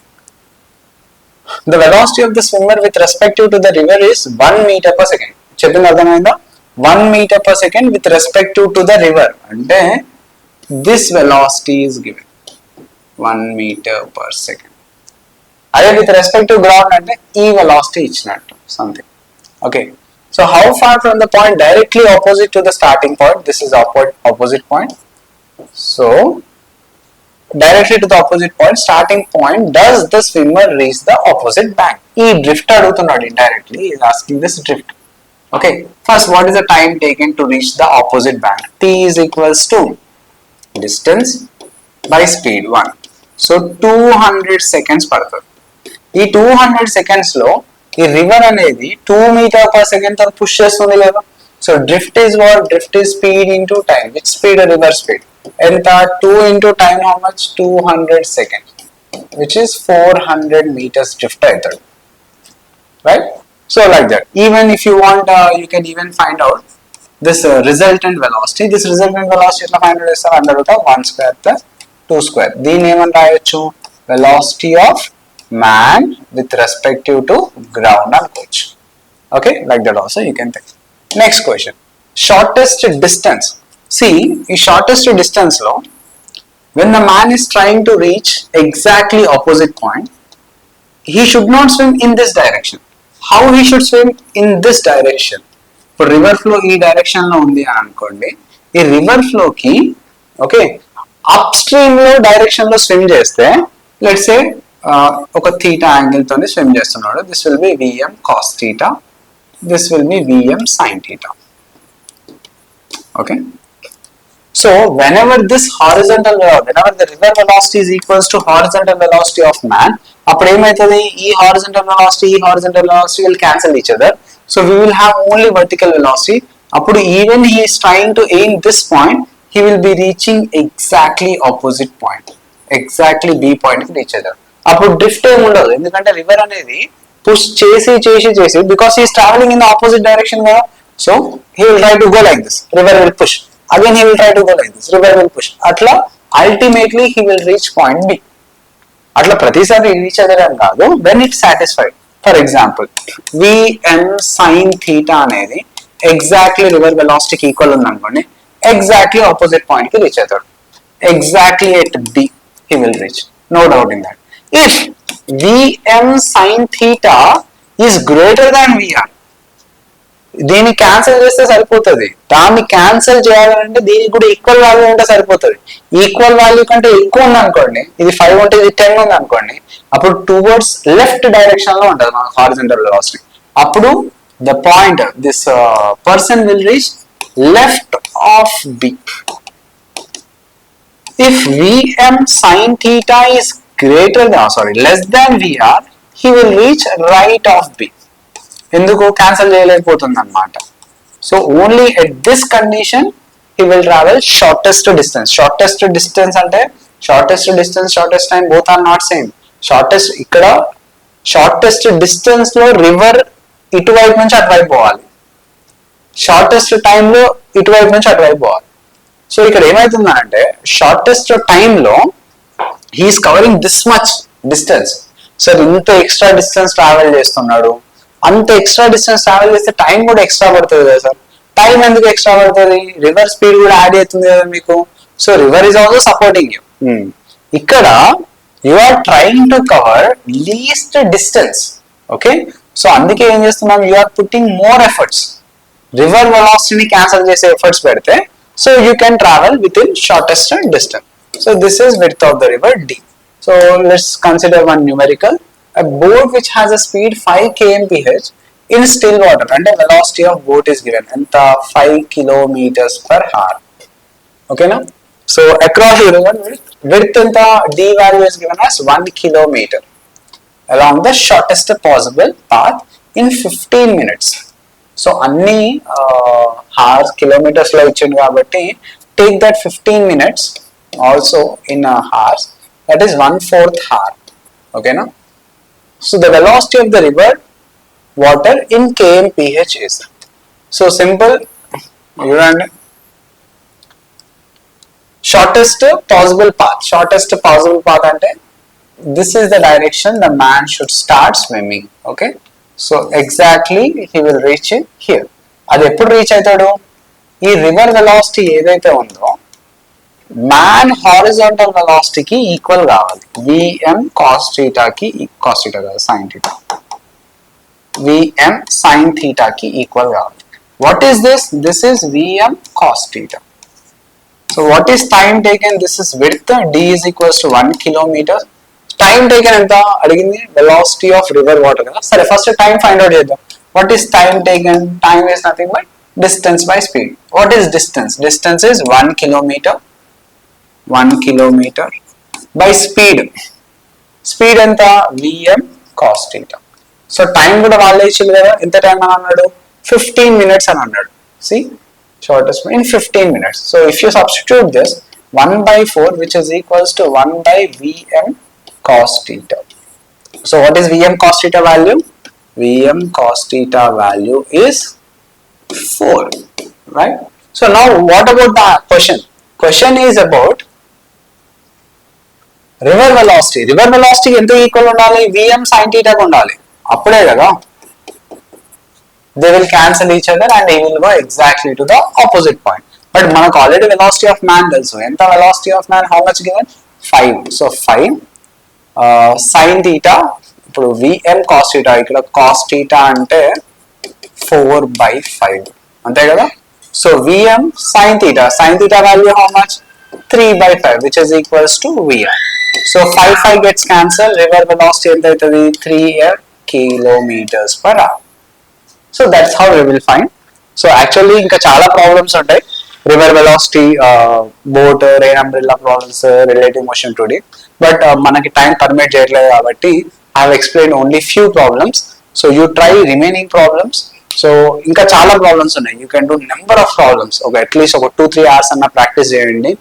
the velocity of the swimmer with respect to the river is 1 meter per second చెప్పింది అర్థమైందా 1 meter per second with respect to the river. And this velocity is given 1 meter per second. Again, with respect to ground, and e velocity ఇచ్చినట్టు something. Okay. So how far from the point directly opposite to the starting point? This is opposite point. So directly to the opposite point, starting point, does the swimmer reach the opposite bank? He drift adugutunnadu indirectly. He is asking this drift. Okay. First, what is the time taken to reach the opposite bank? T is equals to distance by speed 1. So 200 seconds పడుతుంది. ఈ 200 seconds లో ఈ river అనేది 2 meter per second తో push చేస్తుంది కదా. So drift is what? Drift is speed into time. Which speed? River speed. ఎంత? 2 into time how much? 200 seconds, which is 400 meters drift అవుతాడు. Right? So like that. Even if you want, you can even find out this resultant velocity. This resultant velocity ఎట్లా find out చేస్తారు? Under root of 1 square plus 2 square. దీన్ని ఏమని రాయొచ్చు? Velocity of man with respect to ground అనుకోవచ్చు. Okay, like that also you can take. Next question, shortest distance. See, ఈ shortest distance లో when the man is trying to reach exactly opposite point, he should not swim in this direction. How he should swim? In this direction. ఇప్పుడు river flow ఈ direction లో ఉంది అని అనుకోండి. ఈ river flow కి okay upstream లో direction లో స్విమ్ చేస్తే లెట్స్ సే ఒక థీటా యాంగిల్ తోని స్విమ్ చేస్తున్నాడు. This will be VM cos theta, this will be VM sin theta. Okay, so whenever this horizontal whenever the river velocity is equals to horizontal velocity of man, అప్పుడు ఏమవుతుంది? ఈ horizontal velocity will cancel each other, so we will have only vertical velocity. అప్పుడు even he is trying to aim this point, he will be reaching exactly opposite point, exactly B point with each other. అప్పుడు drift ఏమి ఉండదు, ఎందుకంటే river అనేది push చేసి because he is traveling in the opposite direction కదా. So he will try to go like this, river will push. Again he will try to go like this, river will push. Atla ultimately he will reach point B. Atla pratisari reach adare kaadu, when it's satisfied. For example, Vm sin theta anedi exactly river velocity ki equal undanukondi, exactly opposite point ki reach aitadu. Exactly at B he will reach. No doubt in that. If Vm sin theta is greater than Vr, దీన్ని cancel చేస్తే సరిపోతుంది. దాన్ని cancel చేయాలంటే దీనికి కూడా equal value ఉంటే సరిపోతుంది. Equal value కంటే ఎక్కువ ఉంది అనుకోండి, ఇది 5 ఉంటే ఇది 10 ఉంది అనుకోండి, అప్పుడు టువర్డ్స్ లెఫ్ట్ డైరెక్షన్ లో ఉంటుంది మన హారిజంటల్ వెలాసిటీ. అప్పుడు the point this person will reach left of B. If Vm sin theta is less than Vr, he will reach right of B. ఎందుకు? క్యాన్సిల్ చేయలేకపోతుంది అన్నమాట. So only at this condition he will travel shortest distance. Shortest distance అంటే shortest time both are not same. ఇక్కడ shortest distance లో river ఇటువైపు నుంచి అటువైపు పోవాలి, షార్టెస్ట్ టైంలో ఇటువైపు నుంచి అటువైపు పోవాలి. సో ఇక్కడ ఏమవుతుందంటే షార్టెస్ట్ టైంలో he is covering this much distance. So ఇంత ఎక్స్ట్రా డిస్టెన్స్ ట్రావెల్ చేస్తున్నాడు, అంత ఎక్స్ట్రా డిస్టెన్స్ ట్రావెల్ చేస్తే టైం కూడా ఎక్స్ట్రా పడుతుంది కదా సార్. టైం ఎందుకు ఎక్స్ట్రా పడుతుంది? రివర్ స్పీడ్ కూడా యాడ్ అవుతుంది కదా మీకు. So river is also supporting you. ఇక్కడ you are trying to cover least distance. Okay, so అందుకే ఏం చేస్తున్నాం, you are putting more efforts. River వెలాసిటీని క్యాన్సిల్ చేసే ఎఫర్ట్స్ పెడితే so you can travel with in shortest distance. So this is width of the river D. So let's consider one numerical. A boat which has a speed 5 kmph in still water and the velocity of boat is given and 5 kilometers per hour. Okay now, so across the river width and the D value is given as 1 kilometer along the shortest possible path in 15 minutes. So anni hours kilometers lo ichindi kabatti take that 15 minutes also in hours, that is 1/4 hour. Okay now, so the velocity of the river water in kmph is. So simple, you know, shortest possible path ante this is the direction the man should start swimming. Okay, so exactly he will reach it here. అది ఎప్పుడు reach అవుతాడు? ఈ river velocity ఏదైతే ఉందో man horizontal వెలాసిటీకి equal కావాలి. VM cos థీటాకి, cos theta కాదు సైన్ థీటా, విఎం సైన్ థీటాకి ఈక్వల్ కావాలి. What is this? This is VM cos theta. So what is time taken? This is width, d is equals to 1 kilometre. Time taken ఎంత అడిగింది? Velocity of river water కదా. సరే first time find out చేద్దాం. What is time taken? Time is nothing but distance by speed. What is distance? Distance is 1 kilometer. 1 kilometer by speed. Speed ఎంత? Vm cos theta. So time కూడా వాళ్ళే ఇచ్చింది కదా. ఎంత time అని అన్నాడు? 15 minutes అని అన్నాడు. See, shortest in 15 minutes. So if you substitute this 1 by 4, which is equals to 1 by Vm cos theta. So what is Vm cos theta value? Vm cos theta value is 4, right? So now what about the question? Question is about river velocity. River velocity ఎంత equal ఉండాలి? Vm sin theta కు ఉండాలి. అప్పుడే కదా they will cancel each other and they will go exactly to the opposite point. But మనకు already velocity of man తెలుసు. ఎంత velocity of man? How much given? 5. So 5 sin theta. ఇప్పుడు Vm cos theta, ఇక్కడ cos theta అంటే 4 by 5 అంతే కదా. So Vm sin theta value how much? 3 by 5, which is equals to Vm. So 5 gets cancelled. River velocity ఎంత అవుతుంది? 3 kilometers per hour. So that's how we will find. So actually ఇంకా చాలా problems ఉంటాయి. River velocity, boat, rain umbrella problems, relative motion today. But మనకి time permit చేయట్లేదు కాబట్టి I have explained only few problems. So you try remaining problems. So ఇంకా చాలా problems ఉన్నాయి. You can do number of problems. At least ఒక 2-3 hours అన్న practice చేయండి.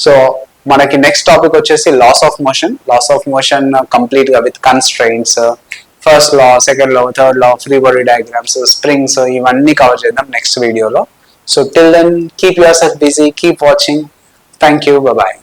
So మనకి నెక్స్ట్ టాపిక్ వచ్చేసి laws of motion. Laws of motion complete గా with constraints, first law, second law, third law, free body diagrams, springs, ఇవన్నీ cover చేద్దాం next వీడియోలో. So till then keep yourself busy, keep watching. Thank you, bye.